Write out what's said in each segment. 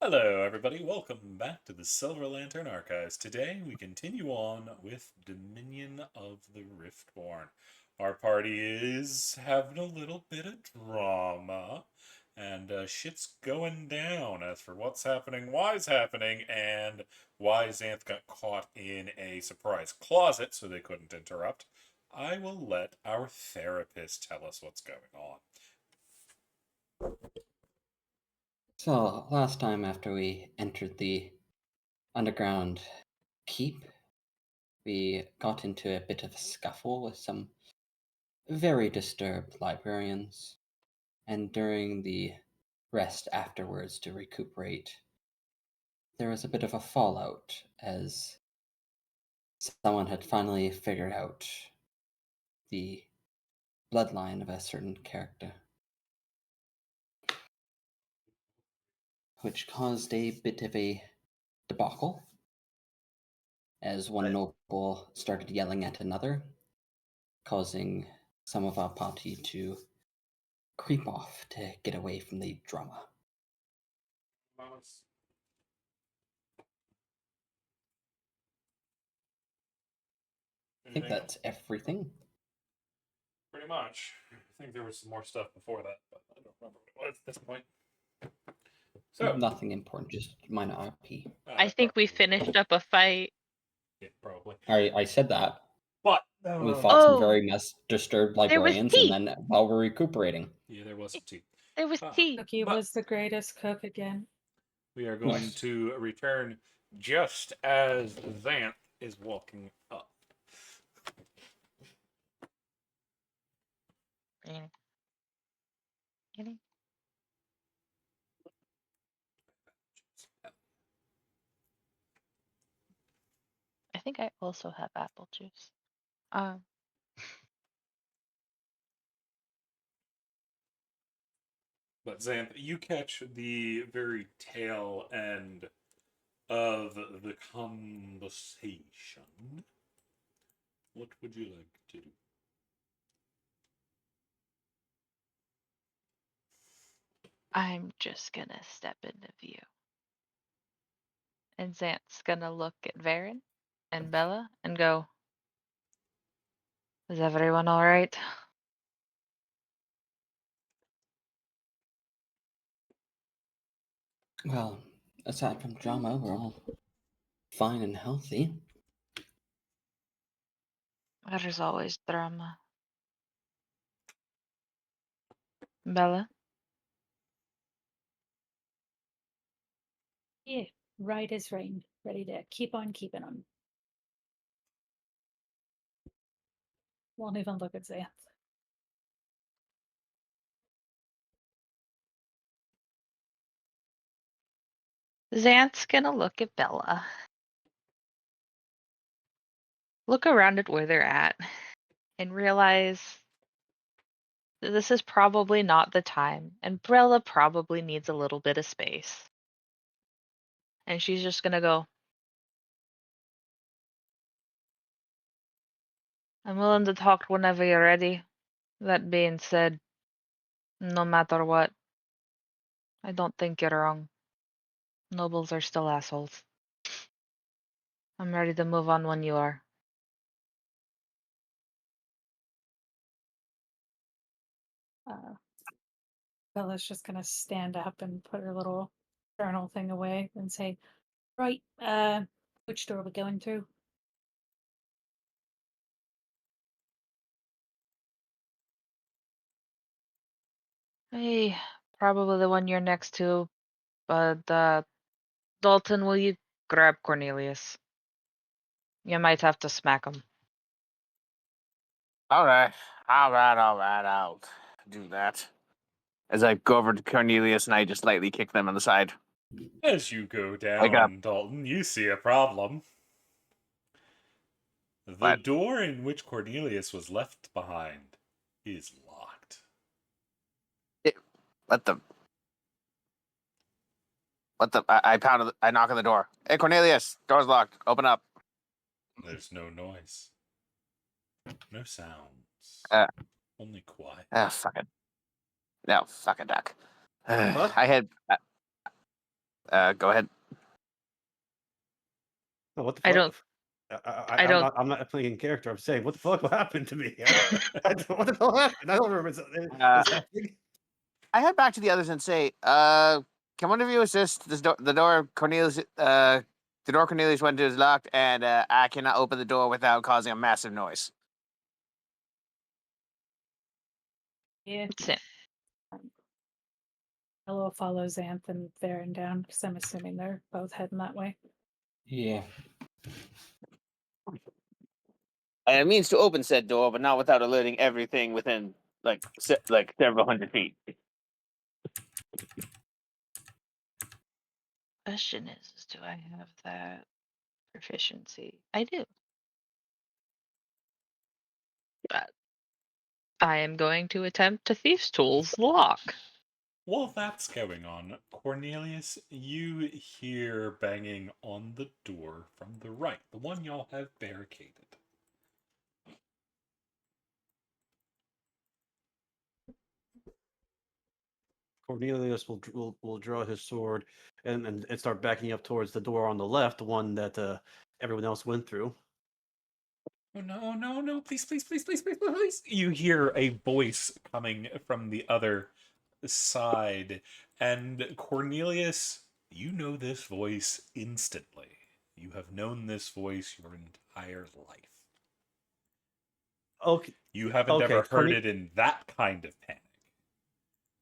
Hello, everybody. Welcome back to the Silver Lantern Archives. Today, we continue on with Dominion of the Riftborn. Our party is having a little bit of drama, and shit's going down. As for what's happening, why's happening, and why Xanth got caught in a surprise closet so they couldn't interrupt, I will let our therapist tell us what's going on. So, last time after we entered the underground keep, we got into a bit of a scuffle with some very disturbed librarians, and during the rest afterwards to recuperate, there was a bit of a fallout as someone had finally figured out the bloodline of a certain character, which caused a bit of a debacle as one noble started yelling at another, causing some of our party to creep off to get away from the drama. I think that's everything. Pretty much. I think there was some more stuff before that, but I don't remember what it was at this point. So, Nothing important, just minor RP. I think we finished up a fight. Yeah, probably. I said that. But We fought some Oh. very disturbed There was librarians, tea. and then while we're recuperating, yeah, there was some tea. There was tea. Cookie But- was the greatest cook again. We are going Nice. to return just as Xanth is walking up. Any? I think I also have apple juice. But Xanth, you catch the very tail end of the conversation. What would you like to do? I'm just gonna step into view. And Xanth's gonna look at Varen and Bella and go, is everyone alright? well, aside from drama, we're all fine and healthy. There's always drama. Bella? Yeah, right as rain. Ready to keep on keeping on. Won't even look at Xanth. Xanth's gonna look at Bella. Look around at where they're at and realize that this is probably not the time, and Bella probably needs a little bit of space. And she's just gonna go, I'm willing to talk whenever you're ready. That being said, no matter what, I don't think you're wrong. Nobles are still assholes. I'm ready to move on when you are. Bella's just gonna stand up and put her little journal thing away and say, right, which door are we going through? Hey, probably the one you're next to, but Dalton, will you grab Cornelius? You might have to smack him. All right, I'll do that. As I go over to Cornelius and I just lightly kick them on the side. As you go Wake up. down, Dalton, you see a problem. The What? door in which Cornelius was left behind is locked. I knock on the door. Hey, Cornelius, door's locked. Open up. There's no noise. No sounds. Uh. Only quiet. Fuck it. No, fuck it, Doc. What? I had. Go ahead. Oh, what the I fuck? don't. I I'm don't. not. I'm not playing in character. I'm saying, what the fuck? What happened to me? What the hell happened? I don't remember. What's happening? I head back to the others and say, can one of you assist the door Cornelius the door Cornelius went to is locked and I cannot open the door without causing a massive noise. Yeah. Sam. Hello follows Xanth and Varen down because I'm assuming they're both heading that way. Yeah. It means to open said door, but not without alerting everything within like several hundred feet. Question is, do I have that proficiency? I do. But I am going to attempt to Thief's Tools the lock. While that's going on, Cornelius, you hear banging on the door from the right, the one y'all have barricaded. Cornelius will draw his sword and start backing up towards the door on the left, the one that everyone else went through. Oh, no, no, no, please, please, please, please, please, please. You hear a voice coming from the other side, and Cornelius, you know this voice instantly. You have known this voice your entire life. Okay. You haven't Okay, ever heard it in that kind of panic.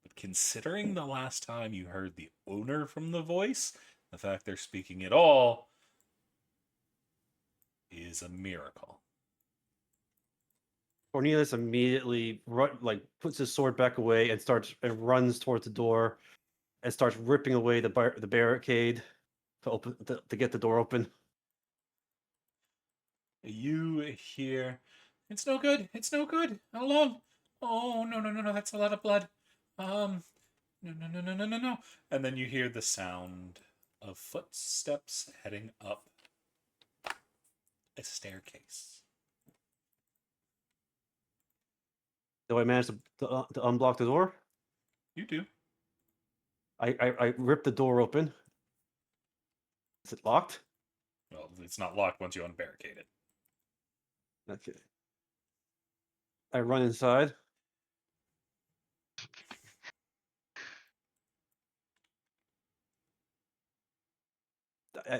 But considering the last time you heard the owner from the voice, the fact they're speaking at all is a miracle. Cornelius immediately puts his sword back away and runs towards the door and starts ripping away the barricade to get the door open. You hear, it's no good, it's no good, how long? Oh, no, no, no, no, that's a lot of blood. No, no, no, no, no, no, no. And then you hear the sound of footsteps heading up a staircase. Do I manage to unblock the door? You do. I rip the door open. Is it locked? Well, it's not locked once you unbarricade it. Okay. I run inside.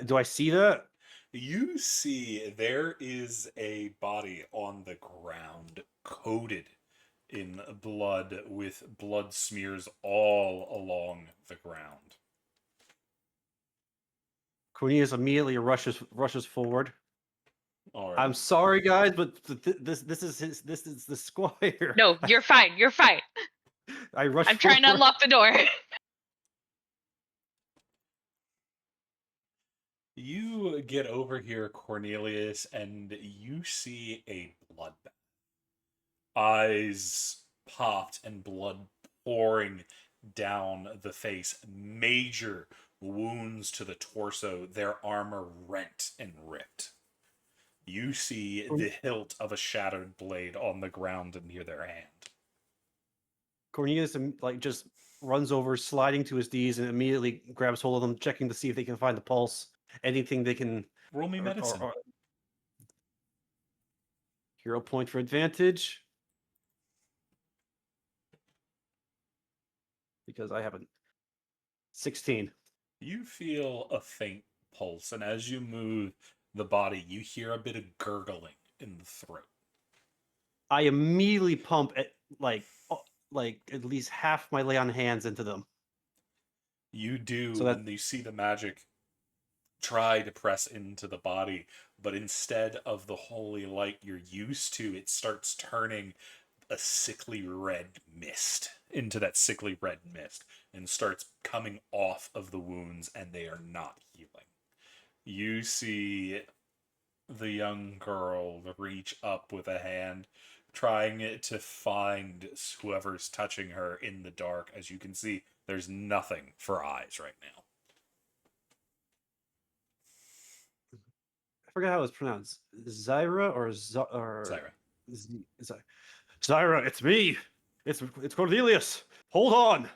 Do I see that? You see there is a body on the ground coated in blood with blood smears all along the ground. Cornelius immediately rushes forward. All right. I'm sorry, guys, but this is the squire. No, you're fine. You're fine. I rush. I'm trying to forward. unlock the door. You get over here, Cornelius, and you see a bloodbath. Eyes popped and blood pouring down the face. Major wounds to the torso, their armor rent and ripped. You see the hilt of a shattered blade on the ground near their hand. Cornelius just runs over, sliding to his knees, and immediately grabs hold of them, checking to see if they can find the pulse. Anything they can. Roll me medicine. Hero point for advantage. Because I haven't. 16. You feel a faint pulse, and as you move the body, you hear a bit of gurgling in the throat. I immediately pump at at least half my lay on hands into them. You do, So that- and you see the magic try to press into the body, but instead of the holy light you're used to, it starts turning a sickly red mist into that sickly red mist and starts coming off of the wounds, and they are not healing. You see the young girl reach up with a hand, trying to find whoever's touching her in the dark. As you can see, there's nothing for eyes right now. I forgot how it's pronounced. Zyra or Zyra. Zyra, it's me. It's Cornelius. Hold on.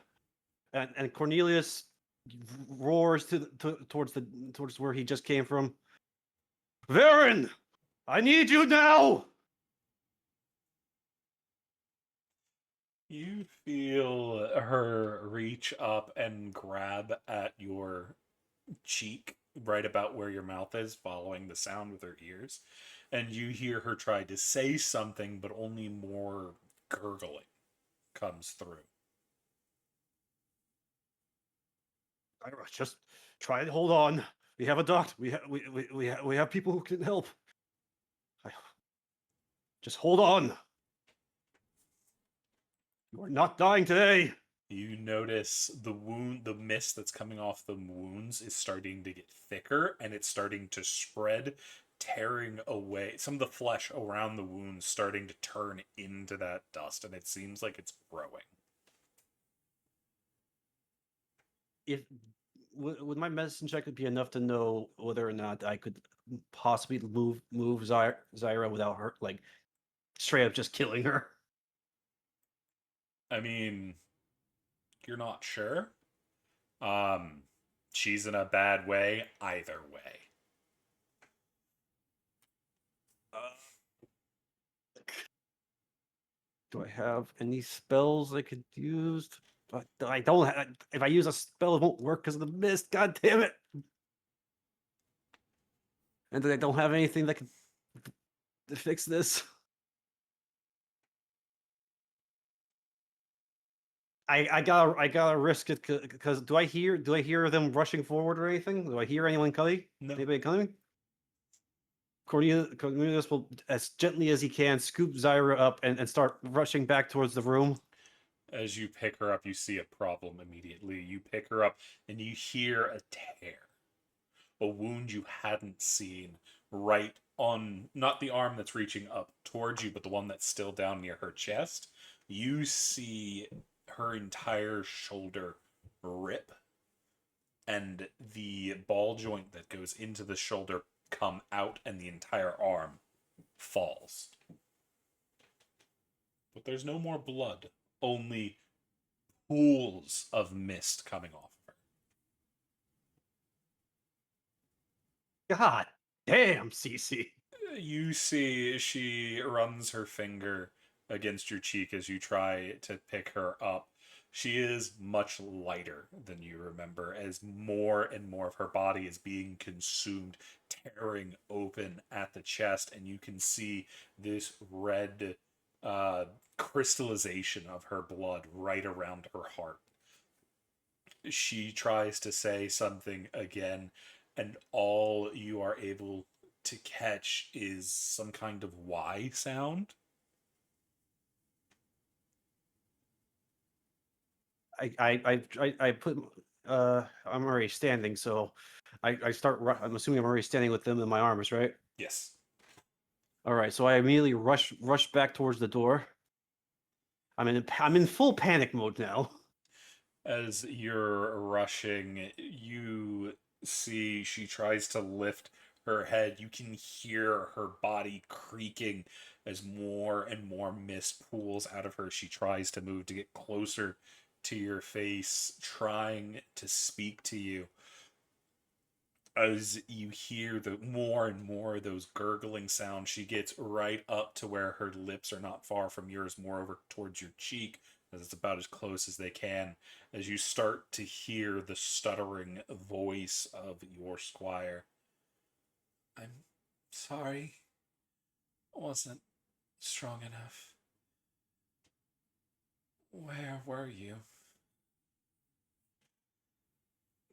And Cornelius roars towards where he just came from. Varen, I need you now. You feel her reach up and grab at your cheek right about where your mouth is, following the sound with her ears. And you hear her try to say something, but only more gurgling comes through. Just try to hold on. We have a doctor. We have people who can help. Just hold on. You are not dying today. You notice the mist that's coming off the wounds is starting to get thicker and it's starting to spread, tearing away some of the flesh around the wounds, starting to turn into that dust, and it seems like it's growing. If would my medicine check be enough to know whether or not I could possibly move Zyra without her, like straight up just killing her? I mean, you're not sure. Um, she's in a bad way either way. Do I have any spells I could use? I don't. If I use a spell, it won't work because of the mist. God damn it! And then I don't have anything that can fix this. I gotta risk it because do I hear them rushing forward or anything? Do I hear anyone coming? No. Anybody coming? Cornelius will, as gently as he can, scoop Zyra up and start rushing back towards the room. As you pick her up, you see a problem immediately. You pick her up and you hear a tear. A wound you hadn't seen right on, not the arm that's reaching up towards you, but the one that's still down near her chest. You see her entire shoulder rip and the ball joint that goes into the shoulder come out and the entire arm falls. But there's no more blood, only pools of mist coming off of her. God damn, Cece. You see she runs her finger against your cheek as you try to pick her up. She is much lighter than you remember, as more and more of her body is being consumed, tearing open at the chest, and you can see this red crystallization of her blood right around her heart. She tries to say something again, and all you are able to catch is some kind of Y sound. I put I'm already standing, so I start. I'm assuming I'm already standing with them in my arms, right? Yes. All right, so I immediately rush back towards the door. I'm in full panic mode now. As you're rushing, you see she tries to lift her head. You can hear her body creaking as more and more mist pools out of her. She tries to move to get closer to your face, trying to speak to you. As you hear the more and more of those gurgling sounds, she gets right up to where her lips are not far from yours, more over towards your cheek, as it's about as close as they can. As you start to hear the stuttering voice of your squire. I'm sorry. I wasn't strong enough. Where were you?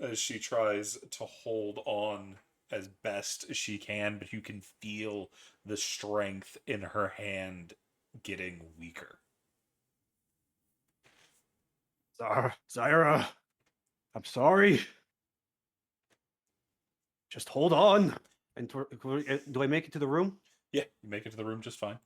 As she tries to hold on as best she can, but you can feel the strength in her hand getting weaker. Zyra, I'm sorry. Just hold on. And do I make it to the room? Yeah, you make it to the room just fine.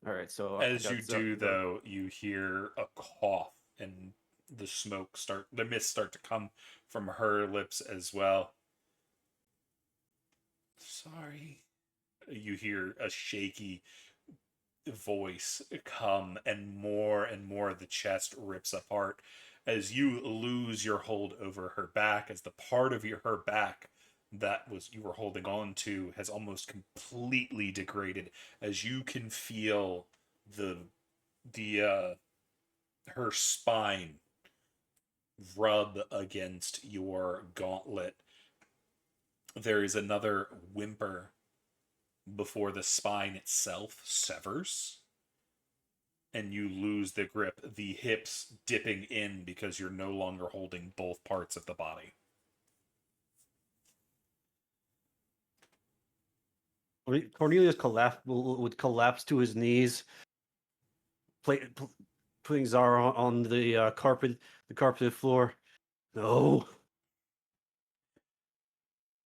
All right, so As you do, though, you hear a cough and the mist start to come from her lips as well. Sorry. You hear a shaky voice come, and more of the chest rips apart as you lose your hold over her back, as the part of her back that was you were holding on to has almost completely degraded, as you can feel the her spine rub against your gauntlet. There is another whimper before the spine itself severs and you lose the grip, the hips dipping in because you're no longer holding both parts of the body. Cornelius would collapse to his knees, putting Zara on the carpeted floor. No.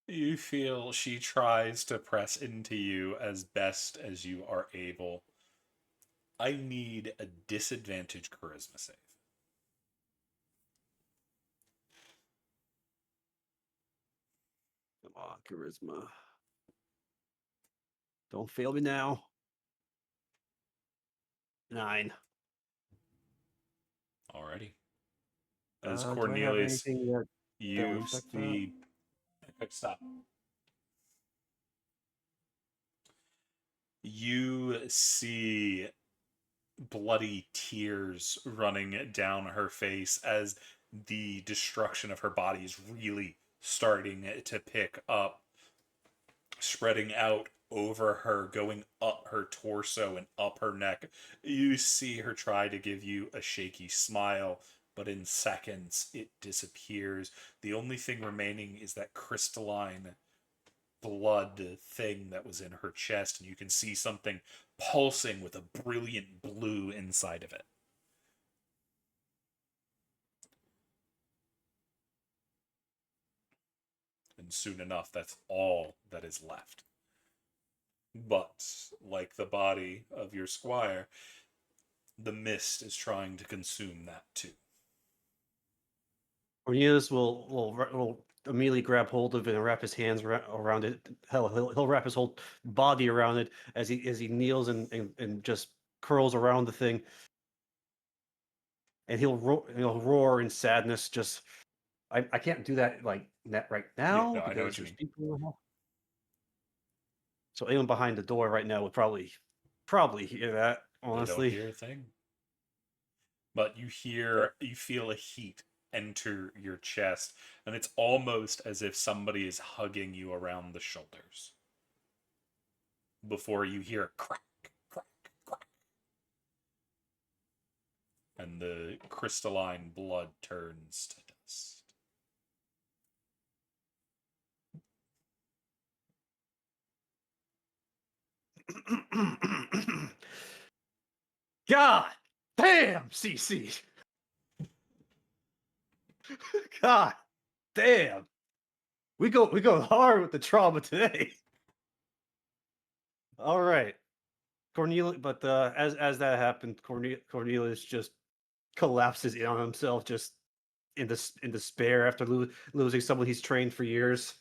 You feel she tries to press into you as best as you are able. I need a disadvantage charisma save. Come on, charisma. Don't fail me now. 9. Alrighty. As Do I have Cornelius, anything that will you affect that? see. Stop. You see bloody tears running down her face as the destruction of her body is really starting to pick up, spreading out over her, going up her torso and up her neck. You see her try to give you a shaky smile, but in seconds it disappears. The only thing remaining is that crystalline blood thing that was in her chest, and you can see something pulsing with a brilliant blue inside of it. And soon enough, that's all that is left. But, like the body of your squire, the mist is trying to consume that too. Cornelius will immediately grab hold of it and wrap his hands around it. Hell, he'll wrap his whole body around it as he kneels and just curls around the thing. And he'll roar in sadness. Just I can't do that like that right now Yeah, no, I know because what you there's mean. people in the hall. So anyone behind the door right now would probably hear that. They don't Honestly, hear a thing. But you feel a heat enter your chest, and it's almost as if somebody is hugging you around the shoulders. Before you hear a crack, crack, crack. And the crystalline blood turns to dust. God damn, CC. God damn. We go hard with the trauma today. All right. Cornelius, but as that happened, Cornelius just collapses in on himself, just in despair after losing someone he's trained for years,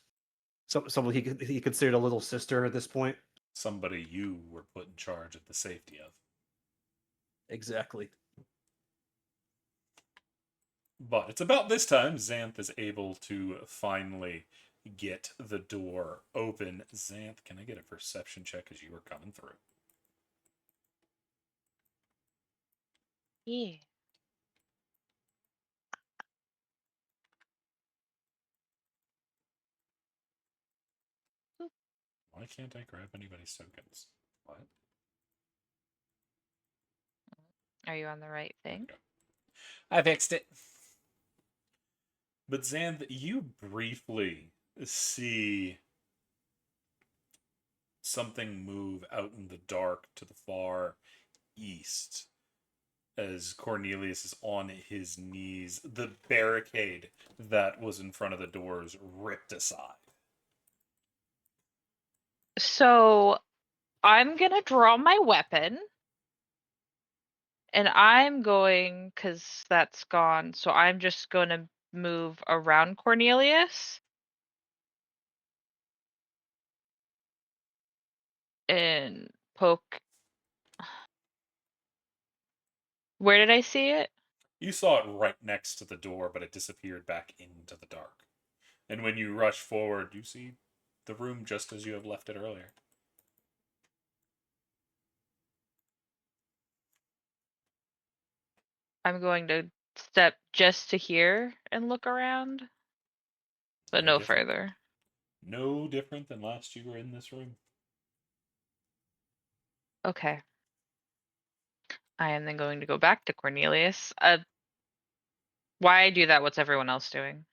someone he considered a little sister at this point. Somebody you were put in charge of the safety of. Exactly. But it's about this time Xanth is able to finally get the door open. Xanth, can I get a perception check as you were coming through? Yeah. Why can't I grab anybody's tokens? What? Are you on the right thing? Okay. I fixed it. But Xanth, you briefly see something move out in the dark to the far east as Cornelius is on his knees. The barricade that was in front of the doors ripped aside. So I'm gonna draw my weapon. And I'm going, because that's gone, so I'm just gonna move around Cornelius. And poke. Where did I see it? You saw it right next to the door, but it disappeared back into the dark. And when you rush forward, you see the room just as you have left it earlier. I'm going to step just to here and look around, but no different. further. No different than last you were in this room. Okay. I am then going to go back to Cornelius. Why do that? What's everyone else doing?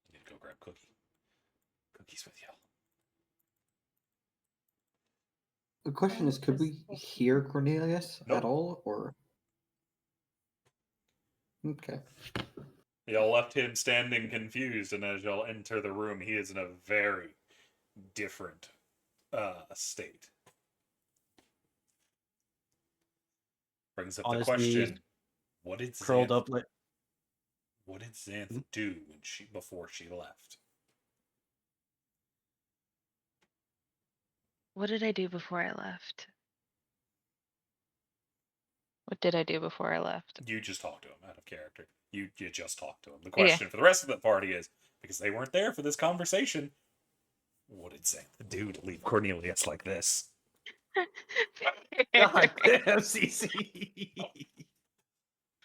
You need to go grab Cookie. Cookie's with you. The question is, could we hear Cornelius Nope. at all, or? Okay. Y'all left him standing confused, and as y'all enter the room, he is in a very different state. Brings up On the his question: knees, What did curled Xanth? up like. What did Xanth Hmm? do before she left? What did I do before I left? What did I do before I left? You just talked to him out of character. You just talked to him. The Okay. question for the rest of the party is, because they weren't there for this conversation, what did Xanth do to leave Cornelius like this? God damn, CC.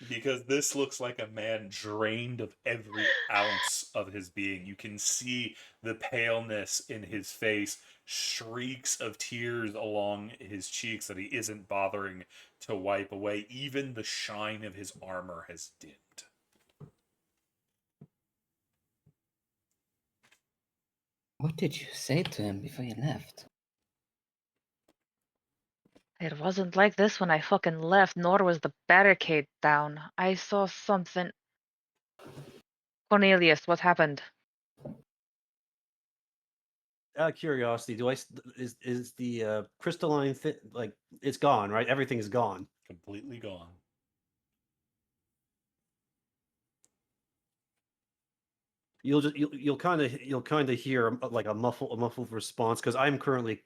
Because this looks like a man drained of every ounce of his being. You can see the paleness in his face, shrieks of tears along his cheeks that he isn't bothering to wipe away. Even the shine of his armor has dimmed. What did you say to him before you left? It wasn't like this when I fucking left, nor was the barricade down. I saw something. Cornelius, what happened? Out of curiosity, is the crystalline like it's gone, right? Everything's gone. Completely gone. You'll kind of hear like a muffled response because I'm currently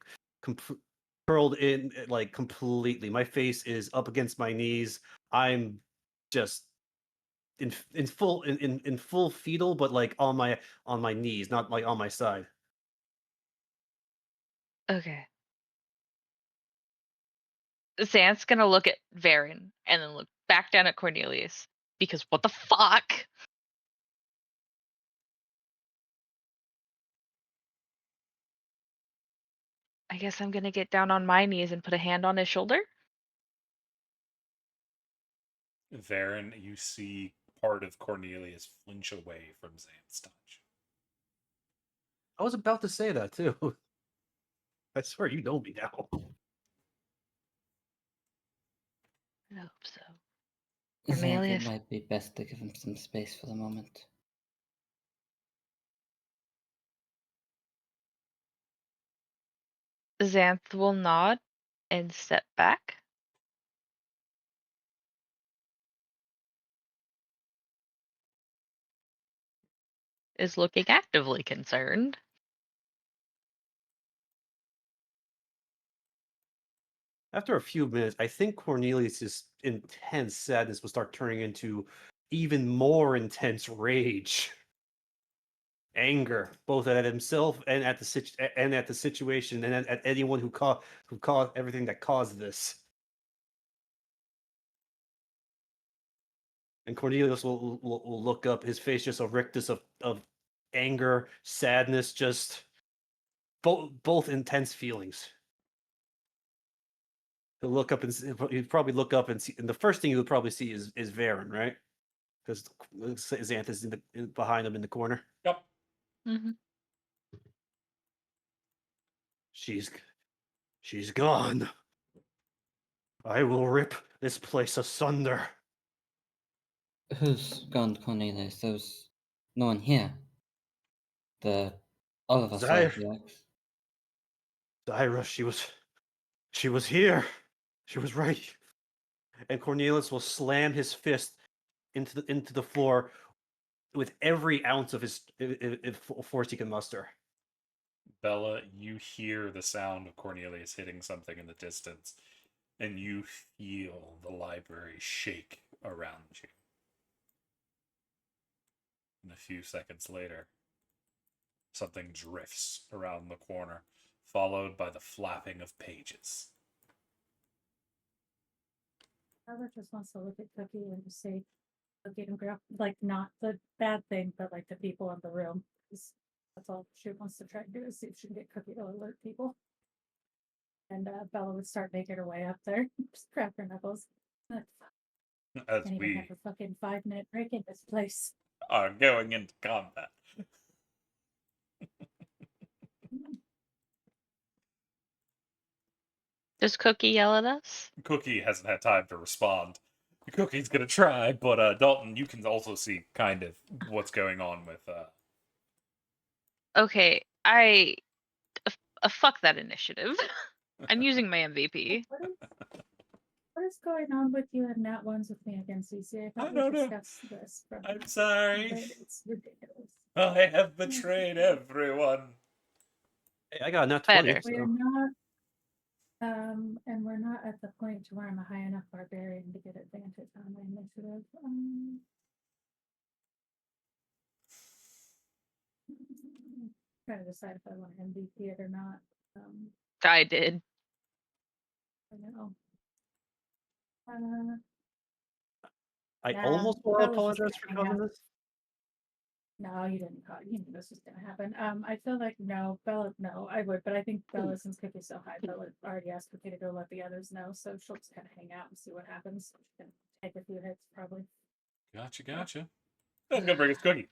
curled in like completely. My face is up against my knees. I'm just in full fetal, but like on my knees, not like on my side. Okay. Xanth's gonna look at Varen and then look back down at Cornelius. Because what the fuck? I guess I'm gonna get down on my knees and put a hand on his shoulder. Varen, you see part of Cornelius flinch away from Xanth's touch. I was about to say that too. I swear you know me now. I hope so. Xanth, it Cornelius? might be best to give him some space for the moment. Xanth will nod and step back. Is looking actively concerned. After a few minutes, I think Cornelius's intense sadness will start turning into even more intense rage, anger, both at himself and at the situation, and at anyone who caused everything that caused this. And Cornelius will look up, his face just a rictus of anger, sadness, just both intense feelings. He'll look up and he'd probably look up and see, and the first thing he would probably see is Varen, right? Because Xanth is behind him in the corner. Yep. Mm-hmm. She's gone. I will rip this place asunder. Who's gone, Cornelius? There's no one here. All of us were at the axe. Zyra, she was here. She was right. And Cornelius will slam his fist into the floor with every ounce of his force he can muster. Bella, you hear the sound of Cornelius hitting something in the distance, and you feel the library shake around you. And a few seconds later, something drifts around the corner, followed by the flapping of pages. Albert just wants to look at Cookie and just say, "Cookie and girl," like not the bad thing, but like the people in the room. 'Cause that's all she wants to try to do is see if she can get Cookie to alert people. And Bella would start making her way up there, just crack her knuckles. Like, fuck, As can't even have we a fucking 5-minute break in this place. are going into combat. Does Cookie yell at us? Cookie hasn't had time to respond. Cookie's gonna try, but Dalton, you can also see kind of what's going on with. Okay, fuck that initiative. I'm using my MVP. What is going on with you and Nat ones with me against CC? I thought I we don't know. discussed this. I'm sorry. It's ridiculous. I have betrayed everyone. Hey, I got a nat 20. Better. We're So. not, and we're not at the point to where I'm a high enough barbarian to get advantage on my initiative. Trying to decide if I want to MVP it or not. I did. I know. I Nah, almost want to Bella's just apologize for gonna hang causing out. this. No, you didn't call. You knew this was gonna happen. I feel like no, Bella. No, I would, but I think Bella, since Cookie's so high, Bella already asked Cookie to go let the others know, so she'll just kind of hang out and see what happens. She can take a few hits, probably. Gotcha. That's gonna bring us Cookie.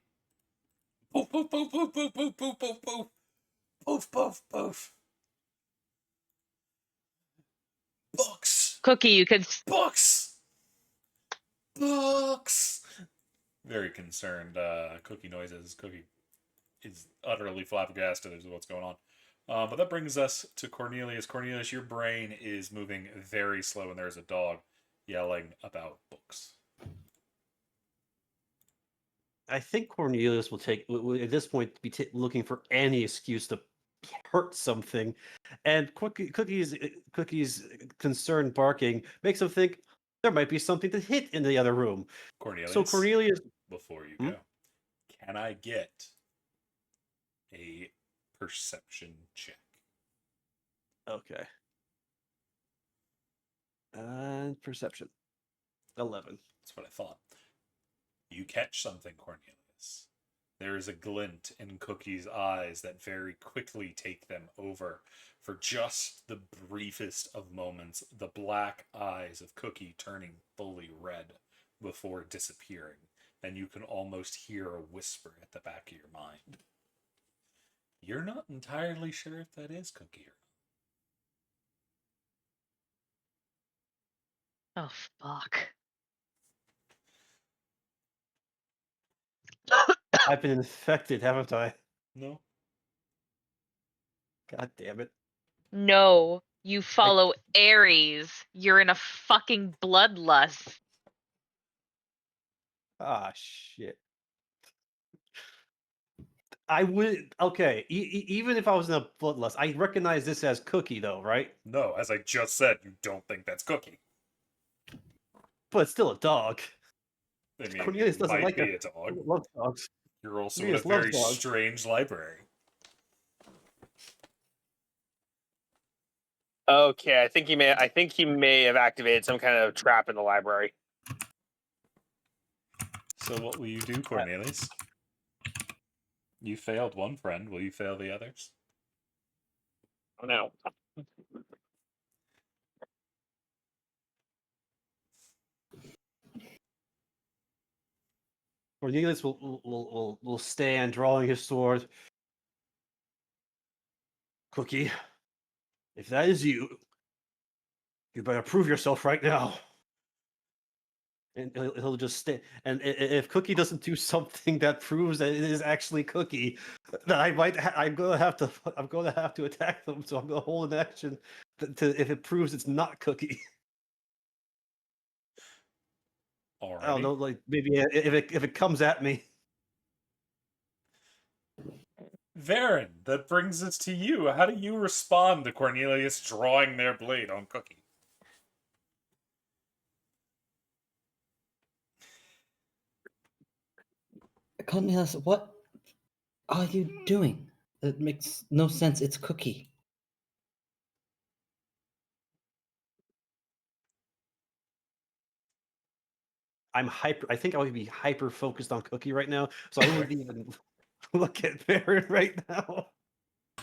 Poof, poof, poof, poof, poof, poof, poof, poof, poof. Poof, poof, poof. Books! Cookie, you could. Books! Books! Very concerned, Cookie noises. Cookie is utterly flabbergasted as to what's going on. But that brings us to Cornelius. Cornelius, your brain is moving very slow, and there's a dog yelling about books. I think Cornelius will take at this point be looking for any excuse to hurt something, and Cookie's concerned barking makes him think there might be something to hit in the other room. Cornelius, So Cornelius, before you go, can I get a perception check? Okay. And perception, 11. That's what I thought. You catch something, Cornelius. There is a glint in Cookie's eyes that very quickly take them over. For just the briefest of moments, the black eyes of Cookie turning fully red before disappearing. And you can almost hear a whisper at the back of your mind. You're not entirely sure if that is Cookie or Oh fuck. I've been infected, haven't I? no. God damn it. No, you follow Aries. You're in a fucking bloodlust. Ah, shit. I would. Okay, even if I was in a bloodlust, I recognize this as Cookie, though, right? No, as I just said, you don't think that's Cookie. But it's still a dog. I mean, Cornelius it doesn't might like be a dog. Loves dogs. You're also in a Cornelius loves very dogs. strange library. Okay, I think he may have activated some kind of trap in the library. So what will you do, Cornelius? You failed one friend. Will you fail the others? Oh no. Cornelius will stand, drawing his sword. Cookie, if that is you, you better prove yourself right now. And he'll just stay. And if Cookie doesn't do something that proves that it is actually Cookie, then I'm gonna have to attack them. So I'm gonna hold an action if it proves it's not Cookie. I don't know, Alrighty. like maybe if it comes at me. Varen, that brings us to you. How do you respond to Cornelius drawing their blade on Cookie? Cornelius, what are you doing? It makes no sense. It's Cookie. I think I would be hyper focused on Cookie right now, so I wouldn't even look at Baron right now.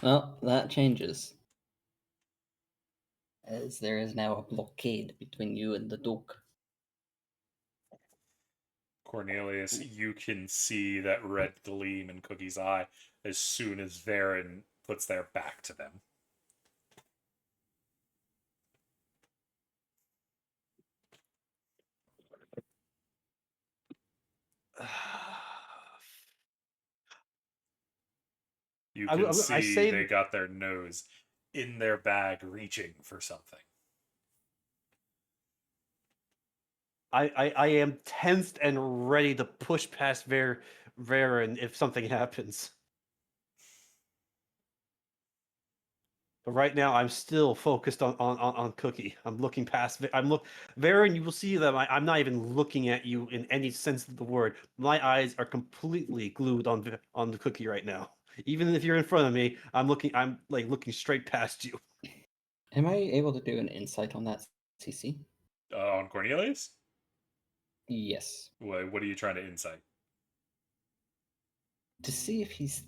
Well, that changes. As there is now a blockade between you and the Duke. Cornelius, you can see that red gleam in Cookie's eye as soon as Varen puts their back to them. You can I see say they got their nose in their bag reaching for something. I am tensed and ready to push past Varen if something happens. But right now, I'm still focused on Cookie. I'm looking past. Varen. You will see that I'm not even looking at you in any sense of the word. My eyes are completely glued on the Cookie right now. Even if you're in front of me, I'm looking. I'm like looking straight past you. Am I able to do an insight on that CC? On Cornelius? Yes. What are you trying to insight? To see if he's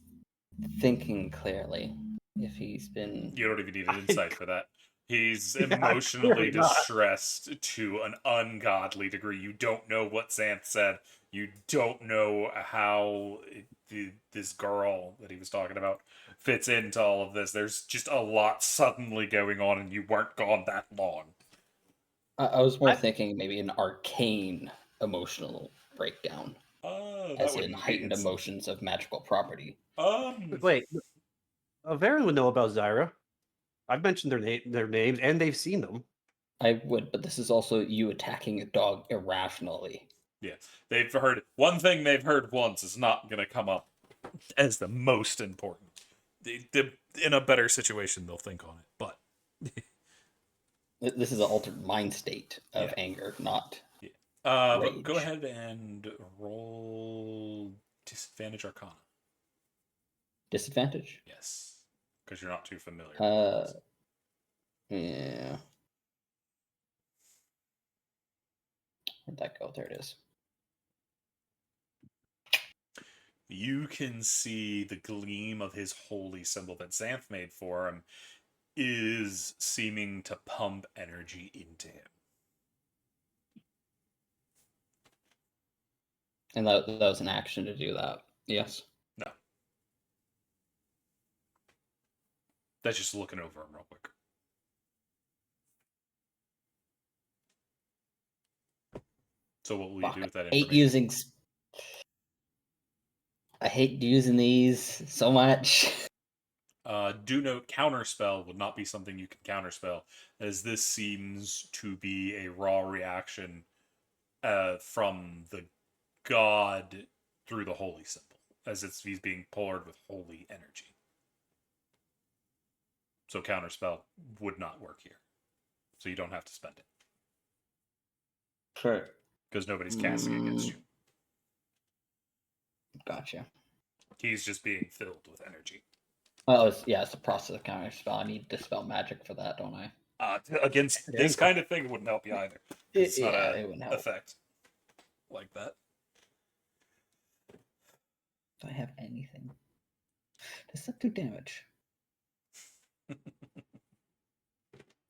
thinking clearly. If he's been. You don't even need an insight for that. He's Yeah, emotionally clearly not. distressed to an ungodly degree. You don't know what Xanth said. You don't know how this girl that he was talking about fits into all of this. There's just a lot suddenly going on, and you weren't gone that long. I was more thinking maybe an arcane emotional breakdown. That As in wouldn't be heightened emotions of magical property. Wait, Varen would know about Zyra. I've mentioned their names, and they've seen them. I would, but this is also you attacking a dog irrationally. Yeah, they've heard one thing they've heard once is not going to come up as the most important. In a better situation, they'll think on it, but This is an altered mind state of Yeah. anger, not yeah. But rage. go ahead and roll disadvantage Arcana. Disadvantage? Yes, because you're not too familiar. Yeah. Where'd that go? There it is. You can see the gleam of his holy symbol that Xanth made for him is seeming to pump energy into him. And that was an action to do that. Yes. No. That's just looking over him real quick. So what will you do with that information? I hate using these so much. Do note, counterspell would not be something you can counterspell, as this seems to be a raw reaction from the god through the holy symbol, as he's being poured with holy energy. So counterspell would not work here. So you don't have to spend it. Sure. Because nobody's casting against you. Gotcha. He's just being filled with energy. Well, it's the process of counterspell. I need to dispel magic for that, don't I? Against this kind of thing, it wouldn't help you either. It's not it wouldn't help. Effect like that. Do I have anything? Does that do damage?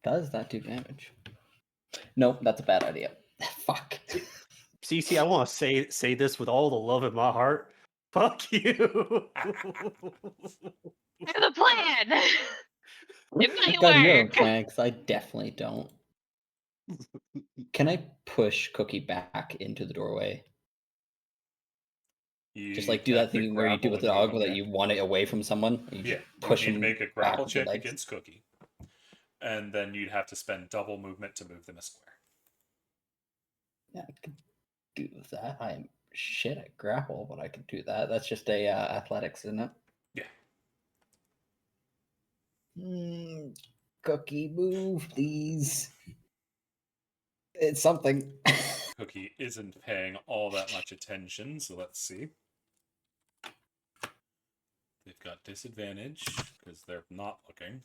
Does that do damage? Nope, that's a bad idea. Fuck. CC, I want to say this with all the love in my heart. Fuck you. The plan. It might God, you have a work. plan, because I definitely don't. Can I push Cookie back into the doorway? Just like do that thing where you do with the dog, where you want it away from someone. You push you need him to make a grapple back with your check legs. against Cookie. And then you'd have to spend double movement to move them a square. Yeah, I could do that. I am shit at grapple, but I could do that. That's just a athletics, isn't it? Yeah. Cookie, move, please. It's something. Cookie isn't paying all that much attention, so let's see. They've got disadvantage because they're not looking.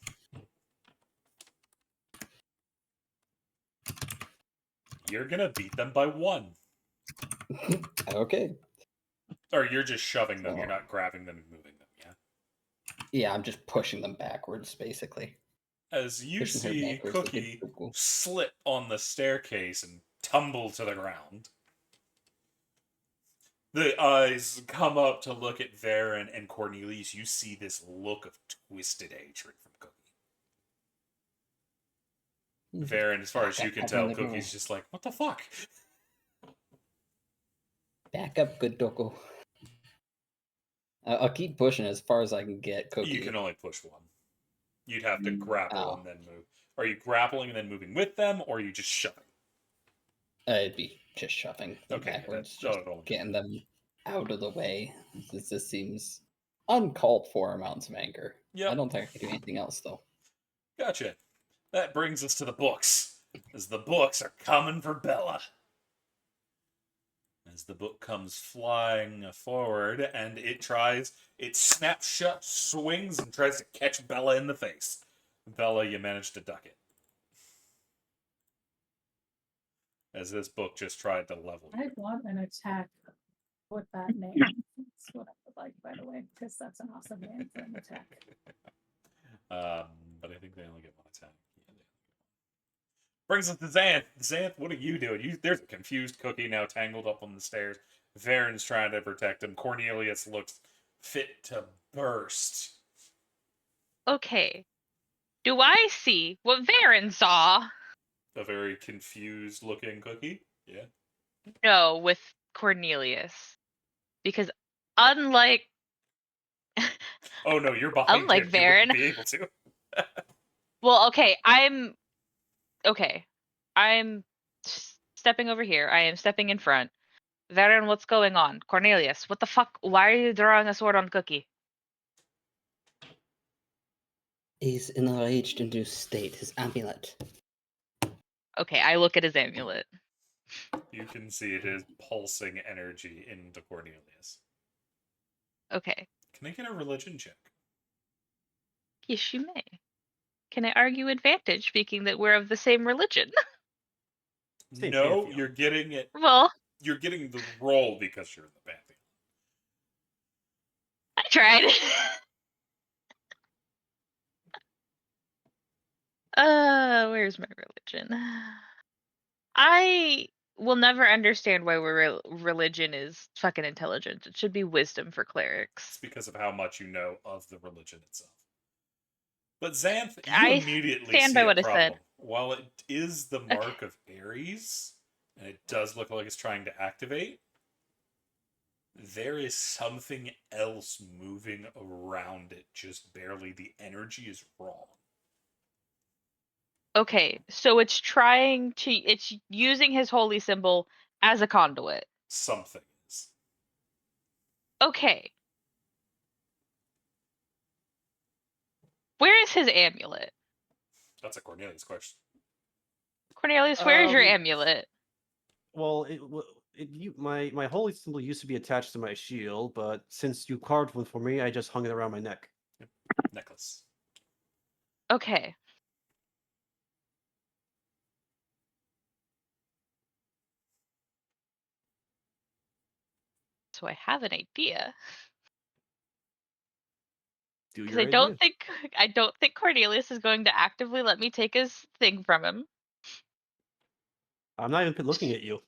You're gonna beat them by 1. Okay. Or you're just shoving them, you're So- not grabbing them and moving them, yeah? Yeah, I'm just pushing them backwards, basically. As you Pushing her see backwards like a Cookie cuckoo. slip on the staircase and tumble to the ground. The eyes come up to look at Varen and Cornelius. You see this look of twisted hatred from Cookie. Varen, as far as you can tell, Cookie's just like, what the fuck? Back up, good Doko. I'll keep pushing as far as I can get Cookie. You can only push 1. You'd have to grapple Oh. and then move. Are you grappling and then moving with them, or are you just shoving? It'd be just shoving them Okay, backwards, that's just getting them out of the way. This seems uncalled for amounts of anger. Yep. I don't think I can do anything else, though. Gotcha. That brings us to the books, as the books are coming for Bella. As the book comes flying forward, and it snaps shut, swings, and tries to catch Bella in the face. Bella, you managed to duck it. As this book just tried to level you. I want an attack with that name. That's what I would like, by the way, because that's an awesome name for an attack. But I think they only get 1 attack. Yeah, brings us to Xanth. Xanth, what are you doing? There's a confused Cookie now tangled up on the stairs. Varen's trying to protect him. Cornelius looks fit to burst. Okay. Do I see what Varen saw? A very confused looking Cookie. Yeah. No, with Cornelius. Because unlike Oh no, you're behind unlike him. You wouldn't Varen. be able to. Well, okay, I'm stepping over here. I am stepping in front. Varen, what's going on? Cornelius, what the fuck? Why are you drawing a sword on Cookie? He's in a rage-induced state. His amulet. Okay, I look at his amulet. You can see it is pulsing energy into Cornelius. Okay. Can I get a religion check? Yes, you may. Can I argue advantage, speaking that we're of the same religion? Same No, pantheon. you're getting it. Well, You're getting the roll because you're in the pantheon. I tried. Where's my religion? I will never understand why religion is fucking intelligent. It should be wisdom for It's clerics. because of how much you know of the religion itself. But Xanth, you I immediately stand see by a what I problem. said. While it is the mark of Ares, and it does look like it's trying to activate, there is something else moving around it, just barely. The energy is wrong. Okay, so it's using his holy symbol as a conduit. Something is. Okay. Where is his amulet? That's a Cornelius question. Cornelius, where is your amulet? Well, my holy symbol used to be attached to my shield, but since you carved one for me, I just hung it around my neck. Necklace. Okay. So I have an idea. Do Because your idea. I don't think Cornelius is going to actively let me take his thing from him. I'm not even looking at you.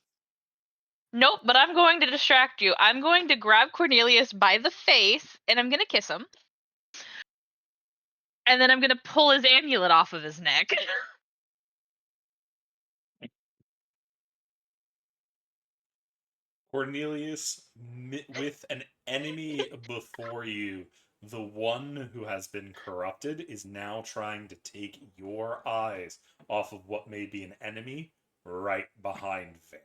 Nope, but I'm going to distract you. I'm going to grab Cornelius by the face and I'm going to kiss him. And then I'm going to pull his amulet off of his neck. Cornelius, with an enemy before you, the one who has been corrupted is now trying to take your eyes off of what may be an enemy right behind Varen.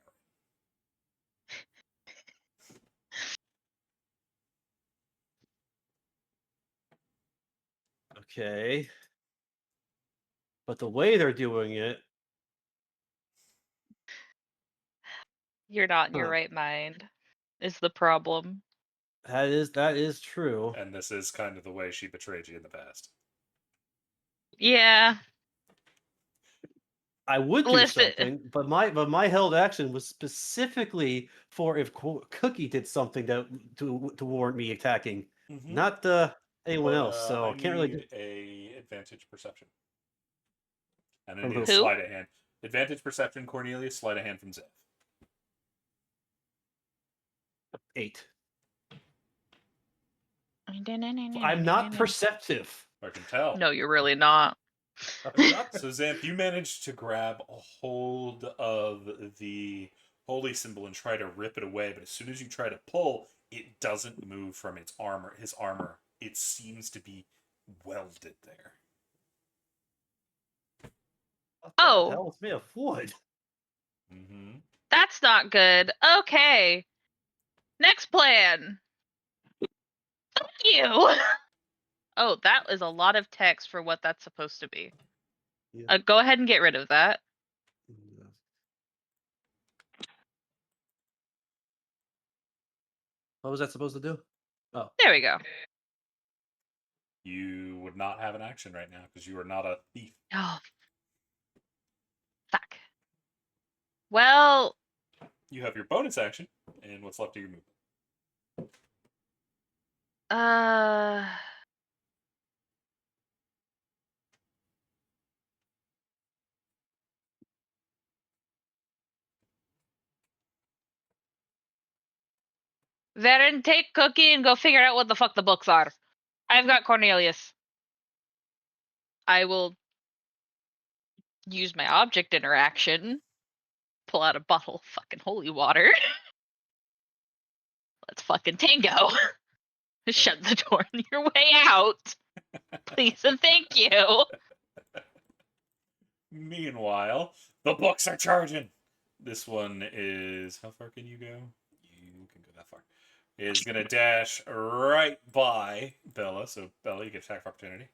Okay. But the way they're doing it. You're not in your Huh. right mind, is the problem. That is true. And this is kind of the way she betrayed you in the past. Yeah. I would do Listen. something, but my held action was specifically for if Cookie did something to warrant me attacking, Mm-hmm. not anyone else. So I can't really do. need a advantage perception. And I From need a who? sleight of hand. Advantage perception, Cornelius. Sleight of hand from Zev. 8. I'm I'm not perceptive. I can tell. No, you're really not. I'm not So Xanth, you managed to grab a hold of the holy symbol and try to rip it away, but as soon as you try to pull, it doesn't move from its armor. His armor, it seems to be welded there. What the Oh. hell? It's made of wood. Mm-hmm. That's not good. Okay. Next plan. Fuck you. Oh, that is a lot of text for what that's supposed to be. Yeah. Go ahead and get rid of that. What was that supposed to do? Oh, There we go. You would not have an action right now because you are not a thief. Oh. Fuck. Well, You have your bonus action and what's left of your movement. Varen, take Cookie and go figure out what the fuck the books are. I've got Cornelius. I will use my object interaction. Pull out a bottle of fucking holy water. Let's fucking tango. Shut the door on your way out. Please and thank you. Meanwhile, the books are charging. This one is... How far can you go? You can go that far. Is going to dash right by Bella. So, Bella, you get attack of opportunity.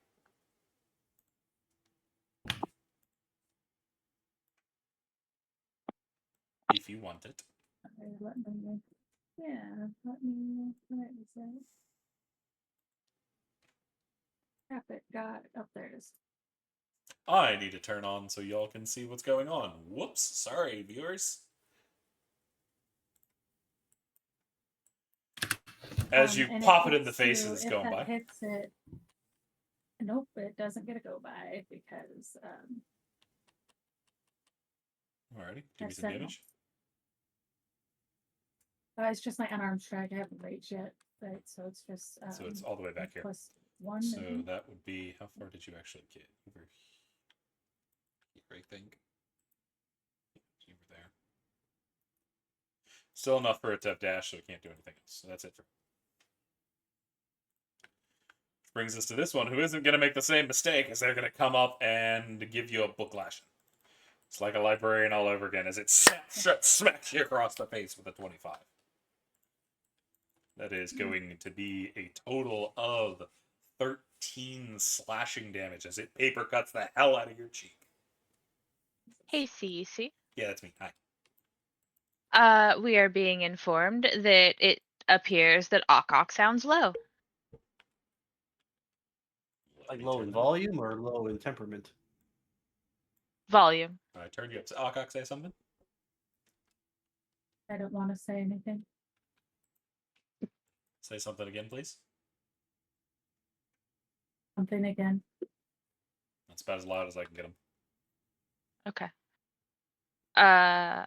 If you want it. Let me, where is that? Crap, it got up there. It is. I need to turn on so y'all can see what's going on. Whoops. Sorry, viewers. As you And pop it in the hits face you, as it's if going that by. hits it. Nope, it doesn't get to go by because Alrighty, give me that's some sentinel. damage. It's just my unarmed strike. I haven't raged yet, right? So it's just So it's all the way back here. +1. So maybe? that would be, how far did you actually get? Over here, I think. Yeah, over there. Still enough for it to have dash, so it can't do anything else. So that's it for. Which brings us to this one, who isn't going to make the same mistake, as they're going to come up and give you a book lashing. It's like a librarian all over again, as it smacks you across the face with a 25. That is going to be a total of 13 slashing damage as it paper cuts the hell out of your cheek. Hey, CEC. Yeah, that's me. Hi. We are being informed that it appears that Okok sounds low. like low in volume or low in temperament? Volume. I turned you up to Alcock, say something? I don't want to say anything. Say something again, please. Something again. That's about as loud as I can get them. Okay. How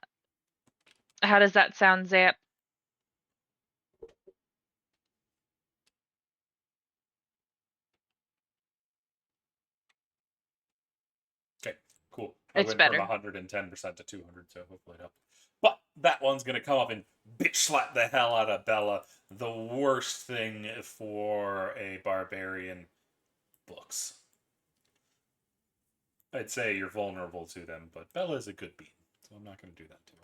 does that sound, Zap? Okay, cool. I It's went better. from 110% to 200, so hopefully it helped. But that one's going to come up and bitch slap the hell out of Bella. The worst thing for a barbarian books. I'd say you're vulnerable to them, but Bella is a good being, so I'm not going to do that to her.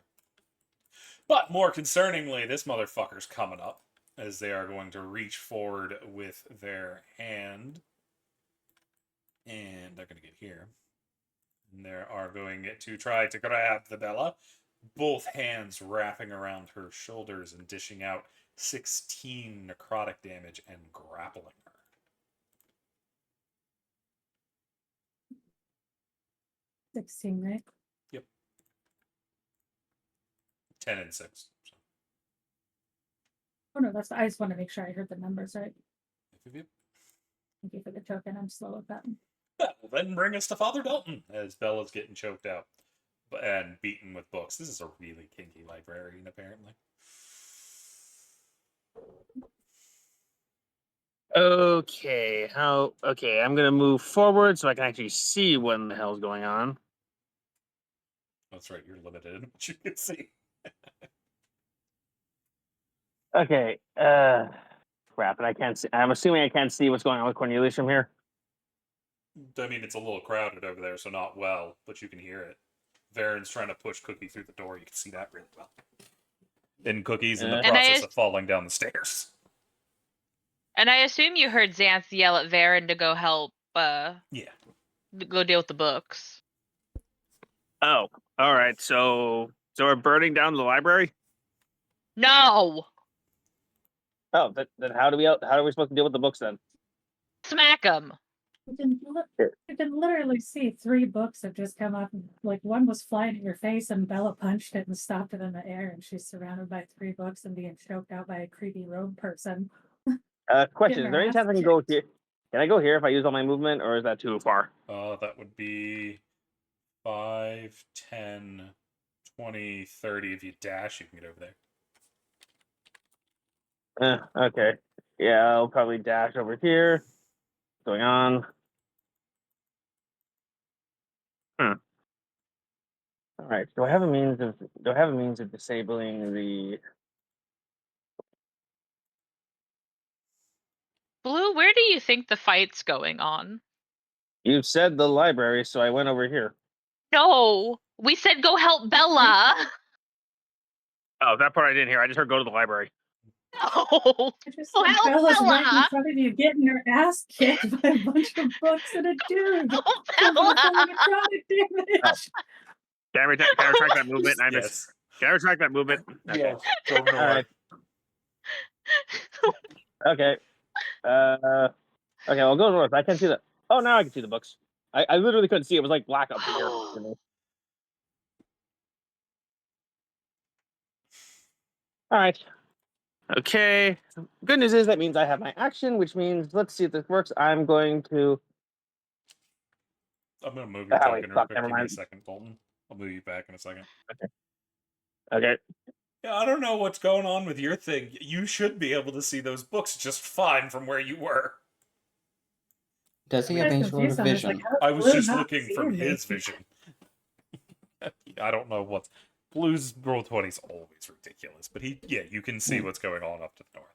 But more concerningly, this motherfucker's coming up, as they are going to reach forward with their hand. And they're going to get here. And they are going to try to grab the Bella. Both hands wrapping around her shoulders and dishing out 16 necrotic damage and grappling her. 16, right? 10 and 6. So. Oh no, that's. I just want to make sure I heard the numbers right. Yep. Thank you for the token. I'm slow with that. That will then bring us to Father Dalton as Bella's getting choked out and beaten with books. This is a really kinky librarian, apparently. Okay, okay, I'm gonna move forward so I can actually see what in the hell's going on. That's right, you're limited in what you can see. Okay, crap, and I can't see. I'm assuming I can't see what's going on with Cornelius from here. I mean, it's a little crowded over there, so not well, but you can hear it. Varen's trying to push Cookie through the door. You can see that really well. And Cookie's in the And process of falling down the stairs. And I assume you heard Xanth yell at Varen to go help, Yeah. go deal with the books. Oh, all right. So we're burning down the library. No! Oh, then how are we supposed to deal with the books then? Smack him! You can literally see 3 books have just come up. Like one was flying in your face, and Bella punched it and stopped it in the air, and she's surrounded by 3 books and being choked out by a creepy rogue person. Question: Getting is there any her chance ass I can go kicked. here? Can I go here if I use all my movement, or is that too far? That would be 5, 10, 20, 30. If you dash, you can get over there. Okay. Yeah, I'll probably dash over here. What's going on? All right. Do I have a means of disabling the? Blue, where do you think the fight's going on? You said the library, so I went over here. No! We said go help Bella! Oh, that part I didn't hear. I just heard go to the library. No! I just Oh, said help Bella's right in Bella! front of you, getting her ass kicked by a bunch of books and a dude Oh, from full of Bella! necrotic damage. Can I retract that movement? I missed. Yes. Can I retract that movement? Okay. Yes. Go north. All right. Okay. Okay, I'll go north. I can't see that. Oh, now I can see the books. I literally couldn't see. It was like black up here. You know? All right. Okay. Good news is that means I have my action, which means let's see if this works. I'm going to. I'm going to move your Oh, wait, token real fuck, quick. never Give me a mind. second, Bolton. I'll move you back in a second. Okay. Yeah, I don't know what's going on with your thing. You should be able to see those books just fine from where you were. Does he I have was any sort confused. of I was like, vision? how's I was Blue just not looking from seeing me? his vision. I don't know what. Blue's roll 20 is always ridiculous, but you can see what's going on up to the north.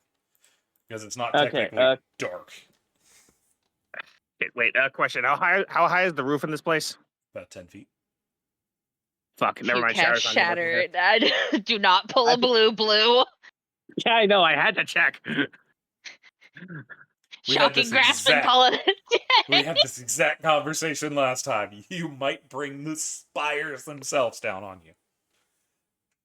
Because it's not Okay, technically dark. Wait. Question: How high is the roof in this place? About 10 feet. Fuck. Never You mind. can't Shadow's not gonna shatter work here. it. Do not pull a blue. Yeah, I know. I had to check. Shocking grasping politics. We had this exact conversation last time. You might bring the spires themselves down on you.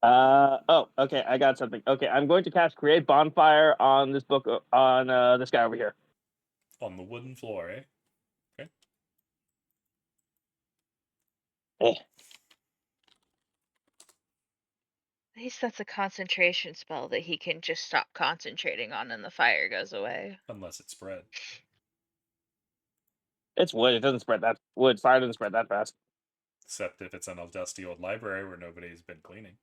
Oh, okay. I got something. Okay, I'm going to cast Create Bonfire on this book on this guy over here. On the wooden floor, eh? Okay. Oh. At least that's a concentration spell that he can just stop concentrating on and the fire goes away. Unless it's spread. It's wood. It doesn't spread that wood. Fire doesn't spread that fast. Except if it's in a dusty old library where nobody's been cleaning.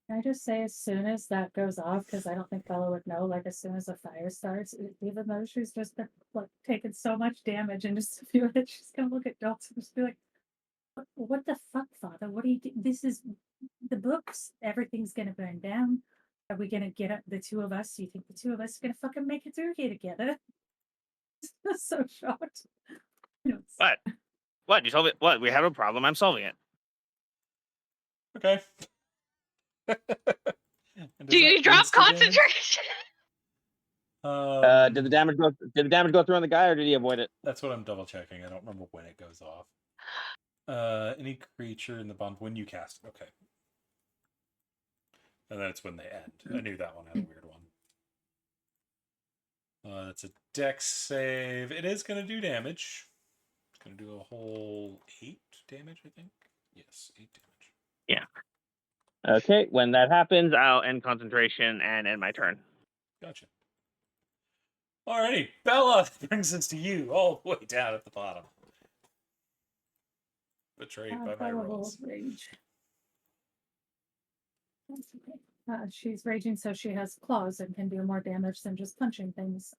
Can I just say, as soon as that goes off, because I don't think Bella would know, like as soon as the fire starts, even though she's just been like taking so much damage and just a few hits, she's gonna look at Dalton and just be like, what the fuck, Father? What are you doing? This is the books. Everything's gonna burn down. Are we gonna get up, the 2 of us? Do you think the 2 of us are gonna fucking make it through here together? I'm so shocked. What? What? You told me what? We have a problem. I'm solving it. Okay. Do you drop concentration? Did the damage go? Did the damage go through on the guy, or did he avoid it? That's what I'm double checking. I don't remember when it goes off. Any creature in the bond when you cast it. Okay. And then it's when they end. I knew that one had a weird one. It's a dex save. It is going to do damage. It's going to do a whole 8 damage, I think. Yes, 8 damage. Okay, when that happens, I'll end concentration and end my turn. Gotcha. Alrighty, Bella brings us to you, all the way down at the bottom. Betrayed by my Bella will rolls. rage. That's okay. She's raging, so she has claws and can do more damage than just punching things.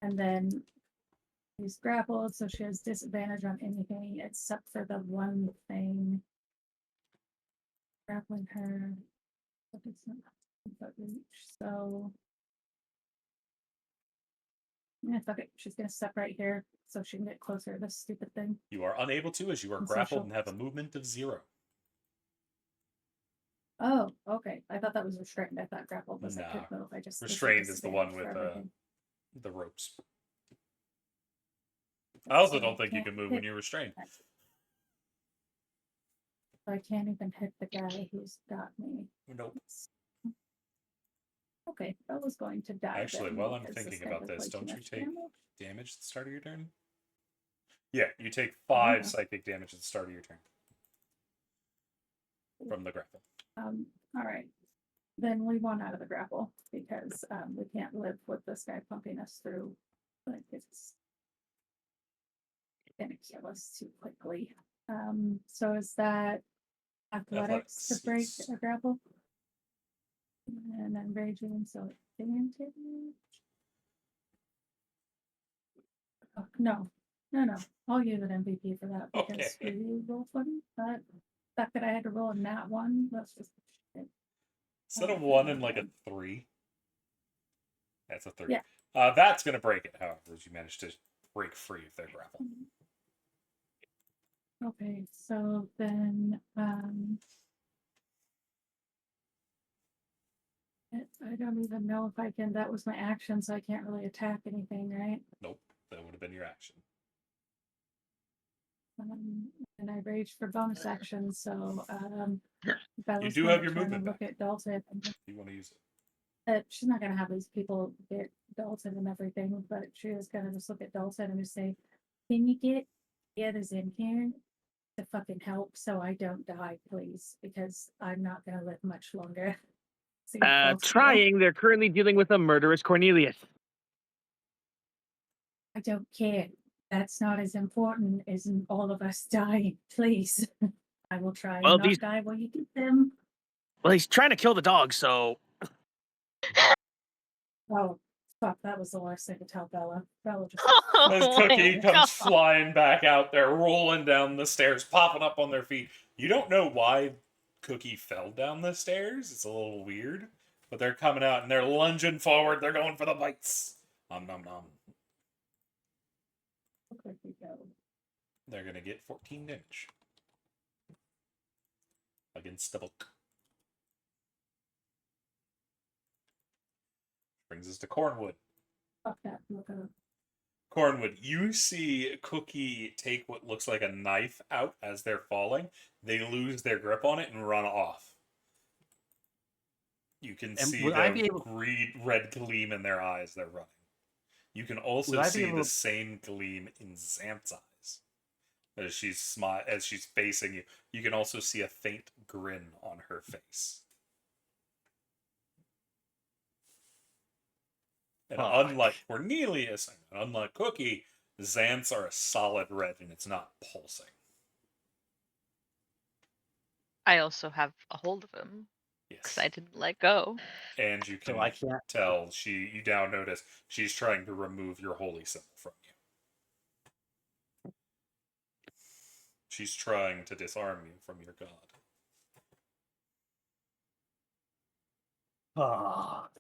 And then she's grappled, so she has disadvantage on anything except for the one thing. Grappling her, but it's not but reach. So yeah, fuck it. She's gonna step right here so she can get closer to this stupid thing. You are unable to, as you are And so grappled she'll- and have a movement of 0. Oh, okay. I thought that was restrained. I thought grappled was I Nah. could move. I just this Restrained is the one disadvantage with for everything. the ropes. I also So don't think you can't can move hit when you're restrained. that. I can't even hit the guy who's got me. Nope. Okay, I was going to die. Actually, then, while I'm because thinking guy about does this, way too don't you much take damage. damage at the start of your turn? Yeah, you take 5 Yeah. psychic damage at the start of your turn. From the grapple. All right. Then we want out of the grapple because we can't live with this guy pumping us through. Like it's gonna kill us too quickly. So is that athletics to break Athletics, yes. a grapple? And then raging, so advantage. Oh, no. I'll use an MVP for that because Okay. we roll funny. But the fact that I had to roll a nat 1, that's just shit. Instead of 1 and like a 3. That's a 3. Yeah. That's going to break it, however, as you manage to break free of their grapple. Okay, so then I don't even know if I can. That was my action, so I can't really attack anything, right? Nope, that would have been your action. And I raged for bonus action, so Bella's do going have to your turn movement and look back. at Dalton. You want to use it. She's not gonna have these people get Dalton and everything, but she is gonna just look at Dalton and just say, "Can you get the others in here to fucking help so I don't die, please? Because I'm not gonna live much longer." See if they'll steal. Trying. They're currently dealing with a murderous Cornelius. I don't care. That's not as important as all of us dying. Please, I will try Well, and not these- die while you get them. Well, he's trying to kill the dog, so Oh, fuck! That was the worst thing to tell Bella. Bella just. As Oh Cookie my comes God. flying back out there, rolling down the stairs, popping up on their feet. You don't know why Cookie fell down the stairs. It's a little weird. But they're coming out and they're lunging forward. They're going for the bites. Nom nom nom. Look like we go. They're going to get 14 damage. Against the book. Brings us to Cornwood. Fuck that. Look at her. Cornwood, you see Cookie take what looks like a knife out as they're falling. They lose their grip on it and run off. You can see would I be the able- red gleam in their eyes. They're running. You can also Would I be see able the to- same gleam in Xanth's eyes as she's facing you. You can also see a faint grin on her face. And Fuck. unlike Cornelius and unlike Cookie, Xanths are a solid red and it's not pulsing. I also have a hold of him because Yes. I didn't let go. And you can So I can't. tell you now notice she's trying to remove your holy symbol from you. She's trying to disarm you from your god. Fuck.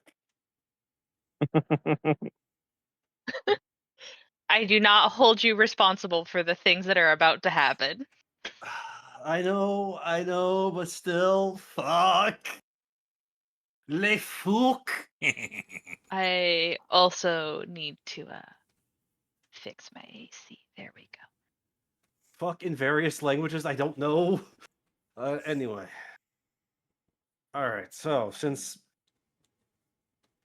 I do not hold you responsible for the things that are about to happen. I know, but still, fuck. Les fuck. I also need to fix my AC. There we go. Fuck in various languages I don't know. Anyway. All right. So since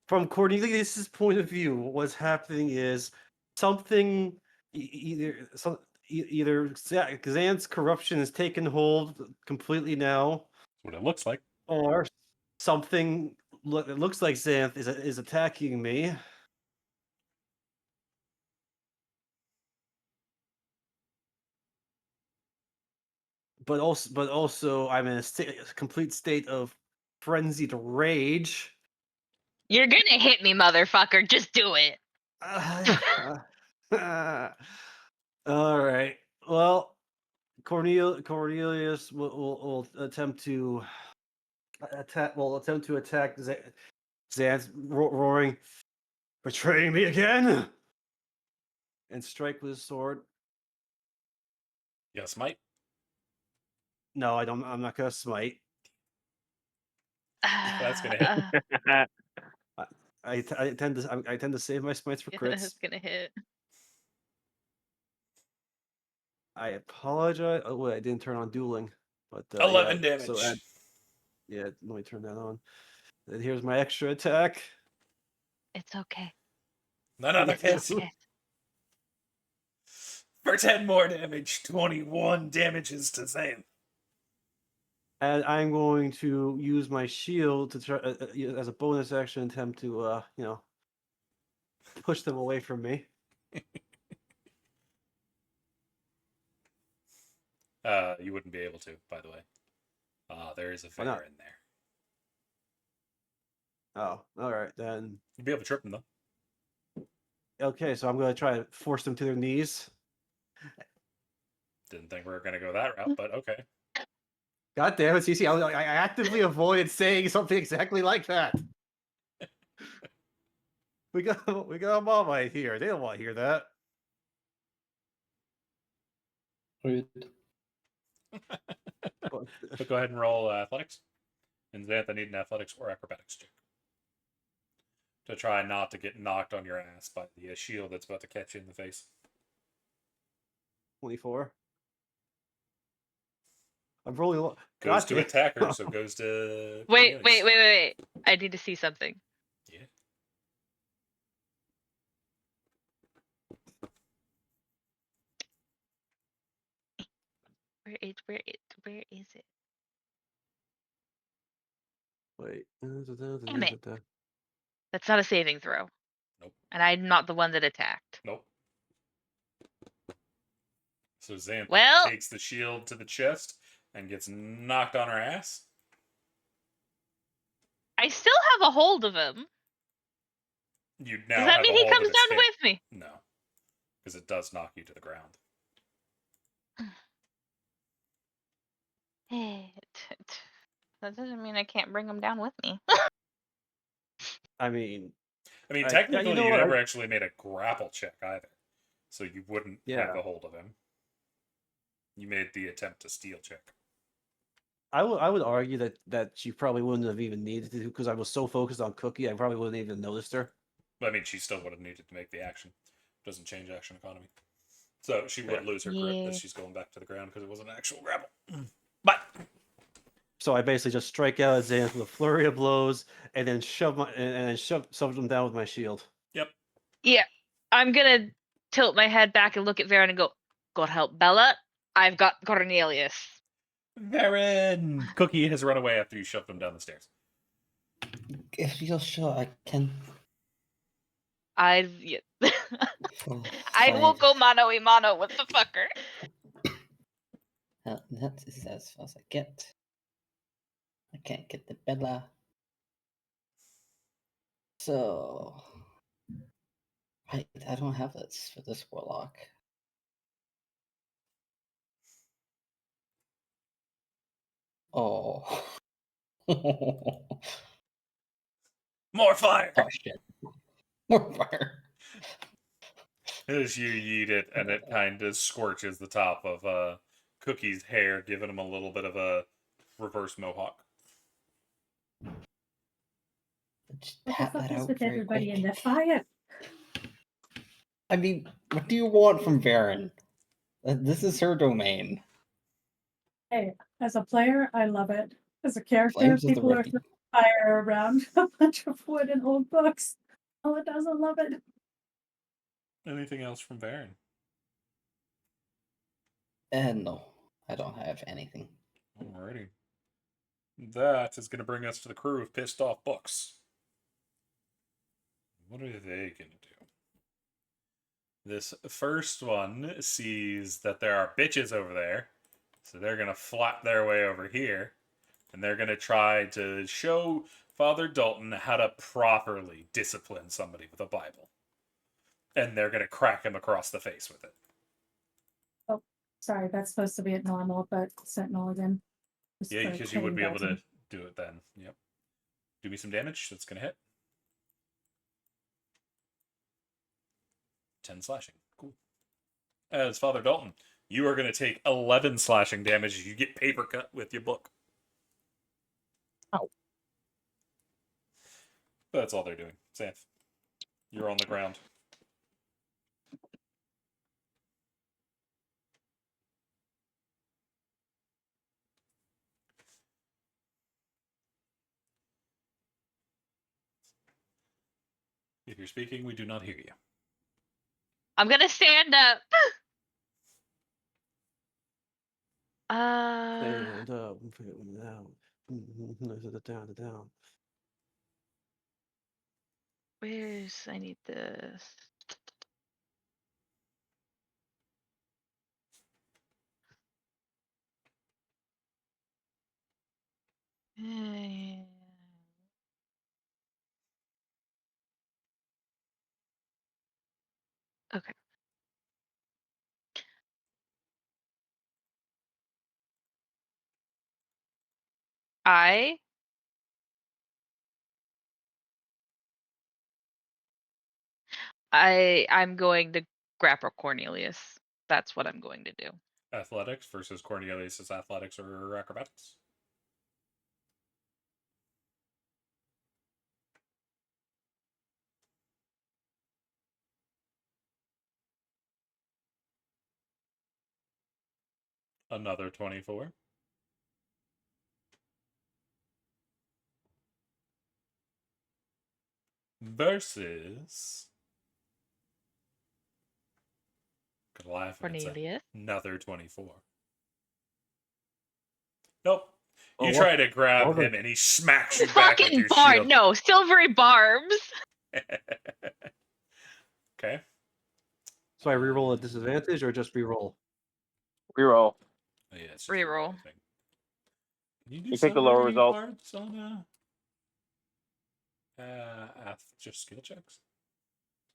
from Cornelius's point of view, what's happening is something either Xanth's corruption has taken hold completely now, That's what it looks like. or something it looks like Xanth is attacking me. But also I'm in a complete state of frenzied rage. You're gonna hit me, motherfucker. Just do it. All right. Well, Cornelius will attempt to attack. Will attempt to attack Xanth, roaring, "Betraying me again!" and strike with his sword. Yes, Mike. No, I don't. I'm not gonna smite. That's gonna hit. I tend to save my smites for crits. It's gonna hit. I apologize. Oh wait, I didn't turn on dueling, but 11 yeah, damage. So let me turn that on. And here's my extra attack. It's okay. Another It's hit. okay. For 10 more damage, 21 damages to Zane. And I'm going to use my shield to try as a bonus action attempt to push them away from me. You wouldn't be able to, by the way. There is a Why not? figure in there. Oh, all right then. You'd be able to trip them, though. Okay, so I'm going to try to force them to their knees. Didn't think we were going to go that route, but okay. God damn it, CC! I actively avoided saying something exactly like that. we got a Marmite here. They don't want to hear that. Rude. But go ahead and roll athletics. And Xantha, need an athletics or acrobatics check to try not to get knocked on your ass by the shield that's about to catch you in the face. 24. I'm rolling low. Goes to attacker, so goes to Wait. Cornelius. I need to see something. Yeah. Where is it? Wait. Damn it. That's not a saving throw. Nope. And I'm not the one that attacked. Nope. So Xanth Well- takes the shield to the chest and gets knocked on her ass. I still have a hold of him. You now Does that have mean a he hold comes of his down hip. with me? No, because it does knock you to the ground. That doesn't mean I can't bring him down with me. I mean, Technically, you what? never actually made a grapple check either, so you wouldn't have Yeah. a hold of him. You made the attempt to steal check. I would argue that she probably wouldn't have even needed to, because I was so focused on Cookie, I probably wouldn't even noticed her. I mean, she still would have needed to make the action. Doesn't change action economy. So she would lose her grip as she's going back to the ground because it was an actual grapple. But So I basically just strike out at Xanth with a flurry of blows, and then shove them down with my shield. Yep. Yeah. I'm gonna tilt my head back and look at Varen and go, God help Bella. I've got Cornelius. Varen! Cookie has run away after you shoved him down the stairs. If you're sure, I can. I will go mano a mano with the fucker. That is as far as I get. I can't get the Bella. So I don't have this for this warlock. Oh. More fire! Oh shit. More fire. As you yeet it, and it kind of scorches the top of Cookie's hair, giving him a little bit of a reverse mohawk. Just What the pat fuck that is out with very everybody in quick. the fire? I mean, what do you want from Varen? This is her domain. Hey, as a player, I love it. As a character, Flames of the people are Ready. fire around a bunch of wood and old books. Oh, it doesn't love it. Anything else from Baron? No, I don't have anything. Alrighty. That is going to bring us to the crew of pissed off books. What are they going to do? This first one sees that there are bitches over there, so they're going to flap their way over here, and they're going to try to show Father Dalton how to properly discipline somebody with a Bible. And they're going to crack him across the face with it. Sorry, that's supposed to be at normal, but Sentinel again. Just Yeah, for because you would be hitting able to dozen. do it then. Yep. Do me some damage. That's going to hit. 10 slashing. Cool. As Father Dalton, you are going to take 11 slashing damage as you get paper cut with your book. Ow. But that's all they're doing. Xanth, you're on the ground. If you're speaking, we do not hear you. I'm gonna stand up. And down. Where's I need this. Eh, Okay. I'm going to grapple Cornelius. That's what I'm going to do. Athletics versus Cornelius' athletics or acrobatics. Another 24. Versus Could laugh if it's Cornelius. another 24. Nope. Oh, You what? try to grab Well, him and he smacks you back with Fucking your barb. shield. No, silvery barbs. Okay. So I reroll at disadvantage or just reroll? Reroll. Oh, yeah, it's just Reroll. I think. Can you do You take the lower silvery result. parts on just skill checks?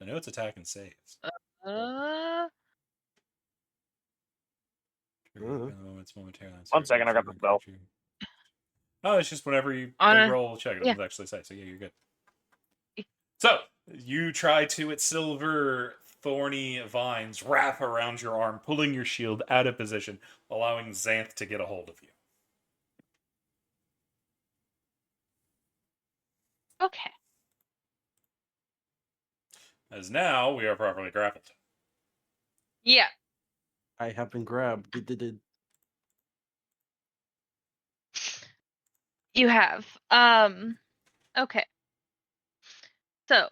I know it's attack and saves. Uh, One second, I got the spell. Oh, it's just whenever you On a- roll a check, it yeah. doesn't actually say. So yeah, you're good. So you try to, its silver thorny vines wrap around your arm, pulling your shield out of position, allowing Xanth to get a hold of you. Okay. As now we are properly grappled. Yeah. I have been grabbed. You have. Okay. So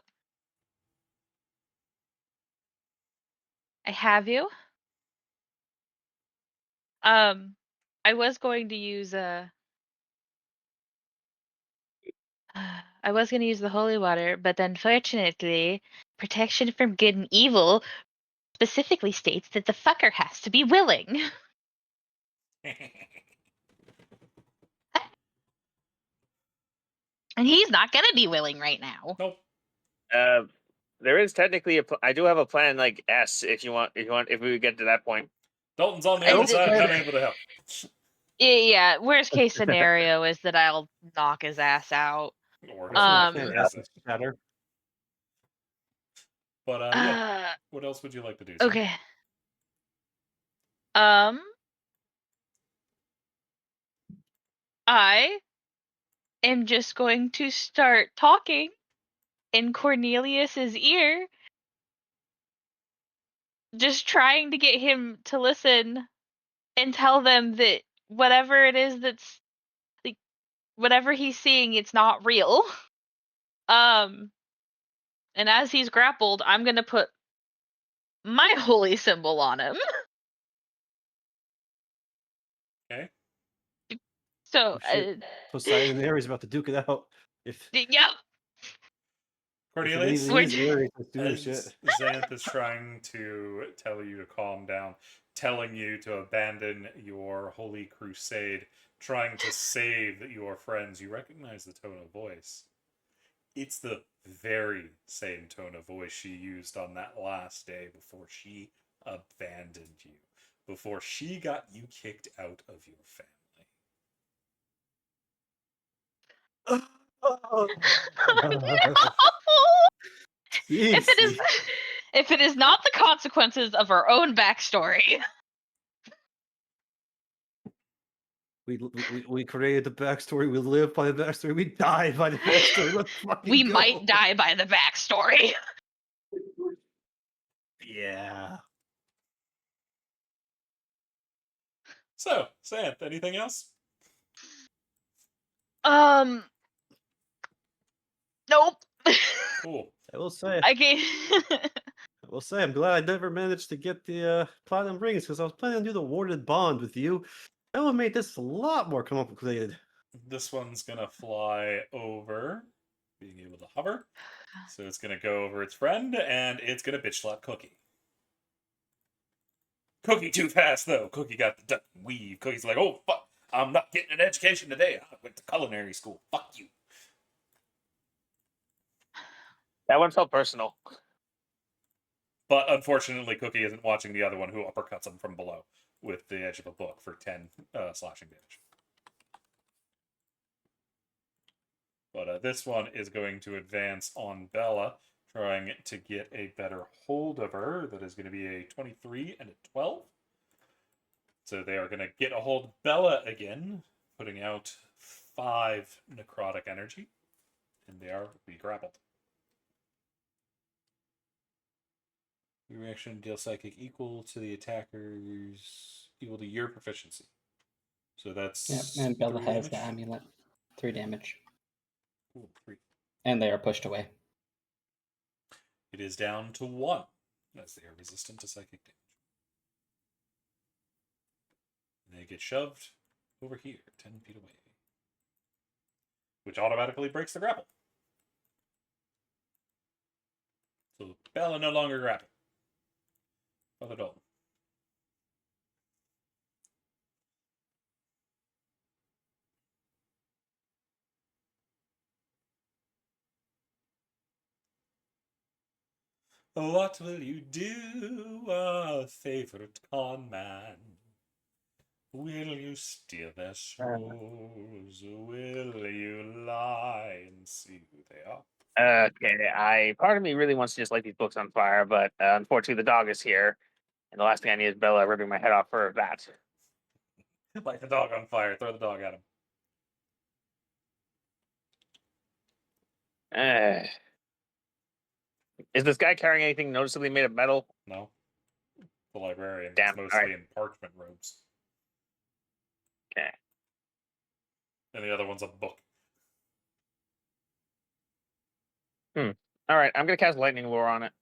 I have you. I was going to use I was going to use the holy water, but unfortunately, protection from good and evil specifically states that the fucker has to be willing. And he's not going to be willing right now. Nope. There is technically I do have a plan like S if you want if we get to that point. Dalton's on the I other did- side, not able to help. Yeah, worst case scenario is that I'll knock his ass out. Or That's not his fan ass. essence shatter. But yeah. What else would you like to do? Sir? Okay. I am just going to start talking in Cornelius's ear, just trying to get him to listen and tell them that whatever it is that's like whatever he's seeing, it's not real. And as he's grappled, I'm gonna put my holy symbol on him. Okay. So, Oh, shit. Poseidon and Ares about to duke it out. If yeah. Cornelius, it is Ares that's doing as shit. Xanth is trying to tell you to calm down, telling you to abandon your holy crusade, trying to save your friends, you recognize the tone of voice. It's the very same tone of voice she used on that last day before she abandoned you, before she got you kicked out of your family. Easy. If it is not the consequences of our own backstory. We created the backstory. We live by the backstory. We die by the backstory. Let's fucking We go. might die by the backstory. Yeah. So, Xanth, anything else? Nope. Cool. I will say. I gave. I will say. I'm glad I never managed to get the platinum rings because I was planning to do the warded bond with you. That would have made this a lot more complicated. This one's gonna fly over, being able to hover. So it's gonna go over its friend, and it's gonna bitch slap Cookie. Cookie too fast though. Cookie got the duck and weave. Cookie's like, oh fuck, I'm not getting an education today. I went to culinary school. Fuck you. That one felt personal. But unfortunately, Cookie isn't watching the other one who uppercuts him from below with the edge of a book for 10 slashing damage. But this one is going to advance on Bella, trying to get a better hold of her. That is going to be a 23 and a 12. So they are going to get a hold of Bella again, putting out 5 necrotic energy. And they are grappled. Your reaction deal psychic equal to the attacker's equal to your proficiency. So that's Yep, and Bella 3 has damage. the amulet. 3 damage. Ooh, 3. And they are pushed away. It is down to 1, as they are resistant to psychic damage. And they get shoved over here, 10 feet away, which automatically breaks the grapple. So Bella no longer grappled. Father Dalton. What will you do, our favorite con man? Will you steal their souls? Will you lie and see who they are? Okay, part of me really wants to just light these books on fire, but unfortunately the dog is here, and the last thing I need is Bella ripping my head off for that. Light the dog on fire. Throw the dog at him. Is this guy carrying anything noticeably made of metal? No. The librarian Damn, is mostly alright. in parchment robes. Okay. And the other one's a book. All right, I'm gonna cast lightning lure on it.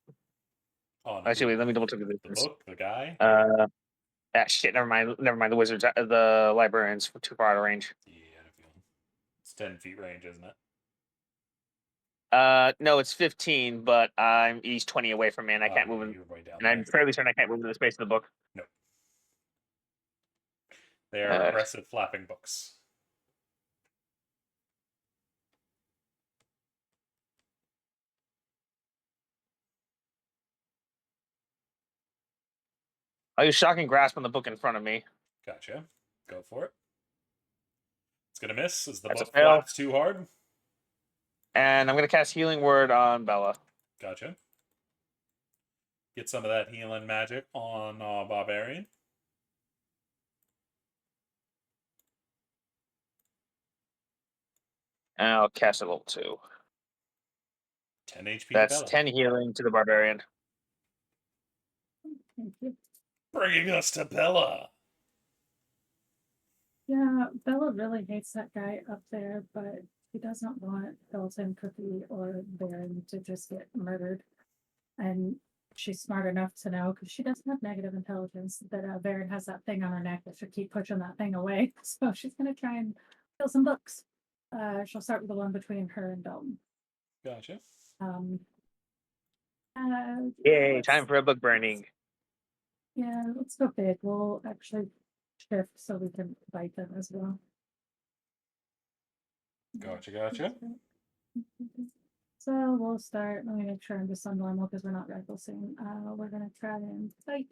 On Actually, who? wait, let me double check The book? The guy? Shit, never mind. The wizards, the librarians too far out of range. Yeah, I feel it's 10 feet range, isn't it? No, it's 15, but he's 20 away from me, and I can't move him. You're way down And there. I'm fairly certain I can't move into the space of the book. No. They are aggressive flapping books. I'll use shocking grasp on the book in front of me. Gotcha. Go for it. It's gonna miss as the That's a book fail. flaps too hard. And I'm gonna cast healing word on Bella. Gotcha. Get some of that healing magic on Barbarian. And I'll cast a level 2. 10 HP That's to Bella. 10 healing to the barbarian. Thank you. Bringing us to Bella. Yeah, Bella really hates that guy up there, but he doesn't want Dalton, Cookie, or Baron to just get murdered. And she's smart enough to know, because she doesn't have negative intelligence, that Baron has that thing on her neck that should keep pushing that thing away. So she's gonna try and kill some books. She'll start with the one between her and Dalton. Gotcha. Um, Yay! Time for a book burning. Yeah, let's go big. We'll actually shift so we can fight them as well. Gotcha. So we'll start. Let me make sure I'm just on normal because we're not recklessing. We're gonna try and fight.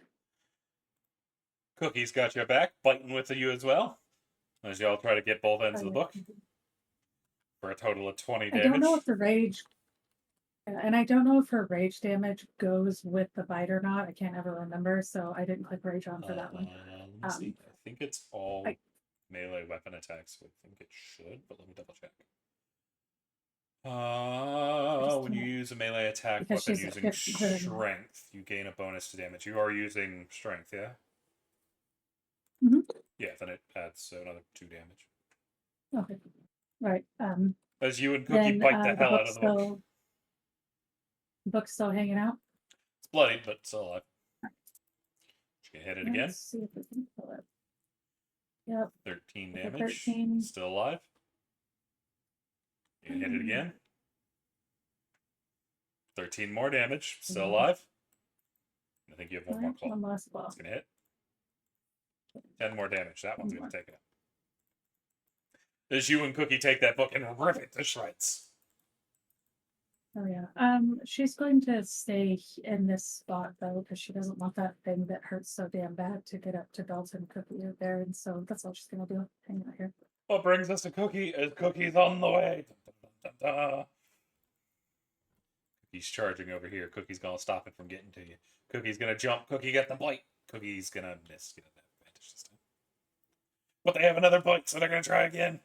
Cookie's got your back, biting with you as well. As y'all try to get both ends of the book. For a total of 20 I damage. don't know if the rage, and I don't know if her rage damage goes with the bite or not. I can't ever remember, so I didn't click rage on for that one. Let me see. I think it's all melee weapon attacks. So I think it should, but let me double check. When you use a melee attack weapon using strength, you gain a bonus to damage. You are using strength, yeah? Mm-hmm. Yeah, then it adds another 2 damage. Okay. Right. As you and Cookie bite the hell out of the book. The book's still hanging out? It's bloody, but still alive. You can hit it again. Let's see if we can kill it. Yep. 13 damage. 13. Still alive. You can hit it again. 13 more damage. Still alive. I think you have one more claw. One last claw. It's going to hit. 10 more damage. That one's going to take it. As you and Cookie take that book and rip it to shreds. Oh yeah. She's going to stay in this spot though, because she doesn't want that thing that hurts so damn bad to get up to Dalton, Cookie, or Baron. So that's all she's gonna do. Hang out here. What brings us to Cookie is Cookie's on the way. Cookie's charging over here. Cookie's gonna stop it from getting to you. Cookie's gonna jump. Cookie get the bite. Cookie's gonna miss. Get an advantage this time. But they have another bite, so they're gonna try again.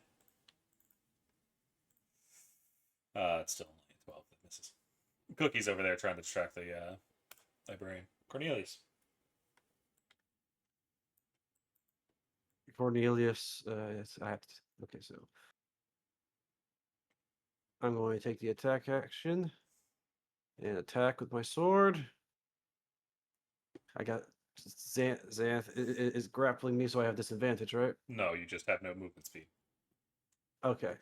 It's still only 12 that misses. Cookie's over there trying to distract the librarian. Cornelius. Cornelius, yes, I have to. Okay, so I'm going to take the attack action and attack with my sword. I got Xanth is grappling me, so I have disadvantage, right? No, you just have no movement speed. Okay.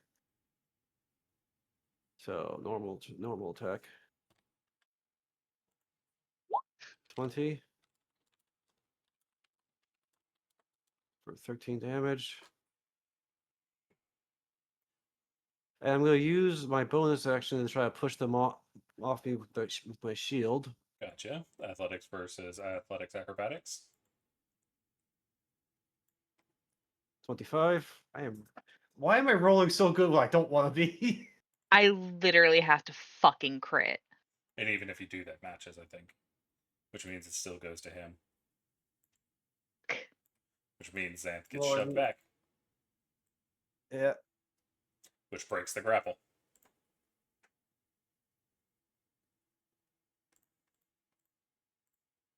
So normal attack. 20 for 13 damage. And I'm going to use my bonus action to try to push them off me with my shield. Gotcha. Athletics versus athletics acrobatics. 25. Why am I rolling so good when I don't want to be? I literally have to fucking crit. And even if you do, that matches, I think. Which means it still goes to him. Which means Xanth gets shoved back. Yeah. Which breaks the grapple.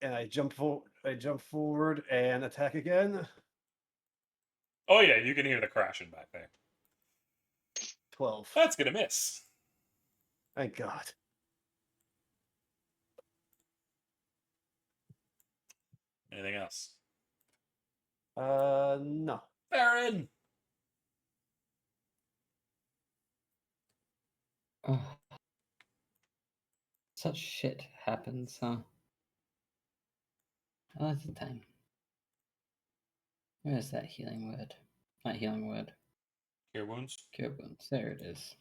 And I jump forward and attack again. Oh yeah, you can hear the crashing back there. 12. That's gonna miss. Thank God. Anything else? No. Baron! Oh. Such shit happens, huh? Oh, that's the time. Where's that healing word? Not healing word. Cure wounds? Cure wounds. There it is.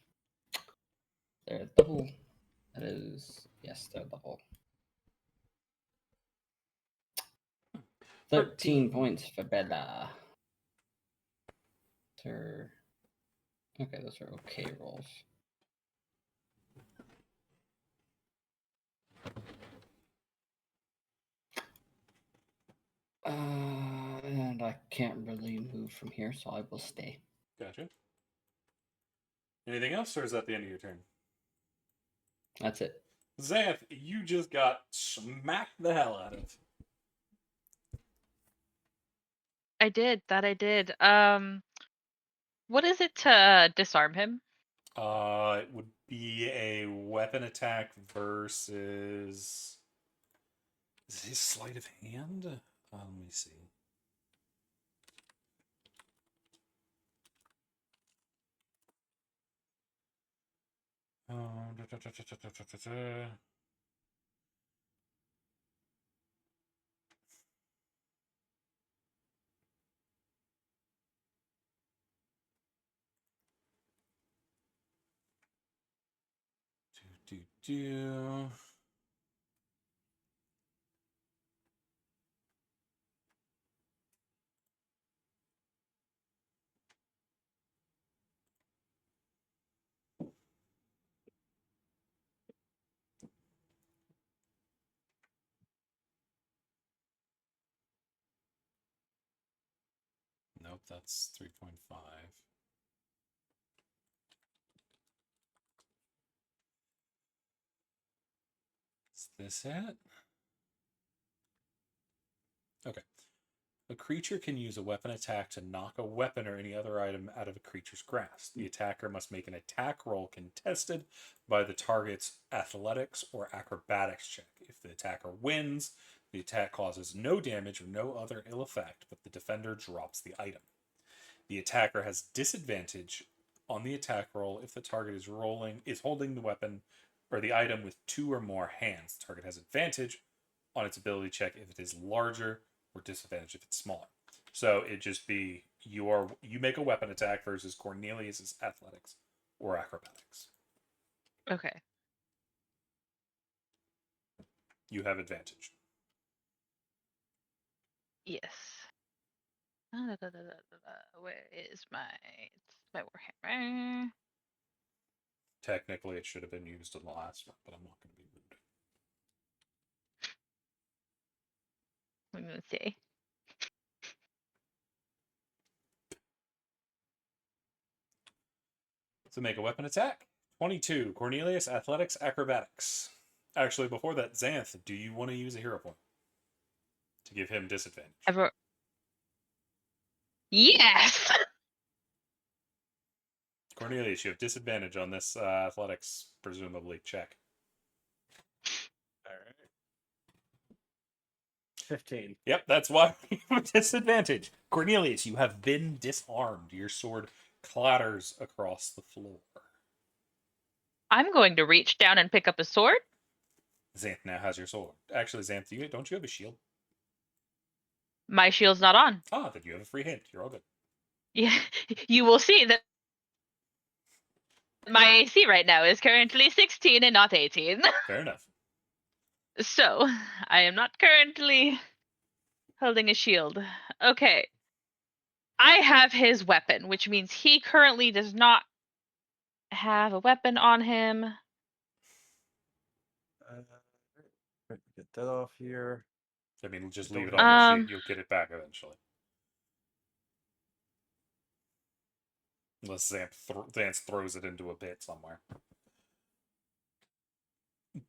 They're double. That is. Yes, they're double. 13 points for Bella. Okay, those are okay rolls. And I can't really move from here, so I will stay. Gotcha. Anything else, or is that the end of your turn? That's it. Xanth, you just got smacked the hell out of. I did. That I did. What is it to disarm him? It would be a weapon attack versus. Is his sleight of hand? Let me see. Da, da, da, da, da, da, da, da. Do. Nope, that's 3.5. Is this it? Okay. A creature can use a weapon attack to knock a weapon or any other item out of a creature's grasp. The attacker must make an attack roll contested by the target's athletics or acrobatics check. If the attacker wins, the attack causes no damage or no other ill effect, but the defender drops the item. The attacker has disadvantage on the attack roll if the target is holding the weapon or the item with 2 or more hands. The target has advantage on its ability check if it is larger, or disadvantage if it's smaller. So it'd just be you make a weapon attack versus Cornelius's athletics or acrobatics. Okay. You have advantage. Yes. Where is my warhammer? Technically, it should have been used in the last one, but I'm not going to be rude. I'm gonna say. So make a weapon attack. 22. Cornelius, athletics, acrobatics. Actually, before that, Xanth, do you want to use a hero point to give him disadvantage? Yes. Cornelius, you have disadvantage on this athletics, presumably, check. All right. 15. Yep, that's why you have disadvantage. Cornelius, you have been disarmed. Your sword clatters across the floor. I'm going to reach down and pick up a sword. Xanth now has your sword. Actually, Xanth, don't you have a shield? My shield's not on. Ah, then you have a free hit. You're all good. Yeah, you will see that my AC right now is currently 16 and not 18. Fair enough. So, I am not currently holding a shield. Okay. I have his weapon, which means he currently does not have a weapon on him. Get that off here. I mean, just Don't leave it have on it. your sheet. You'll get it back eventually. Unless Xanth throws it into a pit somewhere.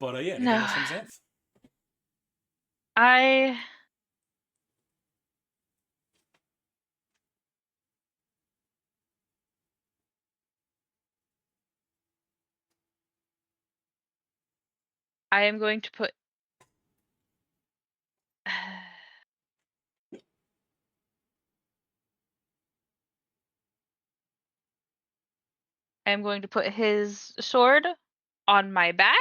But yeah, anything else from Xanth? I am going to put I am going to put his sword on my back,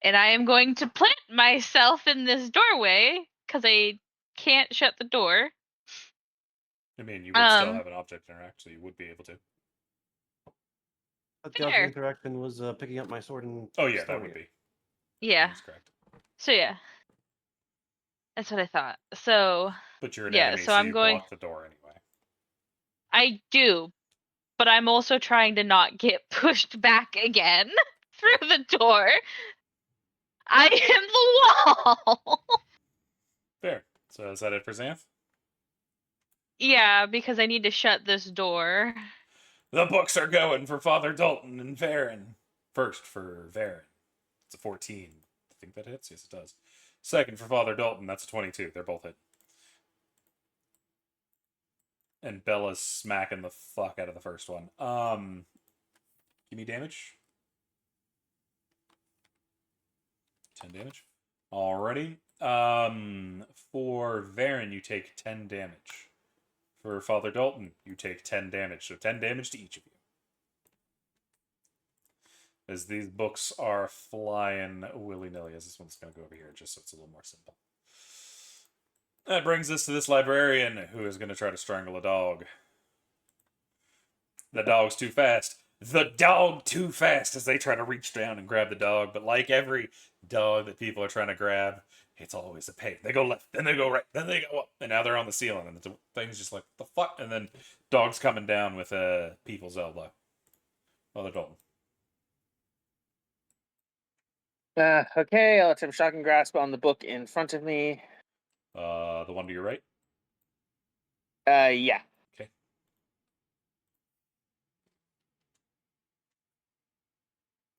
and I am going to plant myself in this doorway because I can't shut the door. I mean, you would still have an object interact, so you would be able to. But the object interaction was picking up my sword and. Oh yeah, that would be. Yeah. That's correct. So yeah, that's what I thought. So But you're an yeah, enemy, so so I'm you going. block the door anyway. I do, but I'm also trying to not get pushed back again through the door. I am the wall. Fair. So is that it for Xanth? Yeah, because I need to shut this door. The books are going for Father Dalton and Varen. First for Varen. It's a 14. I think that hits? Yes, it does. Second for Father Dalton. That's a 22. They're both hit. And Bella's smacking the fuck out of the first one. Give me damage. 10 damage. Alrighty. For Varen, you take 10 damage. For Father Dalton, you take 10 damage. So 10 damage to each of you. As these books are flying willy-nilly, as this one's going to go over here, just so it's a little more simple. That brings us to this librarian, who is going to try to strangle a dog. The dog's too fast. The dog too fast as they try to reach down and grab the dog. But like every dog that people are trying to grab, it's always a pain. They go left, then they go right, then they go up, and now they're on the ceiling, and the thing's just like, the fuck? And then dog's coming down with a people's elbow. Father Dalton. Okay, I'll attempt shocking grasp on the book in front of me. The one to your right? Yeah. Okay.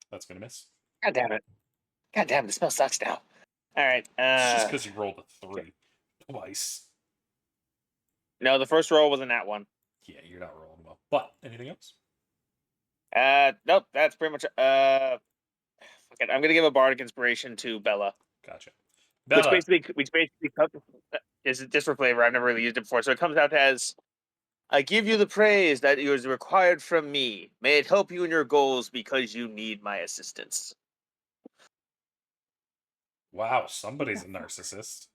That's gonna miss. God damn it. God damn it, the spell sucks now. Alright, It's just because you rolled a 3 twice. No, the first roll wasn't that one. Yeah, you're not rolling well. But anything else? Nope, that's pretty much fuck it. I'm gonna give a bardic inspiration to Bella. Gotcha. Which Bella. basically is just for flavor. I've never really used it before. So it comes out as, I give you the praise that is required from me. May it help you in your goals because you need my assistance. Wow, somebody's a narcissist.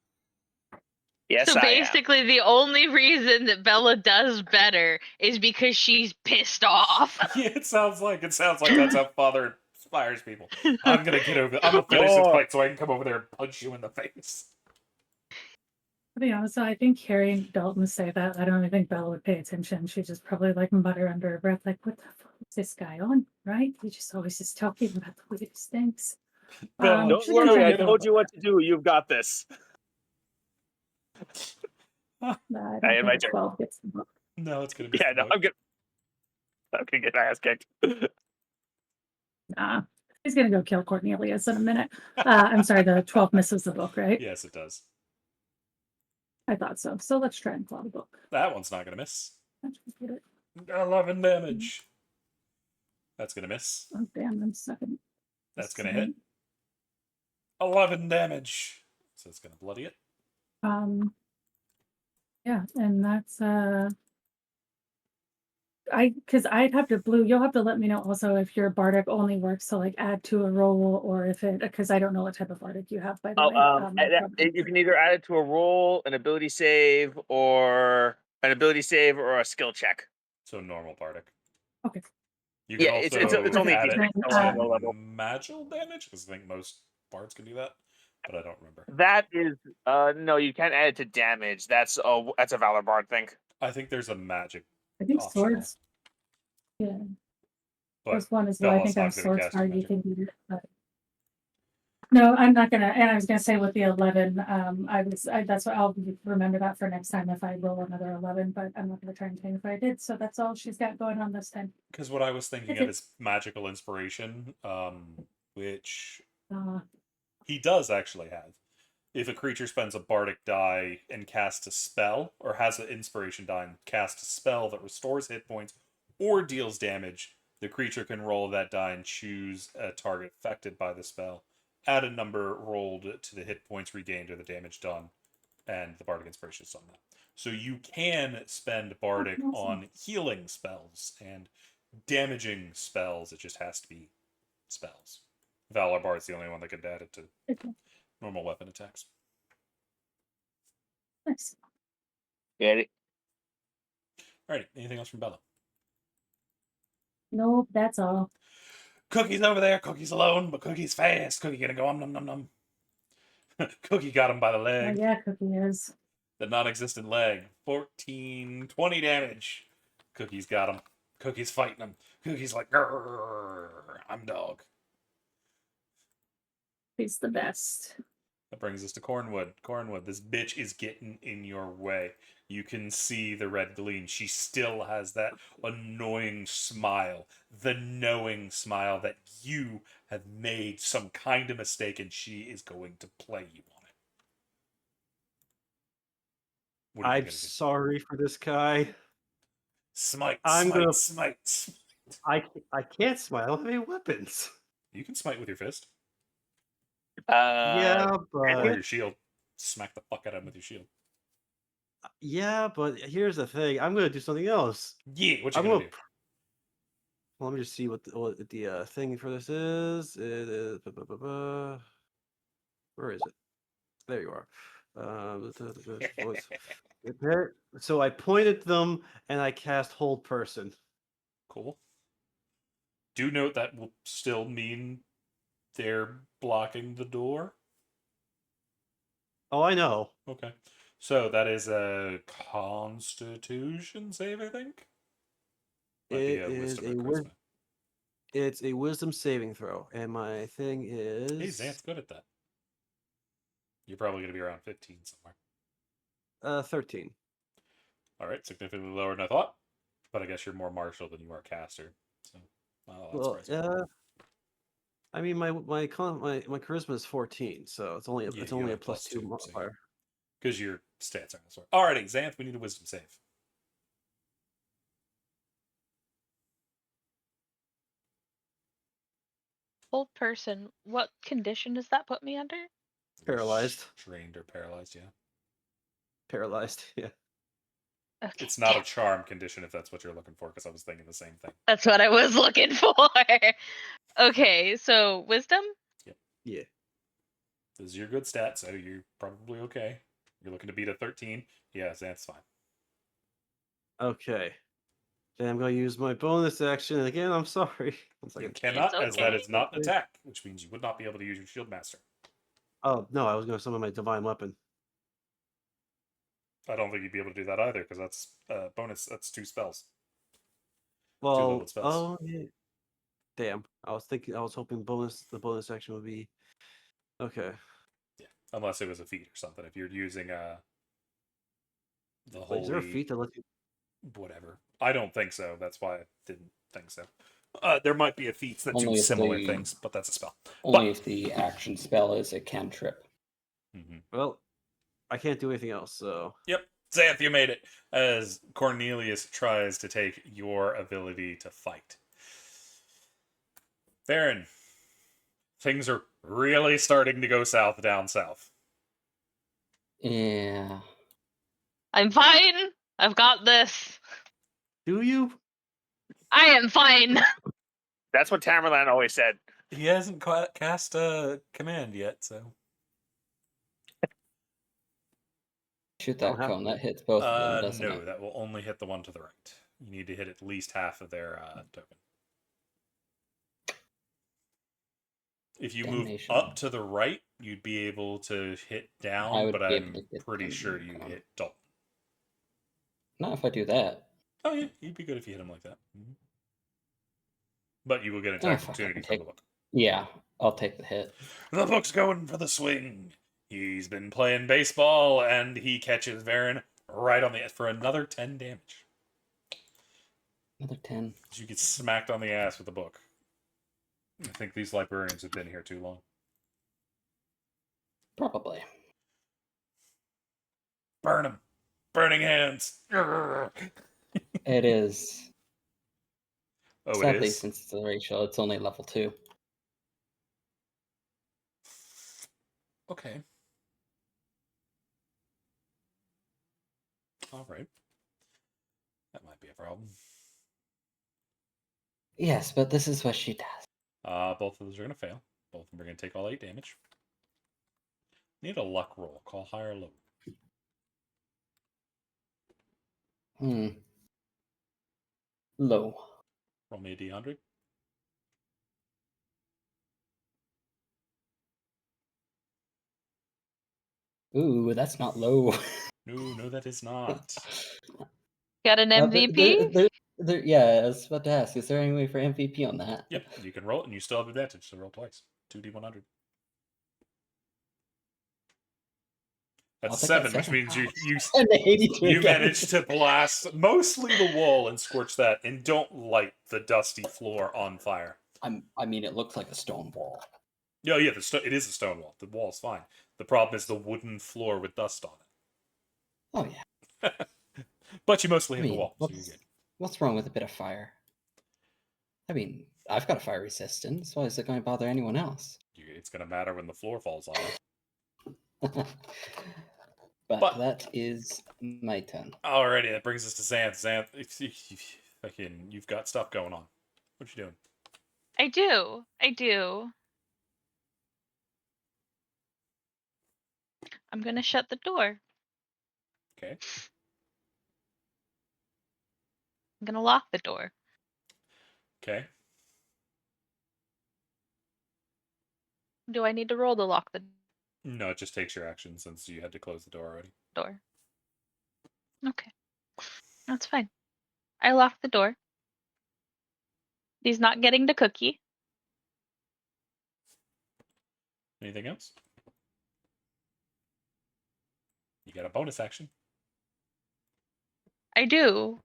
Yes, So I am. basically, the only reason that Bella does better is because she's pissed off. Yeah, it sounds like that's how Father inspires people. I'm gonna finish this fight so I can come over there and punch you in the face. To be honest, I think hearing Dalton say that, I don't even think Bella would pay attention. She'd just probably like mutter under her breath, like, what the fuck is this guy on? Right? He just always just talking about the weirdest things. Bella, Don't she didn't worry, try I to told go- you what to do. You've got this. I Hey, don't my think a turn. 12 gets the book. No, it's gonna be. Yeah, no, I'm gonna get my ass kicked. Nah. He's gonna go kill Cornelius in a minute. I'm sorry, the 12 misses the book, right? Yes, it does. I thought so. So let's try and claw the book. That one's not gonna miss. Let's just get it. 11 damage. That's gonna miss. Oh damn, I'm sucking. That's gonna hit. 11 damage. So it's gonna bloody it. Yeah, and that's because I'd have to you'll have to let me know also if your bardic only works to like add to a roll or if it, because I don't know what type of bardic you have, by the way. You can either add it to a roll, an ability save, or a skill check. So normal bardic. Okay. You can Yeah, also it's only add a it D6 to level. magical damage, because I think most bards can do that, but I don't remember. That is no, you can't add it to damage. That's a Valor Bard thing. I think there's a magic I think optional, swords. Yeah. but There's one as well. I Bella's think not on good at swords casting card you magic. can do it. But... No, I'm not gonna. And I was gonna say with the 11, that's what I'll remember that for next time if I roll another 11. But I'm not gonna try and change if I did. So that's all she's got going on this time. Because what I was thinking of is magical inspiration, which he does actually have. If a creature spends a bardic die and casts a spell, or has an inspiration die and casts a spell that restores hit points or deals damage, the creature can roll that die and choose a target affected by the spell. Add a number rolled to the hit points regained or the damage done, and the bardic inspiration is on that. So you can spend bardic on healing spells and damaging spells. It just has to be spells. Valor Bard's the only one that could add it to normal weapon attacks. Nice. Get it? Alright, anything else from Bella? Nope, that's all. Cookie's over there. Cookie's alone, but Cookie's fast. Cookie gonna go nom nom nom. Cookie got him by the leg. Yeah, Cookie is. The non-existent leg. 14, 20 damage. Cookie's got him. Cookie's fighting him. Cookie's like, grrr, I'm dog. He's the best. That brings us to Cornwood. Cornwood, this bitch is getting in your way. You can see the red gleam. She still has that annoying smile. The knowing smile that you have made some kind of mistake and she is going to play you on it. I'm sorry for this guy. Smite, I'm smite, gonna- smite. I can't smite. I don't have any weapons. You can smite with your fist Yeah, or but your shield. Smack the fuck out of him with your shield. here's the thing. I'm gonna do something else. Yeah, what you I'm gonna gonna. do? Let me just see what the thing for this is. It is. Where is it? There you are. There. So I pointed them and I cast Hold Person. Cool. Do note that will still mean they're blocking the door. Oh, I know. Okay. So that is a Constitution save, I think. Might be It a is Wisdom or Charisma. It's a Wisdom saving throw, and my thing is. Hey, Xanth's good at that. You're probably going to be around 15 somewhere. 13. All right, significantly lower than I thought. But I guess you're more martial than you are caster. So, well, that's Well, surprising. I mean, my charisma is 14, so it's only Yeah, it's you only a have plus 2 +2, so modifier. Because your stats aren't as far. Alrighty, Xanth, we need a Wisdom save. Old person. What condition does that put me under? Paralyzed. Restrained or paralyzed, yeah. Paralyzed. Yeah. Okay, It's not a damn. charm condition if that's what you're looking for, because I was thinking the same thing. That's what I was looking for. Okay, so wisdom? Yeah. This is your good stat, so you're probably okay. You're looking to beat a 13. Yeah, that's fine. Okay. Then I'm going to use my bonus action. And again, I'm sorry. One You second. cannot, as that okay. is not an attack, which means you would not be able to use your Shield Master. Oh, no, I was going to summon my divine weapon. I don't think you'd be able to do that either, because that's bonus. That's 2 spells. Well, leveled spells. oh, yeah. Damn. I was hoping the bonus action would be. Okay. Yeah, unless it was a feat or something. If you're using the Wait, is there a holy feat that lets you. whatever, I don't think so. That's why I didn't think so. There might be a feats that do Only if similar the- things, but that's a spell. Only if the action spell is a cantrip. Well, I can't do anything else, so. Yep, Xanth, you made it. As Cornelius tries to take your ability to fight. Baron, things are really starting to go south down south. Yeah. I'm fine. I've got this. Do you? I am fine. That's what Tamerlan always said. He hasn't cast a command yet, so. Shoot Don't that have cone. to. That hits both of them, doesn't No, it? that will only hit the one to the right. You need to hit at least half of their token. If you Damnation. move up to the right, you'd be able to hit I down, would but be able I'm to get pretty them sure you down. hit Dalton. Not if I do that. Oh yeah, you'd be good if you hit him like that. But you will get an Oh, attack fuck, I opportunity can from the take- book. Yeah, I'll take the hit. The book's going for the swing. He's been playing baseball, and he catches Varen right on the for another 10 damage. Another 10. You get smacked on the ass with the book. I think these librarians have been here too long. Probably. Burn him. Burning hands. It is. Oh, Sadly, it is? since it's a racial, it's only level 2. Okay. All right. That might be a problem. Yes, but this is what she does. Both of those are going to fail. Both of them are going to take all 8 damage. Need a luck roll. Call high or low. Low. Roll me a d100. Ooh, that's not low. No, that is not. Got an Uh, MVP? yeah, I was about to ask, is there any way for MVP on that? Yep, you can roll it, and you still have advantage, so roll twice. 2d100. I'll That's take 7, that which second. means you And the 82 you again. managed to blast mostly the wall and scorch that, and don't light the dusty floor on fire. I mean, it looks like a stone wall. Yeah, it is a stone wall. The wall's fine. The problem is the wooden floor with dust on it. Oh, yeah. But you mostly hit the mean, wall, so you're what's- good. What's wrong with a bit of fire? I mean, I've got a fire resistance. Why is it going to bother anyone else? It's gonna matter when the floor falls on you. But But- that is my turn. Alrighty, that brings us to Xanth. Xanth, fucking, you've got stuff going on. What you doing? I do. I do. I'm gonna shut the door. Okay. I'm gonna lock the door. Okay. Do I need to roll to lock the No, it just takes your action since you had to close the door already. door? Okay. That's fine. I lock the door. He's not getting the cookie. Anything else? You got a bonus action. I do.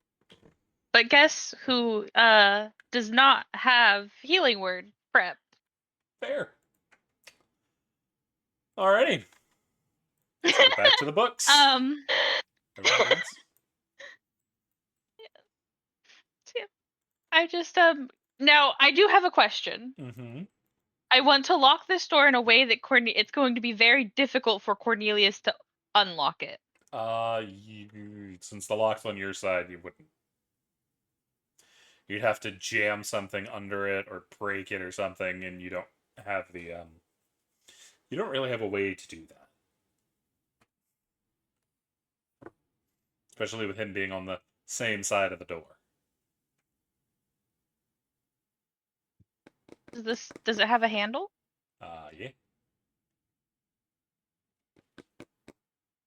But guess who does not have healing word prep? Fair. Alrighty. Let's get back to the books. Everybody else? I just now I do have a question. Mm-hmm. I want to lock this door in a way that it's going to be very difficult for Cornelius to unlock it. Since the lock's on your side, you wouldn't. You'd have to jam something under it or break it or something, and you don't have the You don't really have a way to do that. Especially with him being on the same side of the door. Does it have a handle? Yeah.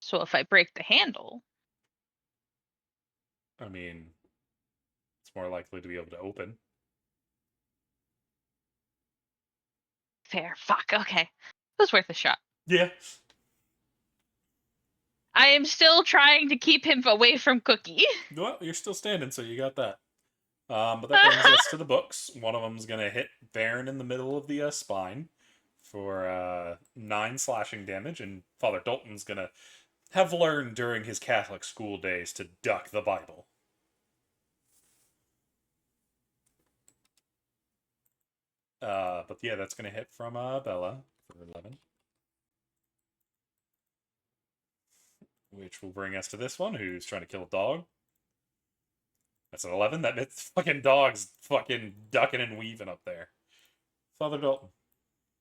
So if I break the handle, I mean, it's more likely to be able to open. fair. Fuck. Okay. It was worth a shot. Yeah. I am still trying to keep him away from Cookie. Well, you're still standing, so you got that. But that brings us to the books. One of them's going to hit Baron in the middle of the spine for 9 slashing damage, and Father Dalton's going to have learned during his Catholic school days to duck the Bible. But yeah, that's going to hit from Bella for 11. Which will bring us to this one, who's trying to kill a dog. That's an 11. That fucking dog's fucking ducking and weaving up there. Father Dalton.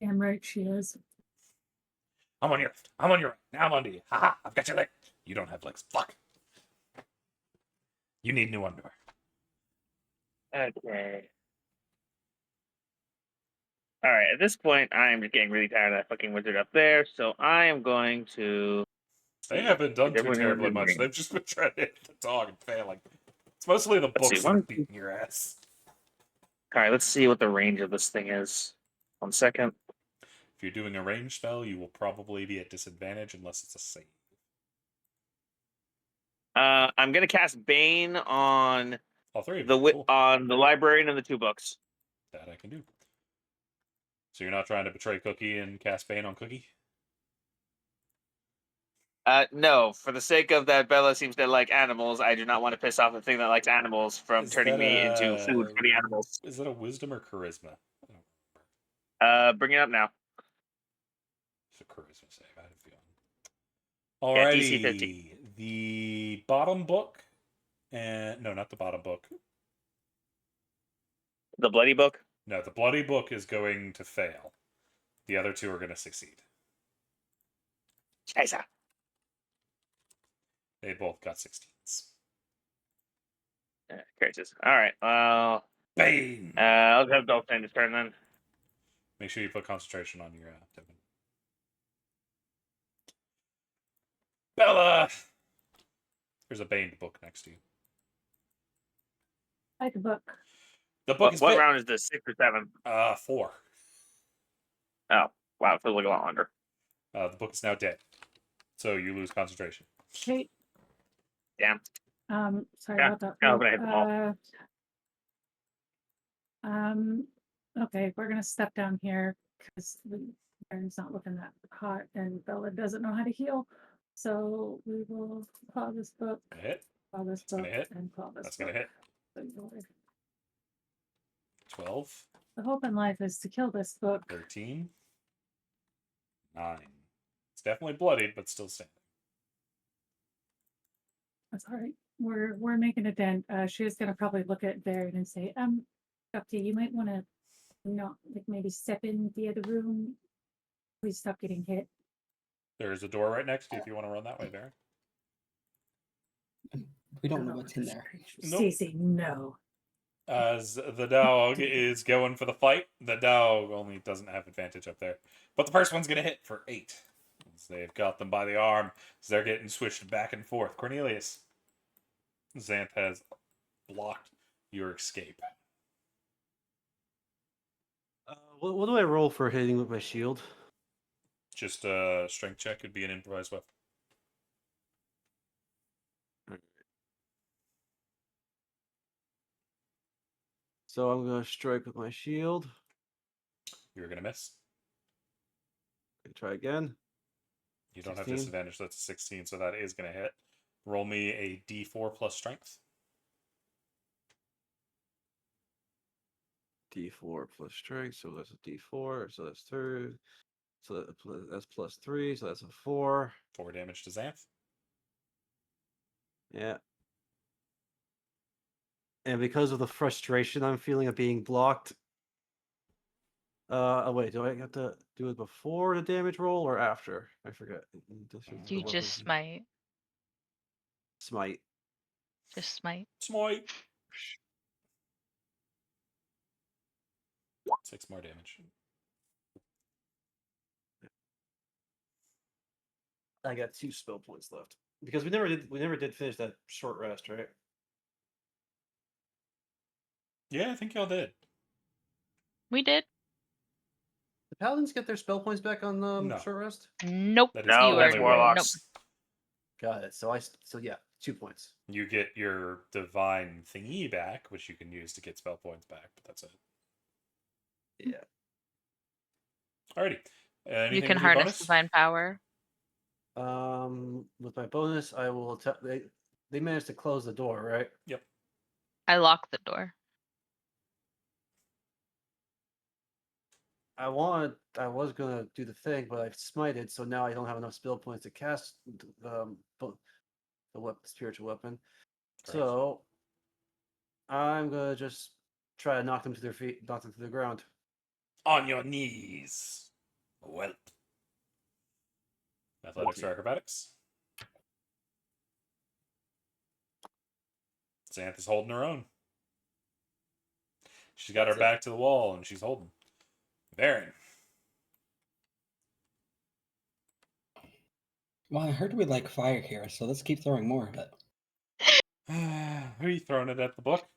Damn right she is. I'm on your left. I'm on your right. Now I'm on to you. Haha, I've got your leg. You don't have legs. Fuck. You need new underwear. Okay. All right. At this point, I am just getting really tired of that fucking wizard up there, so I am going to. They haven't done too Everyone terribly remembering. much. They've just been trying to hit the dog and failing. It's mostly the Let's see, books that are one- beating your ass. All right. Let's see what the range of this thing is. 1 second. If you're doing a range spell, you will probably be at disadvantage unless it's a save. I'm gonna cast Bane on All three of the you. Cool. on the librarian and the 2 books. That I can do. So you're not trying to betray Cookie and cast Bane on Cookie? No, for the sake of that Bella seems to like animals, I do not want to piss off the thing that likes animals from Is turning that me into food for the animals. Is that a wisdom or charisma? I don't remember. Bring it up now. It's a charisma save. I had a feeling. Yeah, DC Alrighty. 15. The bottom book, and no, not the bottom book. The bloody book. No, the bloody book is going to fail. The other 2 are going to succeed. Scheiße. They both got 16s. Gracious. All right. Well, Bane. I'll have Dolph end his turn then. Make sure you put concentration on your Devin. Bella. There's a Bane book next to you. Like a book. The book is What bit. round is this? 6 or 7? 4. Oh, wow. It feels like a lot longer. The book is now dead, so you lose concentration. Okay. Damn. Sorry Yeah, about that. I'm gonna hit them all. Okay, we're gonna step down here because Aaron's not looking that hot and Bella doesn't know how to heal. So we will claw this book, Gonna hit. claw this gonna book, hit. and claw this That's book. gonna hit. 12, The hope in life is to kill this book. 13, 9. It's definitely bloodied, but still standing. That's all right. We're making a dent. She is gonna probably look at Baron and say, Doctor, you might want to not like maybe step in the other room. Please stop getting hit. There's a door right next to you if you want to run that way, Baron. We don't know what's in there. Nope. Cece, no. As the dog is going for the fight, the dog only doesn't have advantage up there. But the first one's going to hit for 8. As they've got them by the arm. As they're getting switched back and forth. Cornelius. Xanth has blocked your escape. What do I roll for hitting with my shield? Just a strength check could be an improvised weapon. So I'm gonna strike with my shield. You're going to miss. Try again. You don't 16. have disadvantage, so that's a 16, so that is going to hit. Roll me a d4 plus strength. D4 plus strength, so that's a D4, so that's 3. So that's plus 3, so that's a 4. 4 damage to Xanth. Yeah. And because of the frustration I'm feeling of being blocked, oh wait, do I have to do it before the damage roll or after? I forget. You just smite. Smite. Just smite. Smite. 6 more damage. I got 2 spell points left because we never did finish that short rest, right? Yeah, I think y'all did. We did. The paladins get their spell points back on No. short rest. Nope. That is No, you that's are warlocks. Got it. So yeah, 2 points. You get your divine thingy back, which you can use to get spell points back, but that's it. Yeah. Alrighty. Anything You can with your harness bonus? divine power. With my bonus, I will attack. They managed to close the door, right? Yep. I locked the door. I was gonna do the thing, but I've smited, so now I don't have enough spell points to cast the spiritual weapon. Correct. So I'm gonna just try to knock them to their feet, knock them to the ground. On your knees. Well. Athletics or acrobatics? Xanth is holding her own. She's got her back to the wall and she's holding. Varen. Well, I heard we like fire here, so let's keep throwing more of it. Who are you throwing it at the book?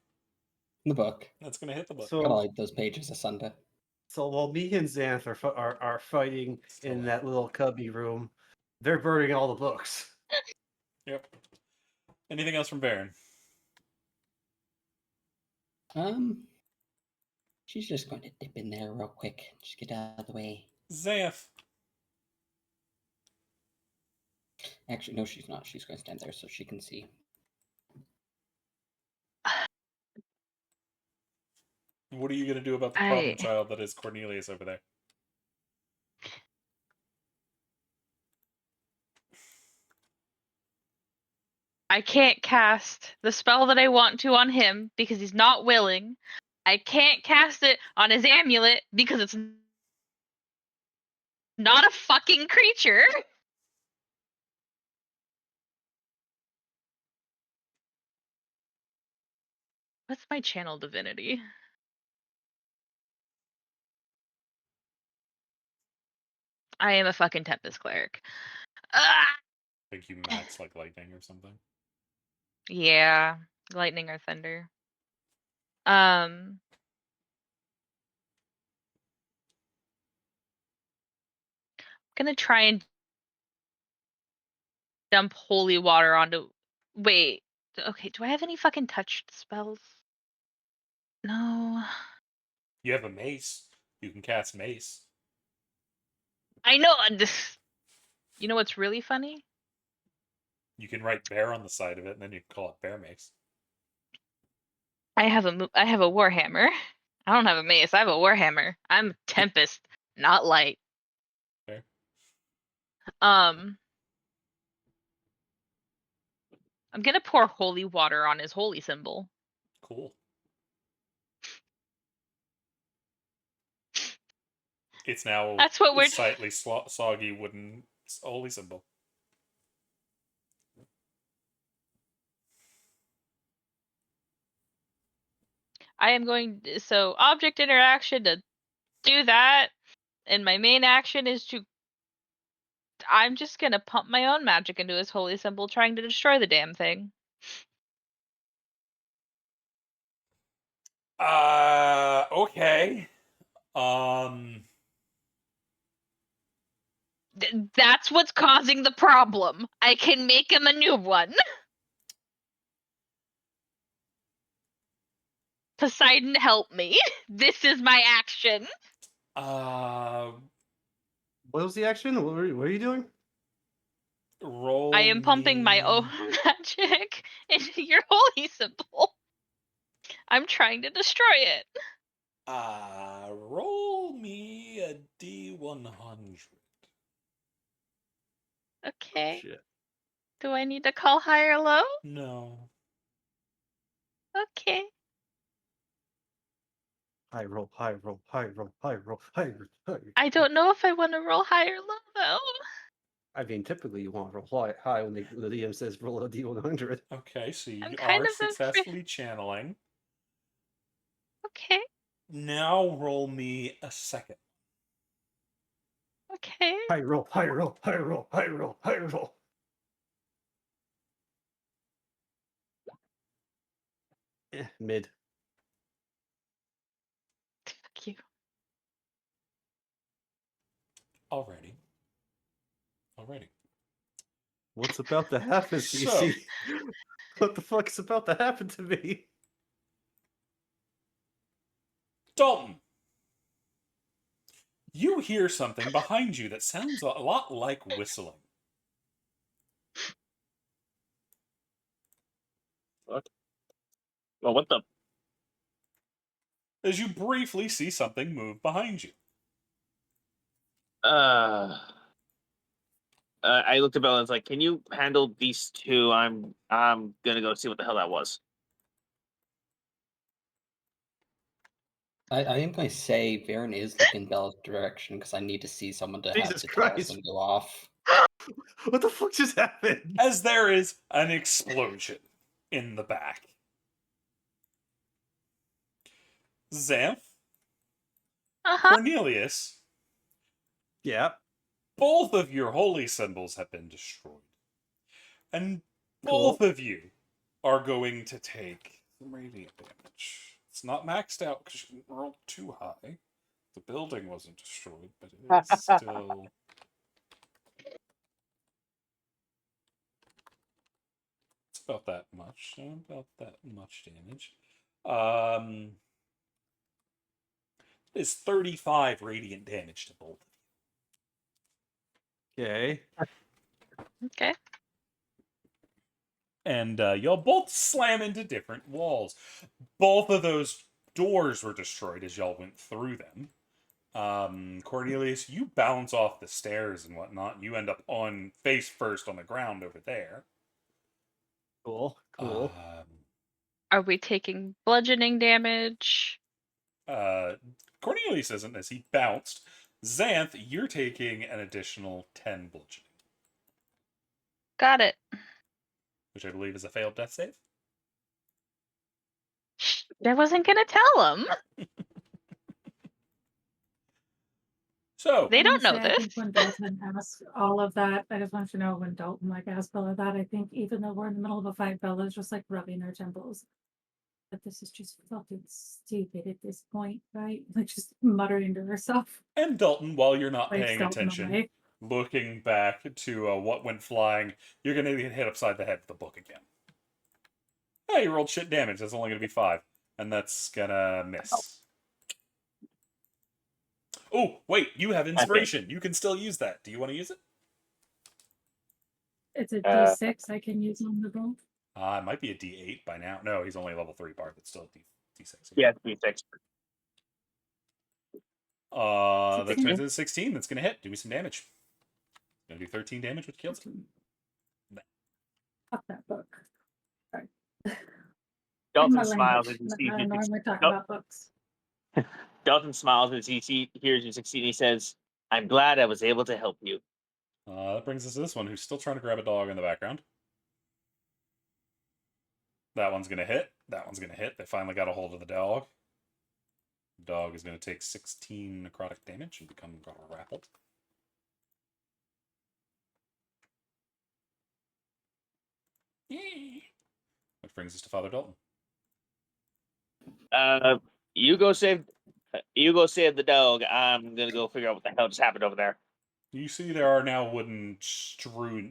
In the book. That's going to hit the book. Gotta like those pages asunder. So while me and Xanth are fighting Still in alive. that little cubby room, they're burning all the books. Yep. Anything else from Varen? She's just going to dip in there real quick. Just get out of the way. Xanth. Actually, no, she's not. She's going to stand there so she can see. What are you going to do about the problem child that is Cornelius over there? I can't cast the spell that I want to on him because he's not willing. I can't cast it on his amulet because it's not a fucking creature. What's my channel divinity? I am a fucking Tempest cleric. I think you max like lightning or something. Yeah, lightning or thunder. Gonna try and dump holy water onto. Wait. Okay, do I have any fucking touched spells? No. You have a mace. You can cast mace. I know. You know what's really funny? You can write bear on the side of it, and then you can call it bear mace. I have a warhammer. I don't have a mace. I have a warhammer. I'm Tempest, not light. Fair. I'm gonna pour holy water on his holy symbol. Cool. It's now That's what we're. slightly soggy wooden holy symbol. I am going so object interaction to do that, and my main action is to. I'm just gonna pump my own magic into his holy symbol, trying to destroy the damn thing. Okay. That's what's causing the problem. I can make him a new one. Poseidon, help me. This is my action. What was the action? What are you doing? Roll. I am pumping my own magic into your holy symbol. I'm trying to destroy it. Roll me a D100. Okay. Shit. Do I need to call high or low? No. Okay. High roll, high roll, high roll, high roll, high roll. I don't know if I want to roll high or low though. I mean, typically you want to roll high when the DM says roll a D100. Okay, so you I'm kind are of successfully channeling. Okay. Now roll me a second. Okay. High roll, high roll, high roll, high roll, high roll. Mid. Fuck you. Alrighty. What's about to happen, CC? What the fuck is about to happen to me? Dalton, you hear something behind you that sounds a lot like whistling. What? Well, what the? As you briefly see something move behind you. I looked at Bella and was like, "Can you handle these two? I'm gonna go see what the hell that was." I am going to say Varen is looking Bella's direction because I need to see someone to have Jesus the Christ. talisman go off. What the fuck just happened? As there is an explosion in the back. Xanth, Cornelius, Yeah. both of your holy symbols have been destroyed. And Cool. both of you are going to take some radiant damage. It's not maxed out because you didn't roll too high. The building wasn't destroyed, but it's still... It's about that much. Damage. It's 35 radiant damage to both. Okay. Okay. And y'all both slam into different walls. Both of those doors were destroyed as y'all went through them. Cornelius, you bounce off the stairs and whatnot. You end up on face first on the ground over there. Cool. Are we taking bludgeoning damage? Cornelius isn't, as he bounced. Xanth, you're taking an additional 10 bludgeoning, Got it. which I believe is a failed death save. I wasn't gonna tell him. So They don't know I this. think when Dalton asked all of that, I just want you to know when Dalton asked Bella that, I think even though we're in the middle of a fight, Bella's just rubbing her temples. But this is just fucking stupid at this point, right? Just muttering to herself. And Dalton, while you're not Like, paying Dalton attention, away. looking back to what went flying, you're going to get hit upside the head with the book again. Hey, you rolled shit damage. That's only going to be 5. And that's going to miss. Oh, wait, you have inspiration. You can still use that. Do you want to use it? It's a D6 I can use on the bolt. It might be a D8 by now. No, he's only a level 3 bard. It's still a D6. Yeah, 3-6. That 16. turns into 16. That's going to hit. Do me some damage. Going to do 13 damage with kills. Fuck that book. Sorry. Dalton My smiles language. as he sees I you. normally talk Dal- about books. Dalton smiles as hears you succeed. He says, "I'm glad I was able to help you." That brings us to this one, who's still trying to grab a dog in the background. That one's going to hit. That one's going to hit. They finally got a hold of the dog. The dog is going to take 16 necrotic damage and become grappled. Which brings us to Father Dalton. You go save the dog. I'm gonna go figure out what the hell just happened over there. You see there are now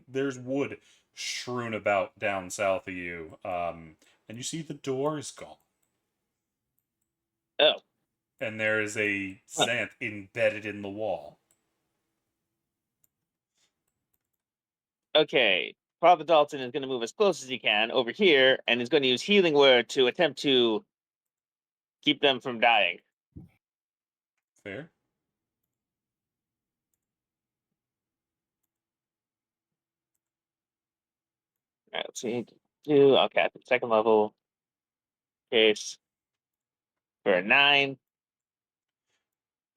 there's wood strewn about down south of you. And you see the door is gone. Oh, And there is a Xanth embedded in the wall. okay. Prophet Dalton is gonna move as close as he can over here, and is going to use Healing Word to attempt to keep them from dying. Fair. All right, let's see. Okay, second level case for a 9.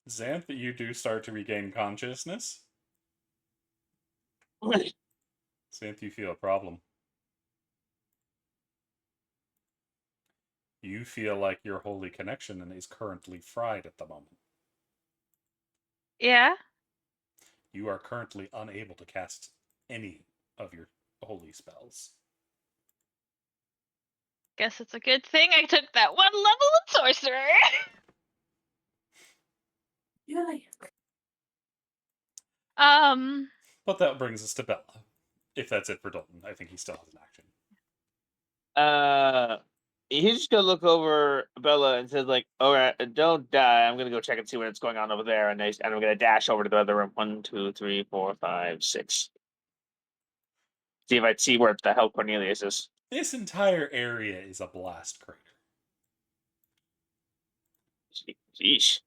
Xanth, you do start to regain consciousness. Xanth, you feel a problem. You feel like your holy connection is currently fried at the moment. Yeah. You are currently unable to cast any of your holy spells. Guess it's a good thing I took that one level of sorcerer. Yeah. But that brings us to Bella. If that's it for Dalton, I think he still has an action. He's just gonna look over Bella and says, like, "All right, don't die. I'm gonna go check and see what's going on over there." And I'm gonna dash over to the other room. 1, 2, 3, 4, 5, 6. See if I see where the hell Cornelius is. This entire area is a blast crater. Sheesh.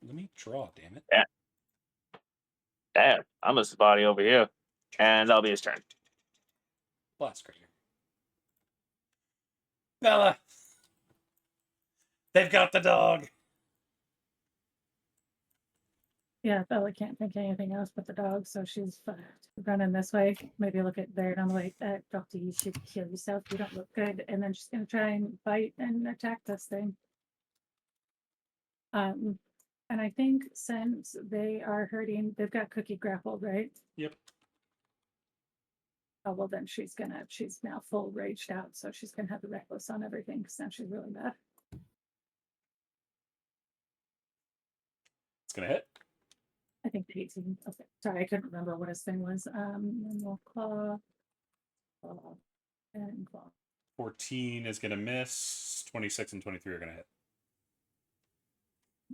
Let me draw, damn it. Damn, I'm his body over here, and that'll be his turn. Blast crater. Bella! They've got the dog! Yeah, Bella can't think of anything else but the dog, so she's running this way. Maybe look at Baird on the way. Doctor, you should heal yourself. You don't look good. And then she's gonna try and bite and attack this thing. And I think since they are hurting, they've got Cookie grappled, right? Yep. Oh well, then she's now full raged out, so she's gonna have the reckless on everything because now she's really bad. It's gonna hit. I think the 18. Okay, sorry, I couldn't remember what his thing was. And we'll claw, and claw. 14 is gonna miss. 26 and 23 are gonna hit.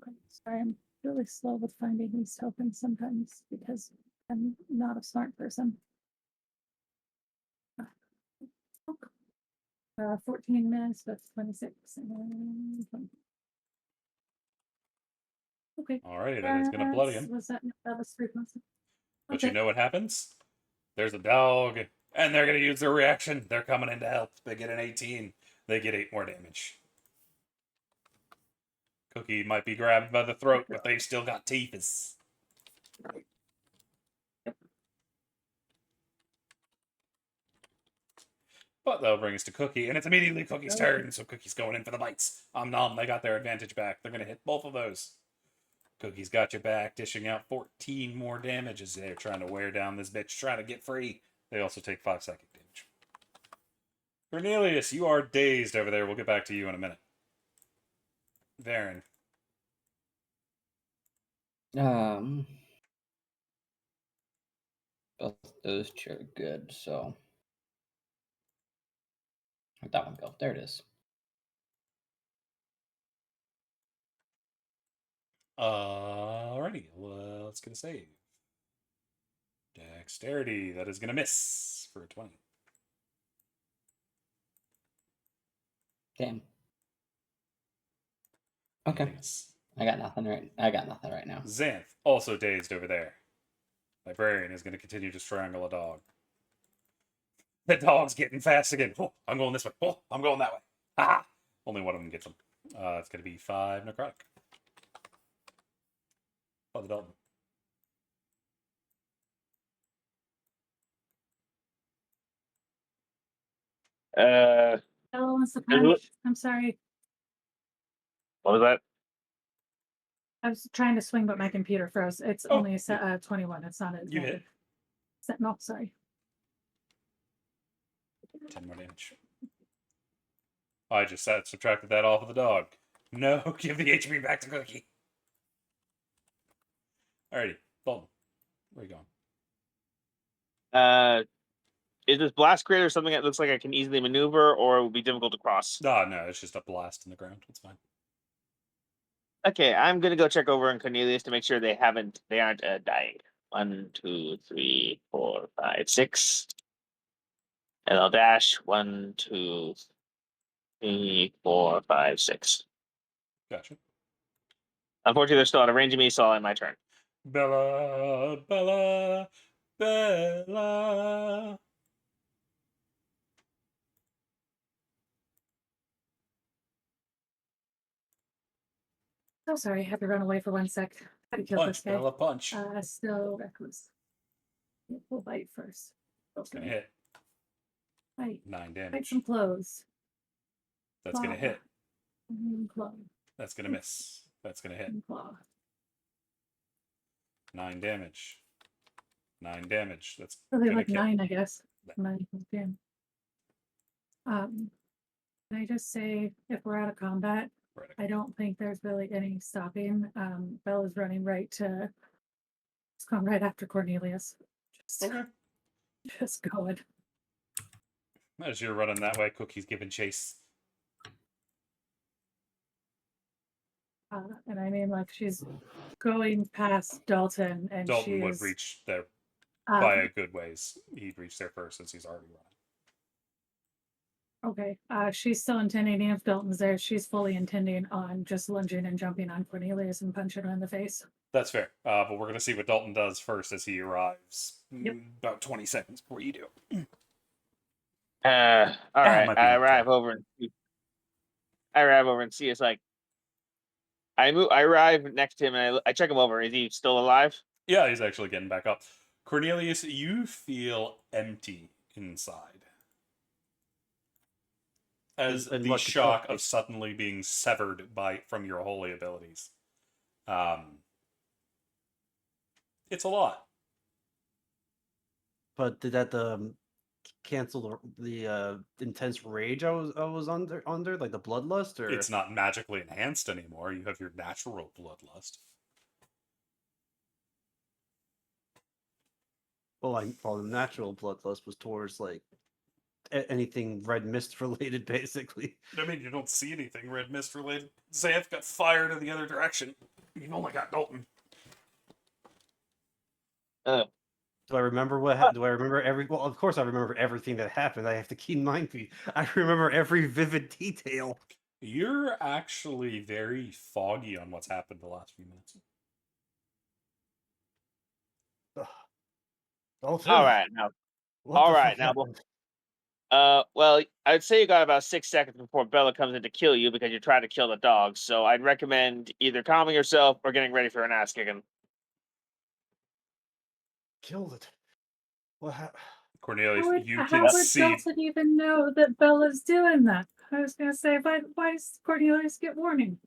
Okay, sorry, I'm really slow with finding these tokens sometimes because I'm not a smart person. 14 minutes, that's 26. And 20. Okay. Alrighty, that is gonna blood him. Was that was 3 points? But you know what happens? There's a dog, and they're gonna use their reaction. They're coming in to help. They get an 18. They get 8 more damage. Cookie might be grabbed by the throat, but they've still got teeth. But that'll bring us to Cookie, and it's immediately Cookie's turn, so Cookie's going in for the bites. They got their advantage back. They're going to hit both of those. Cookie's got your back, dishing out 14 more damage as they're trying to wear down this bitch, trying to get free. They also take 5 psychic damage. Cornelius, you are dazed over there. We'll get back to you in a minute. Varen. Both those two are good, so where'd that one go? There it is. Alrighty, well, let's get a save. Dexterity, that is going to miss for a 20. Damn. Okay. Nice. I got nothing right now. Xanth, also dazed over there. Librarian is going to continue to strangle a dog. The dog's getting fast again. Oh, I'm going this way. Oh, I'm going that way. Ah! Only one of them gets him. It's going to be 5 necrotic. Father Dalton. Uh, Bella wants to Is it- punch. I'm sorry. what was that? I was trying to swing, but my computer froze. It's Oh, only a 21. It's not a You hit. No, sorry. 10 more damage. I just subtracted that off of the dog. No, give the HP back to Cookie. Alrighty, Dalton. Where are you going? Is this blast crater something that looks like I can easily maneuver, or it would be difficult to cross? No, it's just a blast in the ground. It's fine. Okay, I'm gonna go check over on Cornelius to make sure they aren't dying. 1, 2, 3, 4, 5, 6. And I'll dash 1, 2, 3, 4, 5, 6. Gotcha. Unfortunately, they're still out of range of me, so I'll end my turn. Bella, Bella, Bella. So sorry. I had to run away for 1 sec. Had to kill Punch, this guy. Bella, punch. Still reckless. We'll bite first. That's going to hit. Bite. 9 Bite damage. some clothes. That's going to hit. Claw. That's going to miss. That's going to hit. Claw. 9 damage. 9 damage. That's Really gonna like kill. 9, I guess. Yeah. 9. Okay. Can I just say, if we're out of combat, Right. I don't think there's really any stopping. Bella's running right to. It's going right after Cornelius. Okay. Just going. As you're running that way, Cookie's giving chase. And I mean, like, she's going past Dalton, and Dalton would she's reach there by a good ways. He'd reach there first since he's already running. okay. She's still intending, if Dalton's there, she's fully intending on just lunging and jumping on Cornelius and punching him in the face. That's fair. But we're going to see what Dalton does first as he arrives. Yep. About 20 seconds before you do. All right. might be I enough arrive time. over and see. It's like I arrive next to him and I check him over. Is he still alive? Yeah, he's actually getting back up. Cornelius, you feel empty inside. As And the what could shock help me? of suddenly being severed from your holy abilities. It's a lot. But did that cancel the intense rage I was under like the bloodlust, or It's not magically enhanced anymore. You have your natural bloodlust. well, the natural bloodlust was towards like anything red mist related, basically. I mean, you don't see anything red mist related. Xanth got fired in the other direction. You've only got Dalton. Do I remember what happened? Do I remember every? Well, of course I remember everything that happened. I have to keep in mind. I remember every vivid detail. You're actually very foggy on what's happened the last few minutes. Dalton, All right now. what all the right, fuck now, happened? Well, I'd say you got about 6 seconds before Bella comes in to kill you because you tried to kill the dog. So I'd recommend either calming yourself or getting ready for an ass kicking. Killed it. What happened? Cornelius, you How can would see. Dalton even know that Bella's doing that? I was gonna say, why does Cornelius get warning?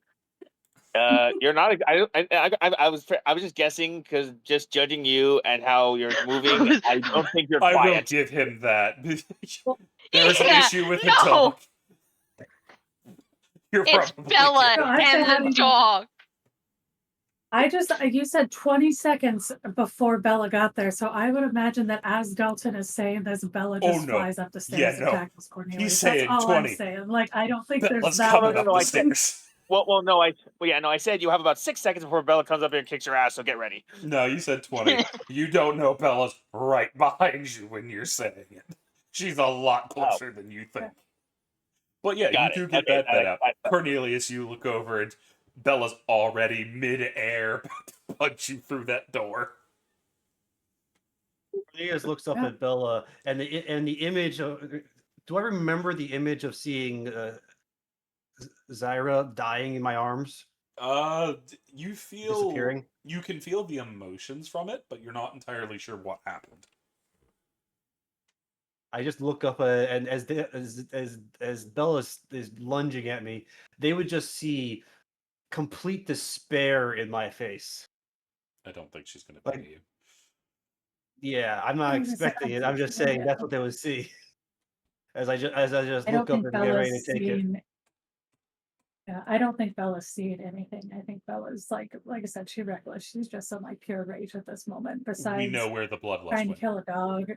You're not. I was just guessing because just judging you and how you're moving, I don't think you're I will quiet. give him that. There's an Yeah, issue with the no. dog. You're It's probably Bella No, I correct. said and having the to- dog. You said 20 seconds before Bella got there, so I would imagine that as Dalton is saying this, Bella just no. flies up the stairs Yeah, and no. tackles Cornelius. He's That's saying all 20. I'm saying. Like, I don't think Bella's there's that coming much up no, the I think- stairs. Well, no, I said you have about 6 seconds before Bella comes up here and kicks your ass. So get ready. No, you said 20. You don't know Bella's right behind you when you're saying it. She's a lot closer than you think. But yeah, Got you it. do get Okay, that bit out. I- Cornelius, you look over and Bella's already mid-air, punch you through that door. Cornelius looks up Yeah. at Bella, and the image of. Do I remember the image of seeing Zyra dying in my arms, You feel disappearing? you can feel the emotions from it, but you're not entirely sure what happened. I just look up, and as Bella is lunging at me, they would just see complete despair in my face. I don't think she's gonna Like- pay you. Yeah, I'm not I was gonna say, expecting I it. I'm think just so, saying yeah. that's what they would see. As I just I don't look up think and get ready Bella's to take it. seen. Yeah, I don't think Bella's seen anything. I think Bella's like I said, she's reckless. She's just in like pure rage at this moment. Besides We know where the bloodlust trying to went. kill a dog.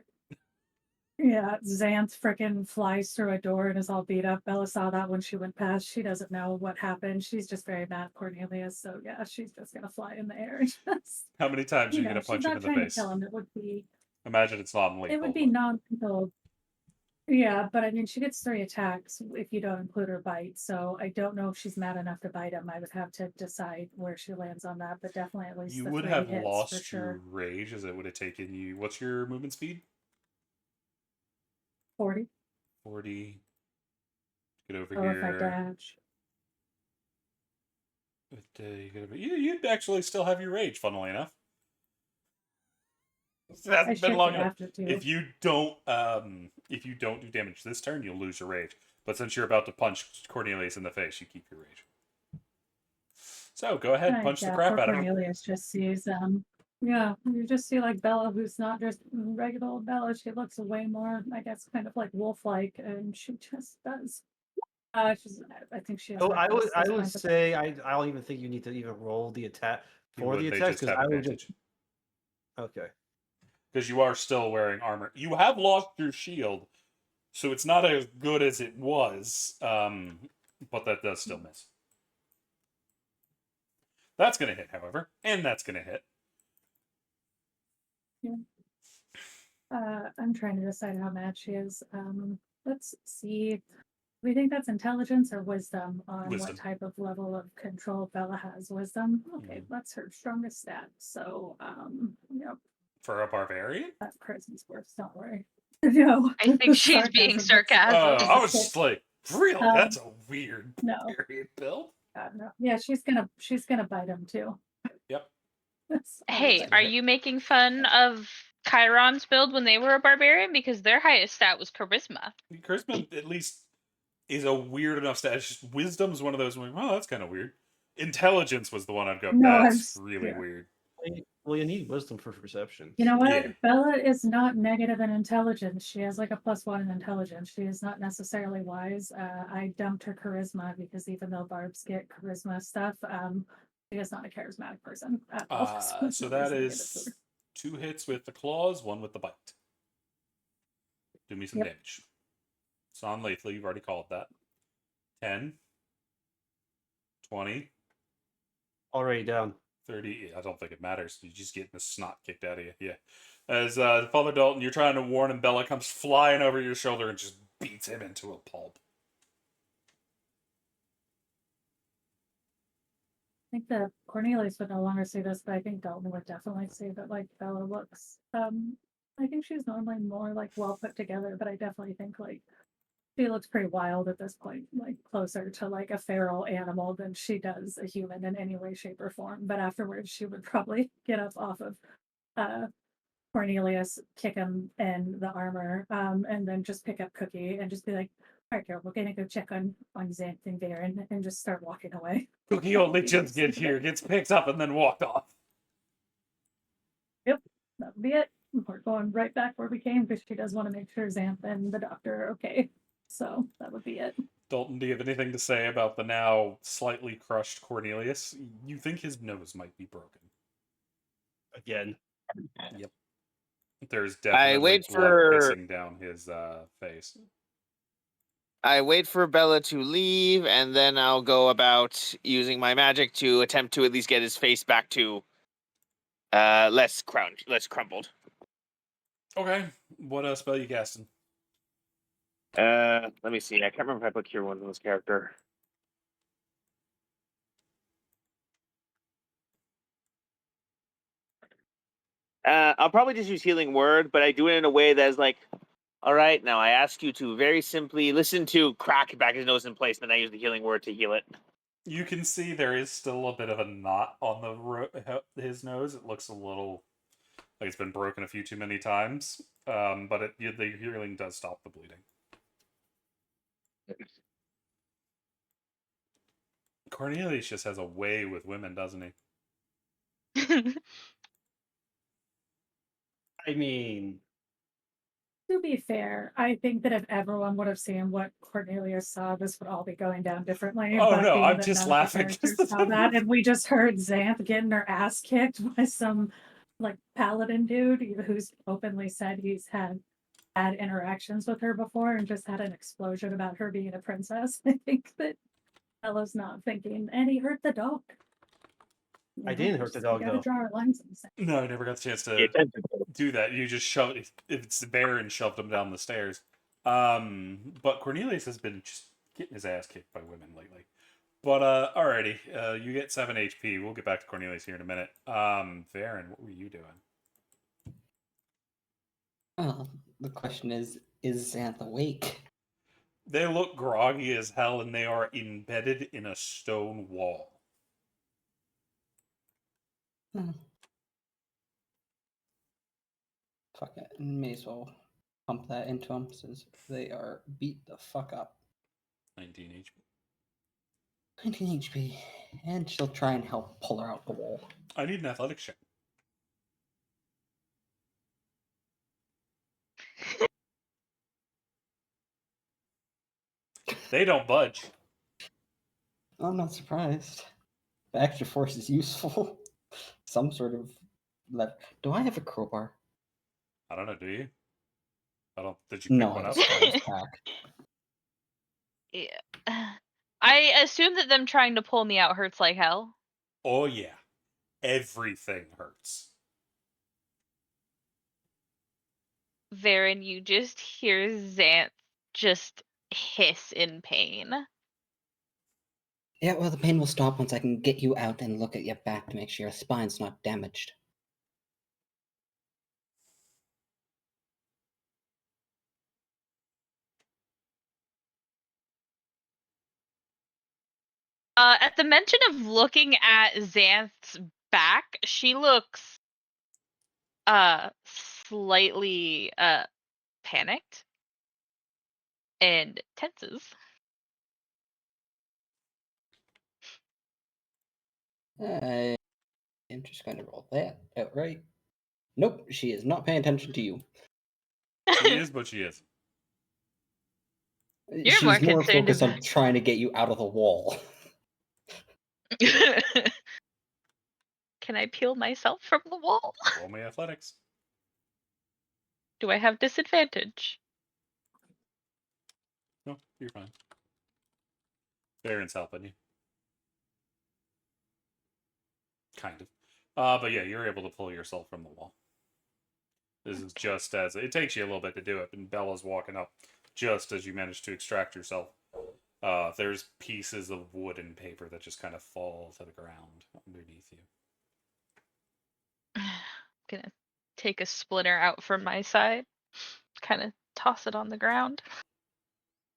Yeah, Xanth frickin' flies through a door and is all beat up. Bella saw that when she went past. She doesn't know what happened. She's just very mad at Cornelius. So yeah, she's just gonna fly in the air. And just, How many times are you gonna she's punch him not in the trying to face? kill him. It would be Imagine it's non-lethal. but- non-lethal. Yeah, but I mean, she gets 3 attacks if you don't include her bite. So I don't know if she's mad enough to bite him. I would have to decide where she lands on that, but definitely at least You the would 3 have hits for lost sure. your rage, as it would have taken you. What's your movement speed? 40. 40. Get over Oh, if I here. dash. You'd actually still have your rage, funnily enough. It I hasn't been shift long it enough. after too. If you don't do damage this turn, you'll lose your rage. But since you're about to punch Cornelius in the face, you keep your rage. So go ahead, punch the crap poor out of him. Cornelius just sees yeah, you just see like Bella, who's not just regular old Bella. She looks way more, I guess, kind of like wolf-like, and she just does. I think she has. Oh, I reckless would at this point, but say I don't even think you need to even roll the attack for the They attacks just because have I would just advantage. okay. Because you are still wearing armor. You have lost your shield, so it's not as good as it was. But that does still miss. That's going to hit, however, and that's going to hit. I'm trying to decide how mad she is. Let's see. Do we think that's intelligence or wisdom on Wisdom. what type of level of control Bella has? Wisdom. Okay, Mhm. that's her strongest stat. So, yep, For a barbarian? that charisma's worse. Don't worry. No, I think she's being sarcastic. I was just like, really? That's a weird no. barbarian build. No. Yeah, she's gonna bite him too. Yep. Hey, are you making fun of Chiron's build when they were a barbarian? Because their highest stat was charisma. Charisma, at least, is a weird enough stat. It's just wisdom's one of those. Where, oh, that's kind of weird. Intelligence was the one I'd go. No, That's really weird. Well, you need wisdom for perception. You know what? Yeah. Bella is not negative in intelligence. She has like a +1 in intelligence. She is not necessarily wise. I dumped her charisma because even though barbs get charisma stuff, she is not a charismatic person at all. So that is 2 hits with the claws, 1 with the bite. Do me some Yep. damage. It's non-lethal. You've already called that. 10, 20, Already down. 30. I don't think it matters. You're just getting the snot kicked out of you. Yeah. As Father Dalton, you're trying to warn him, Bella comes flying over your shoulder and just beats him into a pulp. I think that Cornelius would no longer say this, but I think Dalton would definitely say that like Bella looks. I think she's normally more like well put together, but I definitely think like she looks pretty wild at this point, like closer to like a feral animal than she does a human in any way, shape, or form. But afterwards, she would probably get up off of Cornelius, kick him in the armor, and then just pick up Cookie and just be like, "All right, girl, we're gonna go check on Xanth and Varen," and just start walking away. Cookie only just gets here, gets picked up, and then walked off. Yep, that would be it. We're going right back where we came because she does want to make sure Xanth and the doctor are okay. So that would be it. Dalton, do you have anything to say about the now slightly crushed Cornelius? You think his nose might be broken. Again. Yep. There's definitely blood pissing down his face. I wait for Bella to leave, and then I'll go about using my magic to attempt to at least get his face back to less crumbled. Okay. What spell you casting? Let me see. I can't remember if I put Cure Wounds on this character. I'll probably just use healing word, but I do it in a way that is like, all right, now I ask you to very simply listen to crack back his nose in place, then I use the healing word to heal it. You can see there is still a bit of a knot on his nose. It looks a little like it's been broken a few too many times, but the healing does stop the bleeding. Cornelius just has a way with women, doesn't he? I mean, To be fair, I think that if everyone would have seen what Cornelius saw, this would all be going down differently. Oh, but no, being I'm that just none of the laughing 'cause characters the saw that, and we just heard Xanth getting her ass kicked by some like paladin dude who's openly said he's had interactions with her before and just had an explosion about her being a princess. I think that Bella's not thinking, and he hurt the dog. I didn't hurt the dog, You gotta though. draw our lines in the sand. No, I never got the chance to Yeah, do that. You just shoved it's the bear and shoved him down the stairs. But Cornelius has been just getting his ass kicked by women lately. But alrighty, you get 7 HP. We'll get back to Cornelius here in a minute. Varen, what were you doing? Well, the question is Xanth awake? They look groggy as hell, and they are embedded in a stone wall. Fuck it, may as well pump that into them since they are beat the fuck up. 19 HP. 19 HP, and she'll try and help pull her out the wall. I need an athletics check. They don't budge. I'm not surprised. The extra force is useful. Some sort of lever. Do I have a crowbar? I don't know, do you? I don't. Did you No, pick one I up? just pack. Yeah. I assume that them trying to pull me out hurts like hell. Oh, yeah. Everything hurts. Varen, you just hear Xanth just hiss in pain. Yeah, well, the pain will stop once I can get you out and look at your back to make sure your spine's not damaged. At the mention of looking at Xanth's back, she looks slightly panicked and tenses. I'm just going to roll that outright. Nope, she is not paying attention to you. She is, but she is. You're She's more more concerned focused on about- trying to get you out of the wall. Can I peel myself from the wall? Roll me athletics. Do I have disadvantage? No, you're fine. Varen's helping you. Kind of. But yeah, you're able to pull yourself from the wall. This is just as it takes you a little bit to do it, and Bella's walking up just as you manage to extract yourself. There's pieces of wood and paper that just kind of fall to the ground underneath you. Gonna take a splinter out from my side, kind of toss it on the ground.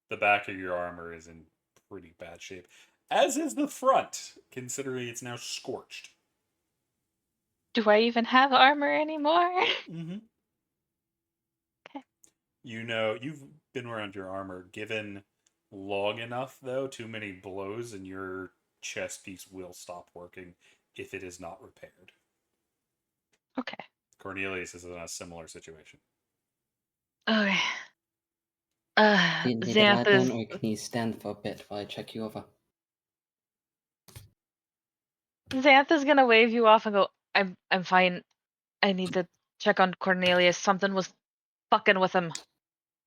The back of your armor is in pretty bad shape, as is the front, considering it's now scorched. Do I even have armor anymore? Mm-hmm. Okay. You know, you've been around your armor. Given long enough, though, too many blows and your chest piece will stop working if it is not repaired. Okay. Cornelius is in a similar situation. Okay. Do you need to lie Xanth is. down, or can you stand for a bit while I check you over? Xanth is gonna wave you off and go, I'm fine. I need to check on Cornelius. Something was fucking with him.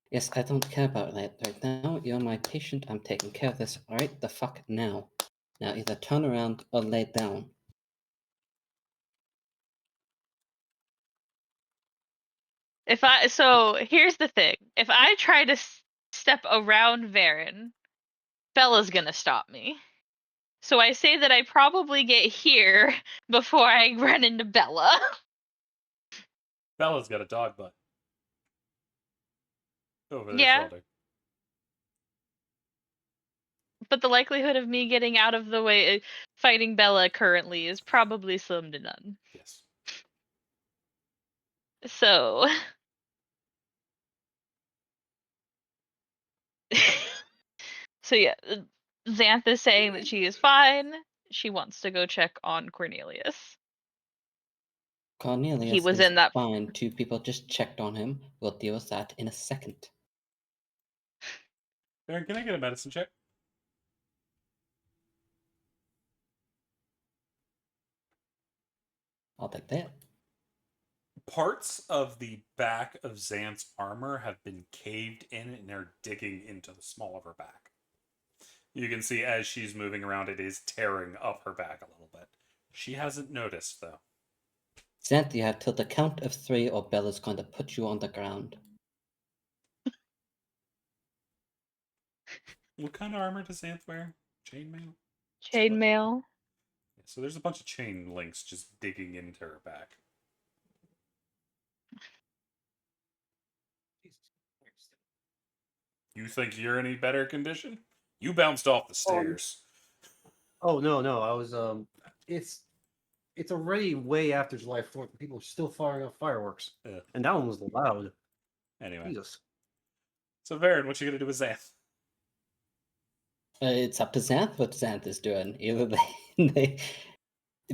Yes, I don't care about that right now. You're my patient. I'm taking care of this right the fuck now. Now either turn around or lay down. So here's the thing. If I try to step around Varen, Bella's gonna stop me. So I say that I probably get here before I run into Bella. Bella's got a dog butt over their Yeah. shoulder. But the likelihood of me getting out of the way fighting Bella currently is probably slim to none. Yes. So so yeah, Xanth is saying that she is fine. She wants to go check on Cornelius. Cornelius was is in that- fine. 2 people just checked on him. We'll deal with that in a second. Baron, can I get a medicine check? I'll take that. Parts of the back of Xanth's armor have been caved in and are digging into the small of her back. You can see as she's moving around, it is tearing up her back a little bit. She hasn't noticed, though. Xanth, you have till the count of 3 or Bella's going to put you on the ground. What kind of armor does Xanth wear? Chainmail? Chainmail. So there's a bunch of chain links just digging into her back. You think you're in any better condition? You bounced off the stairs. Oh no, I was it's already way after July 4th. And people are still firing off fireworks, and that one was loud. Anyway, Jesus. so Varen, what you gonna do with Xanth? It's up to Xanth what Xanth is doing. Either they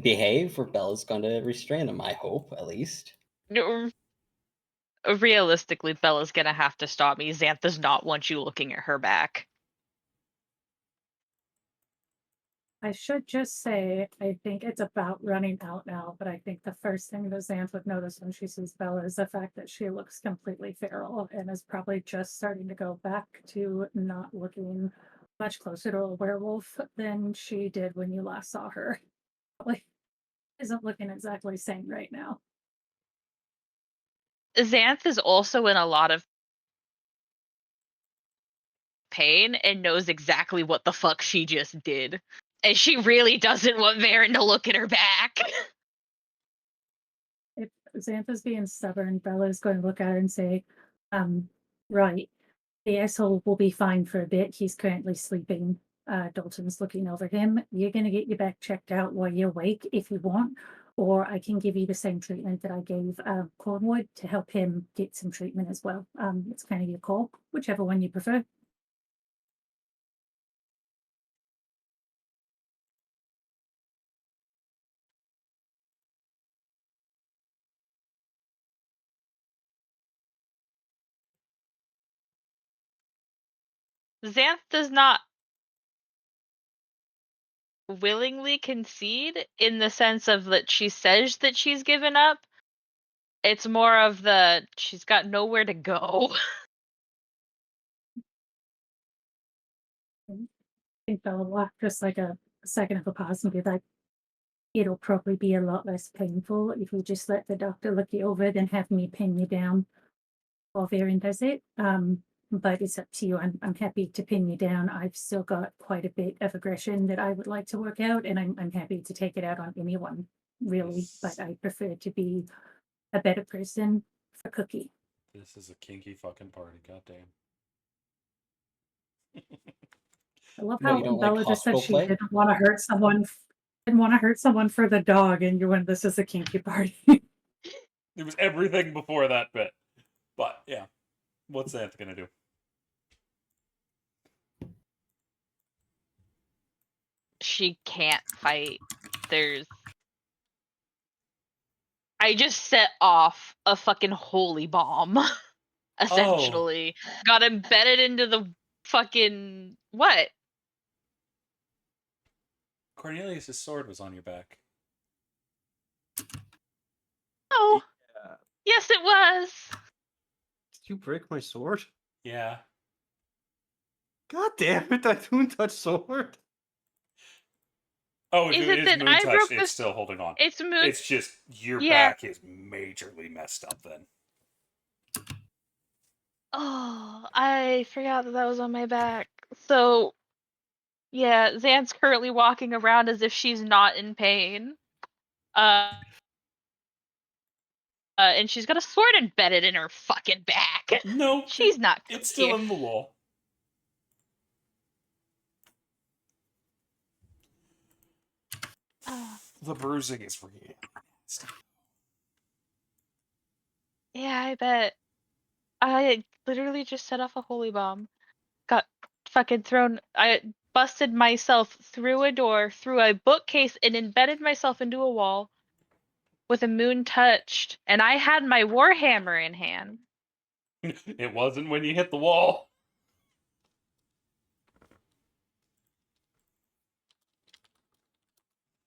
behave or Bella's going to restrain them, I hope, at least. Realistically, Bella's gonna have to stop me. Xanth does not want you looking at her back. I should just say, I think it's about running out now, but I think the first thing that Xanth would notice when she sees Bella is the fact that she looks completely feral and is probably just starting to go back to not looking much closer to a werewolf than she did when you last saw her. Probably isn't looking exactly sane right now. Xanth is also in a lot of pain and knows exactly what the fuck she just did. And she really doesn't want Varen to look at her back. If Xantha's being stubborn, Bella's going to look at her and say, right, the asshole will be fine for a bit. He's currently sleeping. Dalton's looking over him. You're going to get your back checked out while you're awake if you want, or I can give you the same treatment that I gave Cornwood to help him get some treatment as well. It's kind of your call, whichever one you prefer. Xanth does not willingly concede in the sense of that she says that she's given up. It's more of the she's got nowhere to go. I think Bella will have just like a second of a pause and be like, it'll probably be a lot less painful if you just let the doctor look you over than have me pin you down while Varen does it. But it's up to you. I'm happy to pin you down. I've still got quite a bit of aggression that I would like to work out, and I'm happy to take it out on anyone, really. But I prefer to be a better person for Cookie. This is a kinky fucking party, goddamn. I love What, how you don't like Bella just said hospital she play? didn't want to hurt someone. Didn't want to hurt someone for the dog, and you went, "This is a kinky party." There was everything before that bit. But, yeah. What's Xanth gonna do? She can't fight. I just set off a fucking holy bomb. Essentially. Got embedded into the fucking what? Cornelius' sword was on your back. Oh, Yeah. yes, it was. Did you break my sword? Yeah. God damn it! That Toon Touch sword. Oh, if Is it it is that moon I touch, broke it's this? still holding on. It's moon. It's just your Yeah. back is majorly messed up then. Oh, I forgot that was on my back. So, yeah, Xan's currently walking around as if she's not in pain. And she's got a sword embedded in her fucking back. No, She's not. It's still here. in the wall. The bruising is real. Yeah, I bet. I literally just set off a holy bomb. Got fucking thrown. I busted myself through a door, through a bookcase, and embedded myself into a wall with a moon touched. And I had my warhammer in hand. It wasn't when you hit the wall.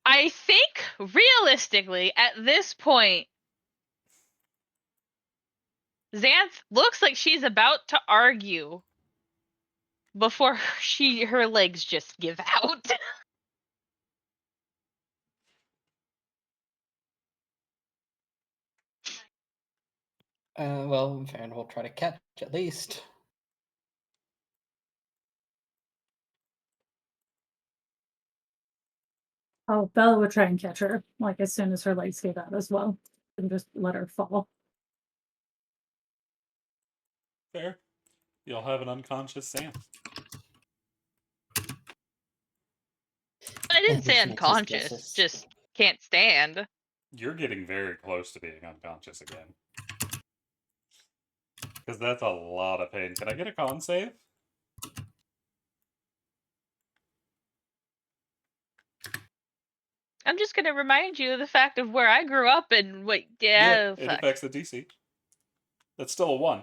I think, realistically, at this point, Xanth looks like she's about to argue before her legs just give out. Well, Farron will try to catch at least. Oh, Bella would try and catch her, like as soon as her legs gave out as well, and just let her fall. Fair. You'll have an unconscious Sam. I didn't Yeah, say these next unconscious, guesses. just can't stand. You're getting very close to being unconscious again. Because that's a lot of pain. Can I get a con save? I'm just gonna remind you of the fact of where I grew up and what. Yeah, it fuck. affects the DC. That's still a 1.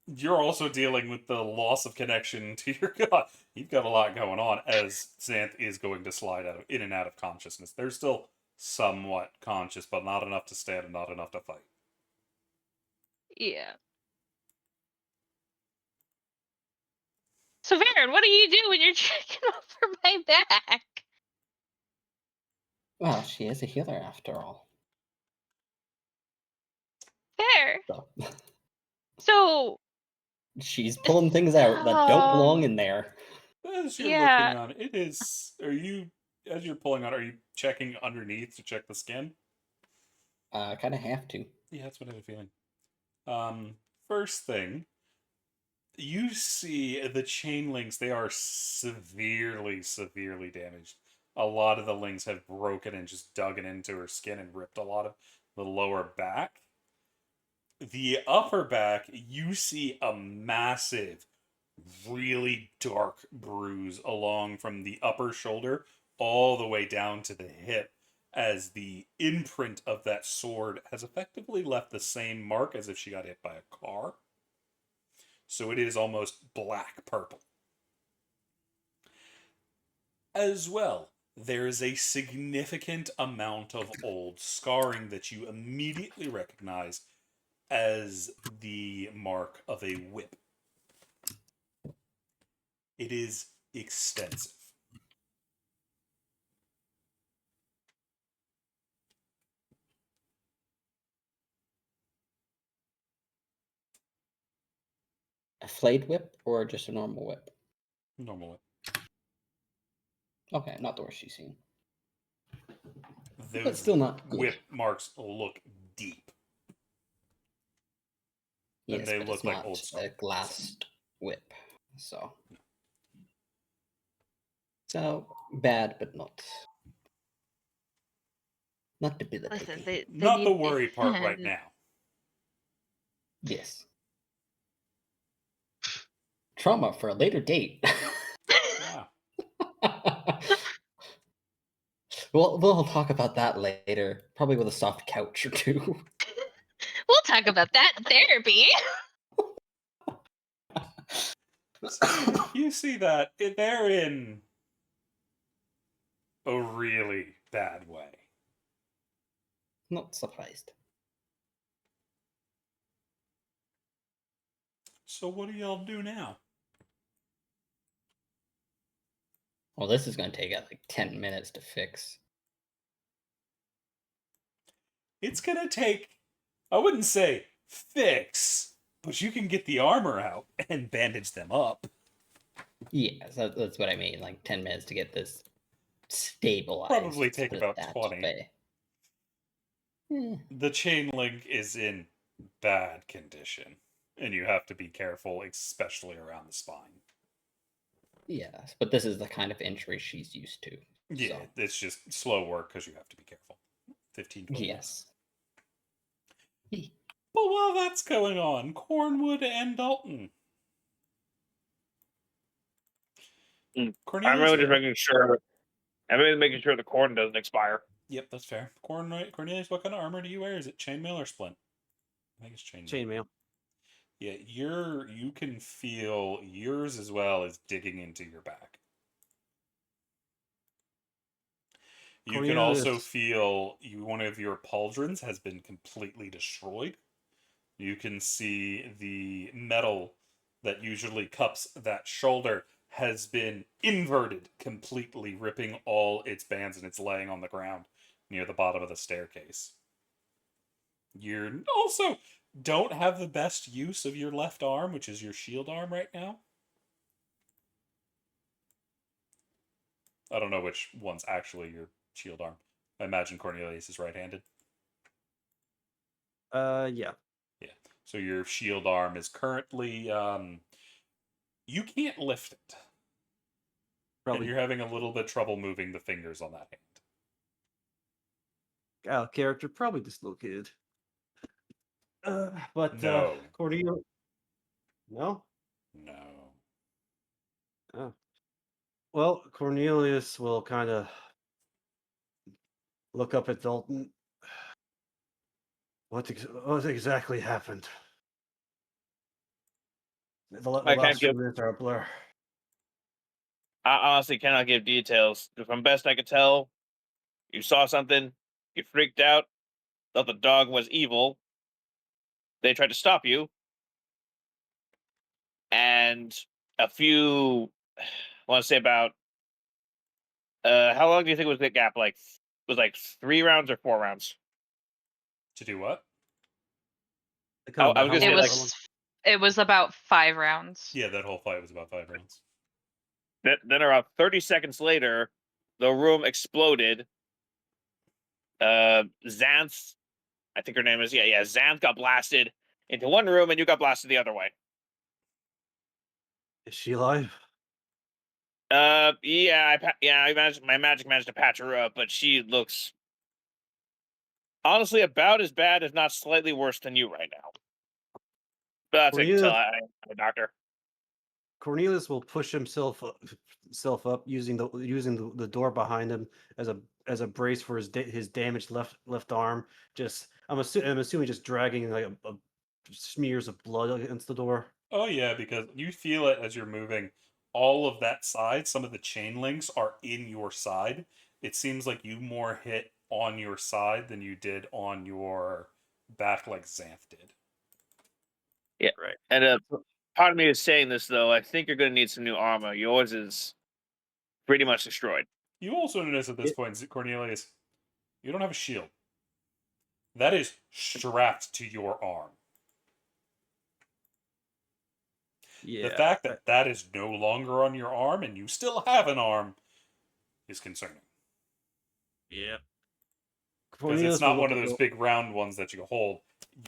You're also dealing with the loss of connection to your god. You've got a lot going on as Xanth is going to slide in and out of consciousness. They're still somewhat conscious, but not enough to stand and not enough to fight. Yeah. So, Varen, what do you do when you're checking over my back? Well, she is a healer after all. There. So So, she's pulling things out that don't belong in there. As you're Yeah. looking on, it is. As you're pulling on, are you checking underneath to check the skin? Kind of have to. Yeah, that's what I had a feeling. First thing, you see the chain links, they are severely, severely damaged. A lot of the links have broken and just dug into her skin and ripped a lot of the lower back. The upper back, you see a massive, really dark bruise along from the upper shoulder all the way down to the hip, as the imprint of that sword has effectively left the same mark as if she got hit by a car. So it is almost black purple. As well, there is a significant amount of old scarring that you immediately recognize as the mark of a whip. It is extensive. A flayed whip or just a normal whip? Normal whip. Okay, not the worst she's seen. But Those still not good. whip marks look deep. Yes, And they but look it's like not old a stone. glassed whip. So bad, but not debilitating. Listen, they Not the need worry part right now. Yes. Trauma for a later date. Wow. We'll talk about that later, probably with a soft couch or two. We'll talk about that in therapy. So you see that they're in a really bad way. Not surprised. So what do y'all do now? Well, this is going to take like 10 minutes to fix. It's gonna take, I wouldn't say fix, but you can get the armor out and bandage them up. Yeah, so that's what I mean. Like 10 minutes to get this stabilized. Probably let's take put it about that 20. way. Eh, The chain link is in bad condition, and you have to be careful, especially around the spine. yes, but this is the kind of injury she's used to. Yeah, So, it's just slow work because you have to be careful. 15, 20 minutes. yes. But while that's going on, Cornwood and Dalton. I'm Cornelius, really just making sure. I'm really making sure the corn doesn't expire. Yep, that's fair. Cornelius, what kind of armor do you wear? Is it chainmail or splint? I think it's chainmail. Chainmail. Yeah, you can feel yours as well as digging into your back. You can also Cornelius. feel one of your pauldrons has been completely destroyed. You can see the metal that usually cups that shoulder has been inverted completely, ripping all its bands, and it's laying on the ground near the bottom of the staircase. You also don't have the best use of your left arm, which is your shield arm right now. I don't know which one's actually your shield arm. I imagine Cornelius is right-handed. Yeah. Yeah. So your shield arm is currently you can't lift it. And Probably you're having a little bit trouble moving the fingers on that hand. character probably dislocated. But No. Cornelius. No. No. Oh. Well, Cornelius will kind of look up at Dalton. What exactly happened? The I can't last few give. minutes are a blur. I honestly cannot give details. From best I could tell, you saw something, you freaked out, thought the dog was evil. They tried to stop you, and a few. I want to say about. How long do you think was the gap? Like, was like 3 rounds or 4 rounds? To do what? I was How gonna It say long? like. How long? was about 5 rounds. Yeah, that whole fight was about 5 rounds. Then around 30 seconds later, the room exploded. Xanth, I think her name is, yeah, Xanth got blasted into one room and you got blasted the other way. Is she alive? I managed, my magic managed to patch her up, but she looks honestly about as bad, if not slightly worse than you right now. But that's what I can tell. Cornelius, I'm a doctor. Cornelius will push himself up using the door behind him as a brace for his damaged left arm. Just I'm assuming just dragging like a smears of blood against the door. Oh yeah, because you feel it as you're moving. All of that side, some of the chain links are in your side. It seems like you more hit on your side than you did on your back like Xanth did. Yeah. Right. And part of me is saying this though. I think you're going to need some new armor. Yours is pretty much destroyed. You also notice at this point, Cornelius, you don't have a shield. That is strapped to your arm. The Yeah. fact that that is no longer on your arm and you still have an arm is concerning. Yeah. Because it's Cornelius will not look one of at those big round ones that you hold.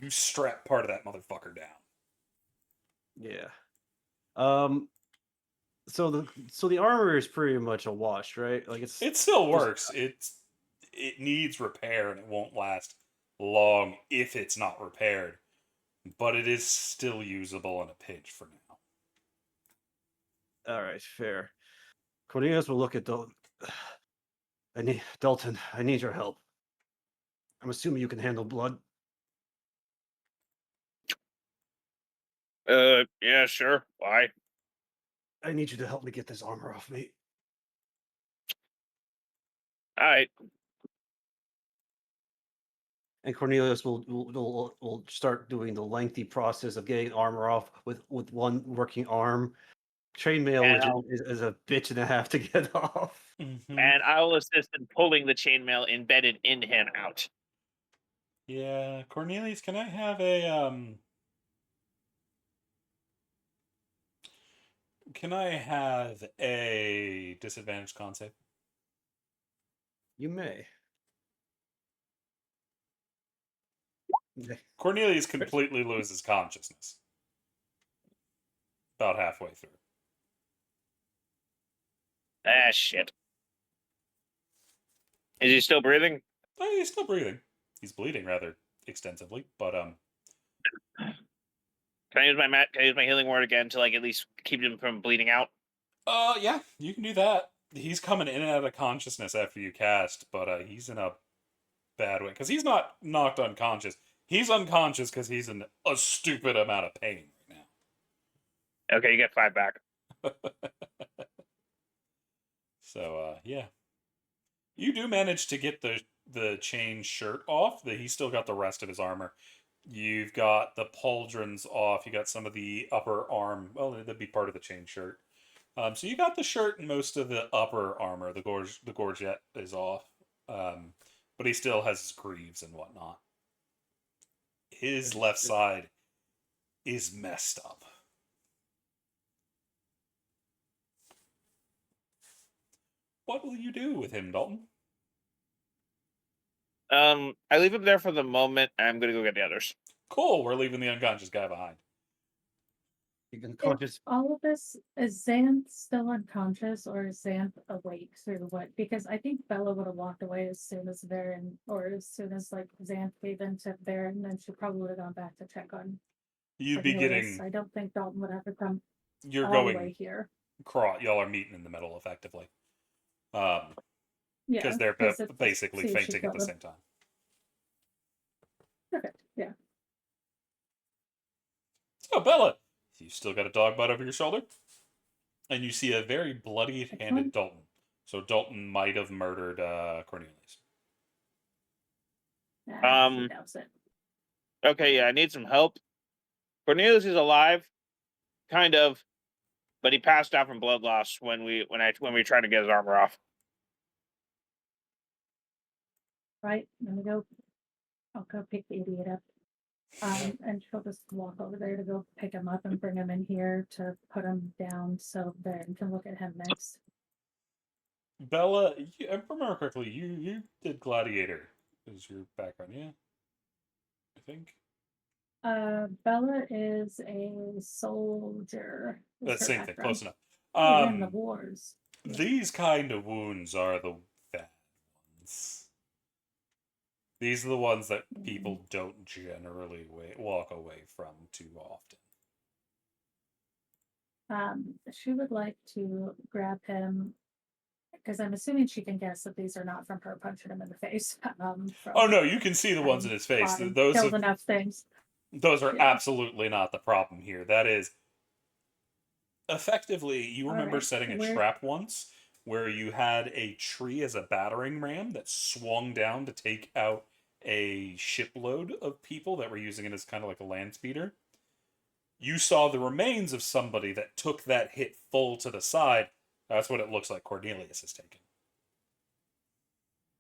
You strap part of that motherfucker down. Yeah. Um. So the armor is pretty much a wash, right? Like It still just works. It needs repair and it won't last long if it's not repaired. But it is still usable in a pinch for now. all right. Fair. Cornelius will look at Dalton. Dalton. I need your help. I'm assuming you can handle blood. Yeah, sure. Why? I need you to help me get this armor off me. All right. And Cornelius will start doing the lengthy process of getting armor off with one working arm. Chainmail, And which I'll is a bitch and a half to get off. Mm-hmm. and I will assist in pulling the chainmail embedded in him out. Yeah, Cornelius, can I have a Can I have a disadvantage con save? You may. Cornelius completely loses consciousness. About halfway through. Ah, shit. Is he still breathing? He's still breathing. He's bleeding rather extensively, but Can I use can I use my healing word again to like at least keep him from bleeding out? yeah, you can do that. He's coming in and out of consciousness after you cast, but he's in a bad way because he's not knocked unconscious. He's unconscious because he's in a stupid amount of pain right Okay, you get 5 back. now. So yeah, you do manage to get the chain shirt off. He's still got the rest of his armor. You've got the pauldrons off. You got some of the upper arm. Well, that'd be part of the chain shirt. So you got the shirt and most of the upper armor. The gorget is off, but he still has his greaves and whatnot. His left side is messed up. What will you do with him, Dalton? I leave him there for the moment. I'm gonna go get the others. Cool. We're leaving the unconscious guy behind. Even If conscious. all of this, is Xanth still unconscious or is Xanth awake through what? Because I think Bella would have walked away as soon as Varen, or as soon as like Xanth gave in to Varen, then she probably would have gone back to check on You'd be Cornelius. getting. I don't think Dalton would have to come You're all the way going. here. Y'all are meeting in the middle, effectively. Yeah, Because they're it's basically see if she fainting at killed the him. same time. Perfect. Yeah. So, Bella, you still got a dog bite over your shoulder? And you see a very bloody-handed Dalton. So Dalton might have murdered Cornelius. She doubts it. Okay, yeah, I need some help. Cornelius is alive, kind of, but he passed out from blood loss when we tried to get his armor off. Right. Let me go. I'll go pick the idiot up. And she'll just walk over there to go pick him up and bring him in here to put him down so Varen can look at him next. Bella, if I remember correctly, you did Gladiator as your background, yeah? I think. Bella is a soldier. Is her Same thing, background. close enough. She's in the wars. These kind of wounds are the bad ones. These are the ones that people don't generally walk away from too often. She would like to grab him because I'm assuming she can guess that these are not from her punching him in the face. Oh no, you can see the ones in his face. Killed enough things. Those are absolutely not the problem here. That is effectively, you remember setting a trap once where you had a tree as a battering ram that swung down to take out a shipload of people that were using it as kind of like a land speeder. You saw the remains of somebody that took that hit full to the side. That's what it looks like Cornelius has taken.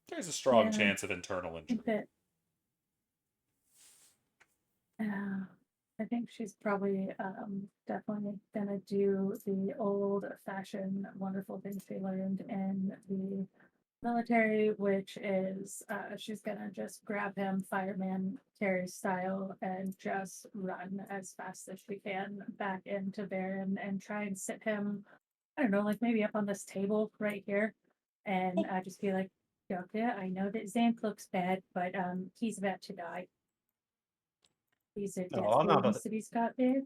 There's a strong chance of internal injury. I think she's probably definitely gonna do the old fashioned wonderful thing she learned in the military, which is she's gonna just grab him fireman Terry style and just run as fast as she can back into Varen and try and sit him, I don't know, like maybe up on this table right here, and just be like, Doctor, I know that Xanth looks bad, but he's about to die. These are I'm not about that he's got there.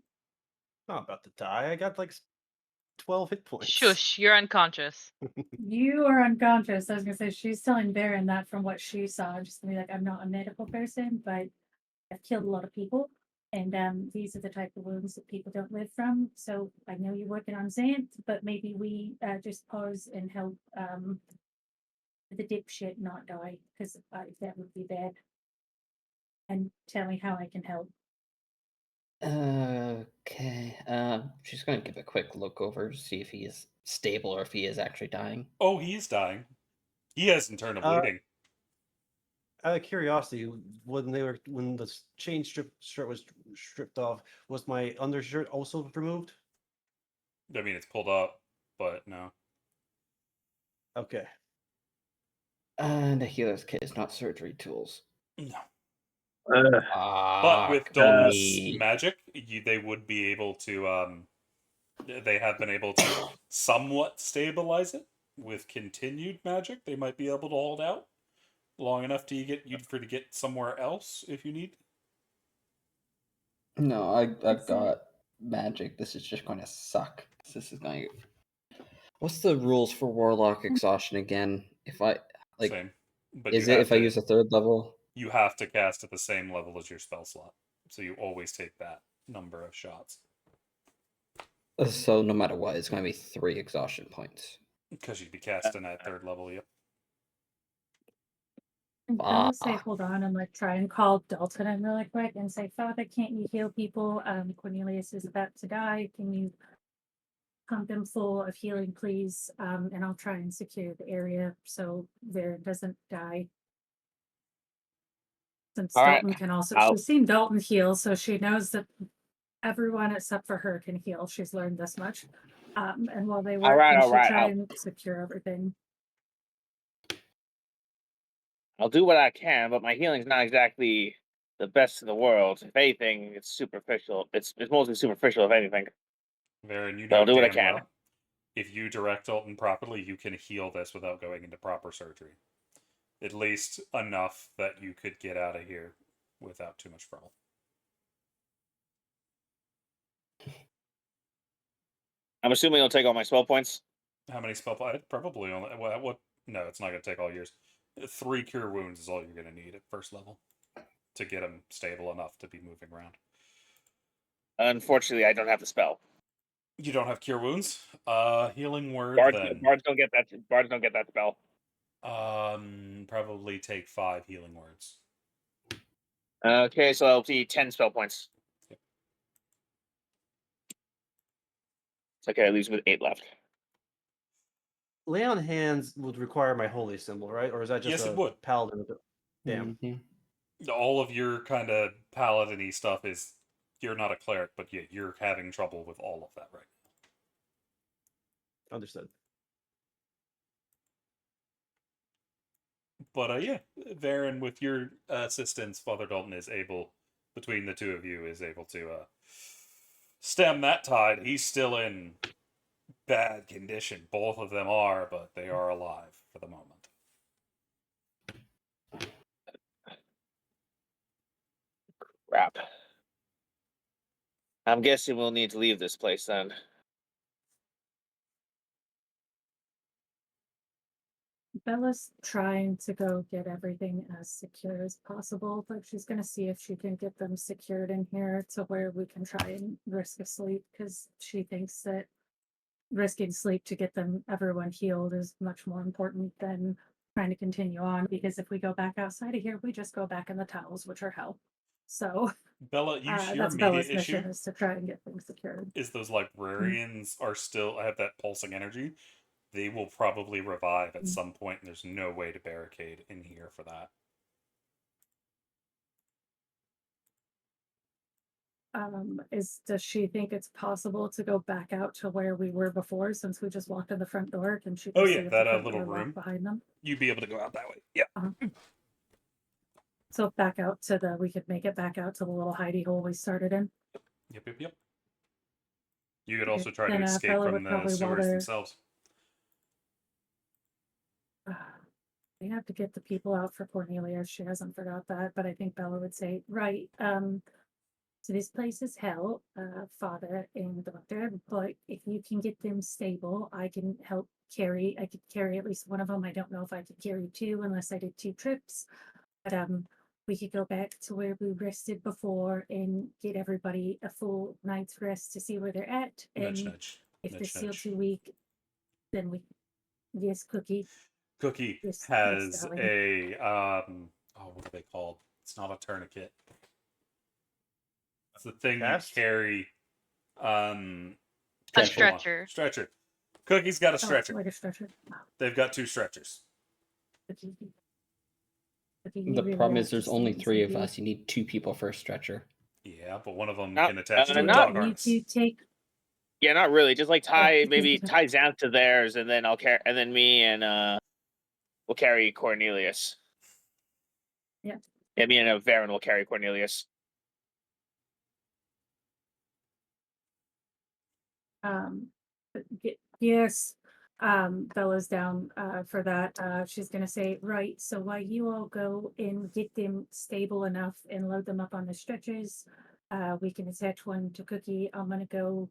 Not about to die. I got like 12 hit points. Shush, you're unconscious. You are unconscious. I was gonna say she's telling Varen that from what she saw. Just gonna be like, I'm not a medical person, but I've killed a lot of people, and these are the type of wounds that people don't live from. So I know you're working on Xanth, but maybe we just pause and help the dipshit not die, because that would be bad. And tell me how I can help. Okay. She's going to give a quick look over to see if he is stable or if he is actually dying. Oh, he is dying. He has internal bleeding. Out of curiosity, when the chain shirt was stripped off, was my undershirt also removed? I mean, it's pulled up, but no. Okay. And a healer's kit is not surgery tools. No. But with Dalton's magic, they would be able to. They have been able to somewhat stabilize it with continued magic. They might be able to hold out long enough to get somewhere else if you need. No, I've got magic. This is just going to suck. This is going to... What's the rules for Warlock Exhaustion again? If I... Like, Same. But is it if I use a 3rd level? You have to cast at the same level as your spell slot. So you always take that number of shots. So no matter what, it's going to be 3 exhaustion points. Because you'd be casting at 3rd level, yep. And I will say, hold on, and like try and call Dalton in really quick and say, Father, can't you heal people? Cornelius is about to die. Can you pump him full of healing, please? And I'll try and secure the area so there doesn't die. Since All Dalton right. can also, she's seen Dalton heal, so she knows that everyone except for her can heal. She's learned this much. And while they work, can she try and secure everything? I'll do what I can, but my healing's not exactly the best in the world. If anything, it's superficial. It's mostly superficial, if anything. Varen, you So know I'll do what I damn can. well, if you direct Dalton properly, you can heal this without going into proper surgery. At least enough that you could get out of here without too much trouble. I'm assuming it'll take all my spell points. How many spell points? Probably only. What? No, it's not going to take all yours. 3 cure wounds is all you're going to need at 1st level to get them stable enough to be moving around. Unfortunately, I don't have the spell. You don't have cure wounds? Healing word Bards, then. bards don't get that. Bards don't get that spell. Probably take 5 healing words. Okay, so I'll see 10 spell points. Yep. It's okay. I leaves with 8 left. Lay on hands would require my holy symbol, right? Or is that just Yes, a it would. paladin? Damn. Mm-hmm. All of your kind of paladin-y stuff is, you're not a cleric, but yeah, you're having trouble with all of that right now. Understood. But yeah, Varen, with your assistance, Father Dalton is able, between the two of you, is able to stem that tide. He's still in bad condition. Both of them are, but they are alive for the moment. Crap. I'm guessing we'll need to leave this place then. Bella's trying to go get everything as secure as possible, but she's going to see if she can get them secured in here to where we can try and risk a sleep, because she thinks that risking sleep to get everyone healed is much more important than trying to continue on, because if we go back outside of here, we just go back in the tunnels, which are hell. So Bella, your that's immediate Bella's issue mission, is to try and get things secured. is those librarians are still have that pulsing energy. They will probably revive at some point, and there's no way to barricade in here for that. Does she think it's possible to go back out to where we were before, since we just walked in the front door? Can she? Oh yeah, that front little door room behind them. You'd be able to go out that way. Yeah. So back out to we could make it back out to the little hidey hole we started in. Yep. You could also try to escape Bella from would the probably, while sewers they're- themselves. We have to get the people out for Cornelia. She hasn't forgot that, but I think Bella would say, right, so this place is hell, Father and Doctor, but if you can get them stable, I can help carry. I could carry at least one of them. I don't know if I could carry 2 unless I did 2 trips, but we could go back to where we rested before and get everybody a full night's rest to see where they're at. And Nudge. if they're still nudge. too weak, then we, yes, Cookie. Cookie Yes, has darling. a what are they called? It's not a tourniquet. It's the thing Cast? you carry. A stretcher. Stretcher. Cookie's got a Oh, stretcher. like a stretcher. They've got 2 stretchers. Cookie, The problem is there's only 3 of us. You need 2 people for a stretcher. Yeah, but one of them Not- can attach to a not- dog need harness. to take. Yeah, not really. Just like Oh. maybe tie down to theirs, and then I'll carry, and then me and will carry Cornelius. Yeah. I mean, Varen will carry Cornelius. Yes, Bella's down for that. She's gonna say, right, so while you all go and get them stable enough and load them up on the stretchers, we can attach one to Cookie. I'm gonna go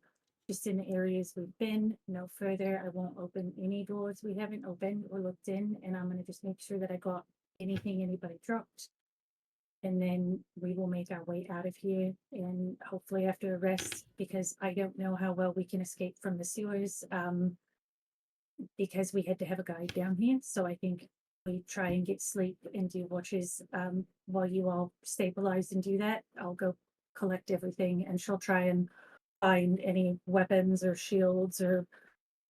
just in the areas we've been, no further. I won't open any doors we haven't opened or looked in, and I'm gonna just make sure that I got anything anybody dropped. And then we will make our way out of here and hopefully after a rest, because I don't know how well we can escape from the sewers. Because we had to have a guide down here. So I think we try and get sleep and do watches while you all stabilize and do that. I'll go collect everything and she'll try and find any weapons or shields or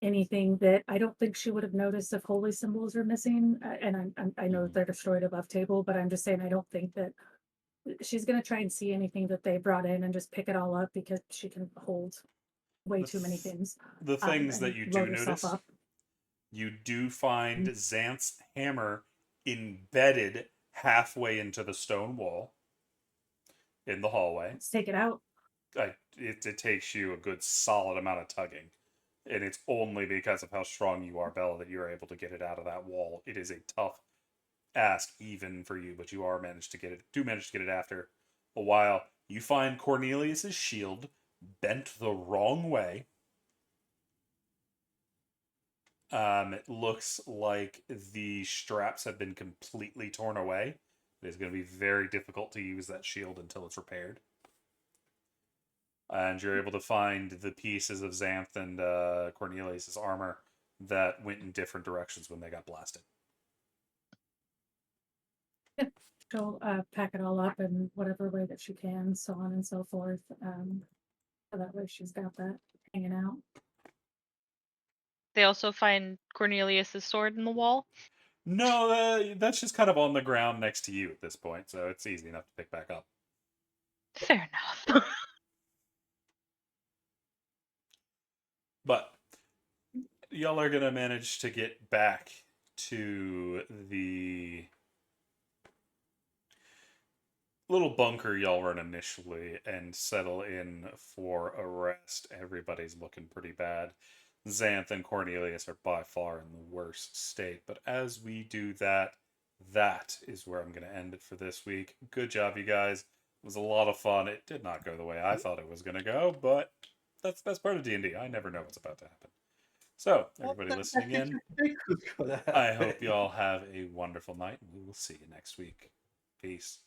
anything that I don't think she would have noticed if holy symbols are missing. And I know they're destroyed above table, but I'm just saying I don't think that she's gonna try and see anything that they brought in and just pick it all up because she can hold way too many things. The things that and you load do herself notice, up. you do find Xanth's hammer embedded halfway into the stone wall in the hallway. Let's take it out. It takes you a good solid amount of tugging. And it's only because of how strong you are, Bella, that you're able to get it out of that wall. It is a tough ask even for you, but you manage to get it after a while. You find Cornelius's shield bent the wrong way. It looks like the straps have been completely torn away. It is going to be very difficult to use that shield until it's repaired. And you're able to find the pieces of Xanth and Cornelius's armor that went in different directions when they got blasted. She'll pack it all up in whatever way that she can, so on and so forth. So that way she's got that hanging out. They also find Cornelius's sword in the wall. No, that's just kind of on the ground next to you at this point, so it's easy enough to pick back up. Fair enough. But y'all are going to manage to get back to the little bunker y'all were in initially and settle in for a rest. Everybody's looking pretty bad. Xanth and Cornelius are by far in the worst state. But as we do that, that is where I'm going to end it for this week. Good job, you guys. It was a lot of fun. It did not go the way I thought it was going to go, but that's the best part of D&D. I never know what's about to happen. So, everybody listening in, I hope y'all have a wonderful night, and we will see you next week. Peace.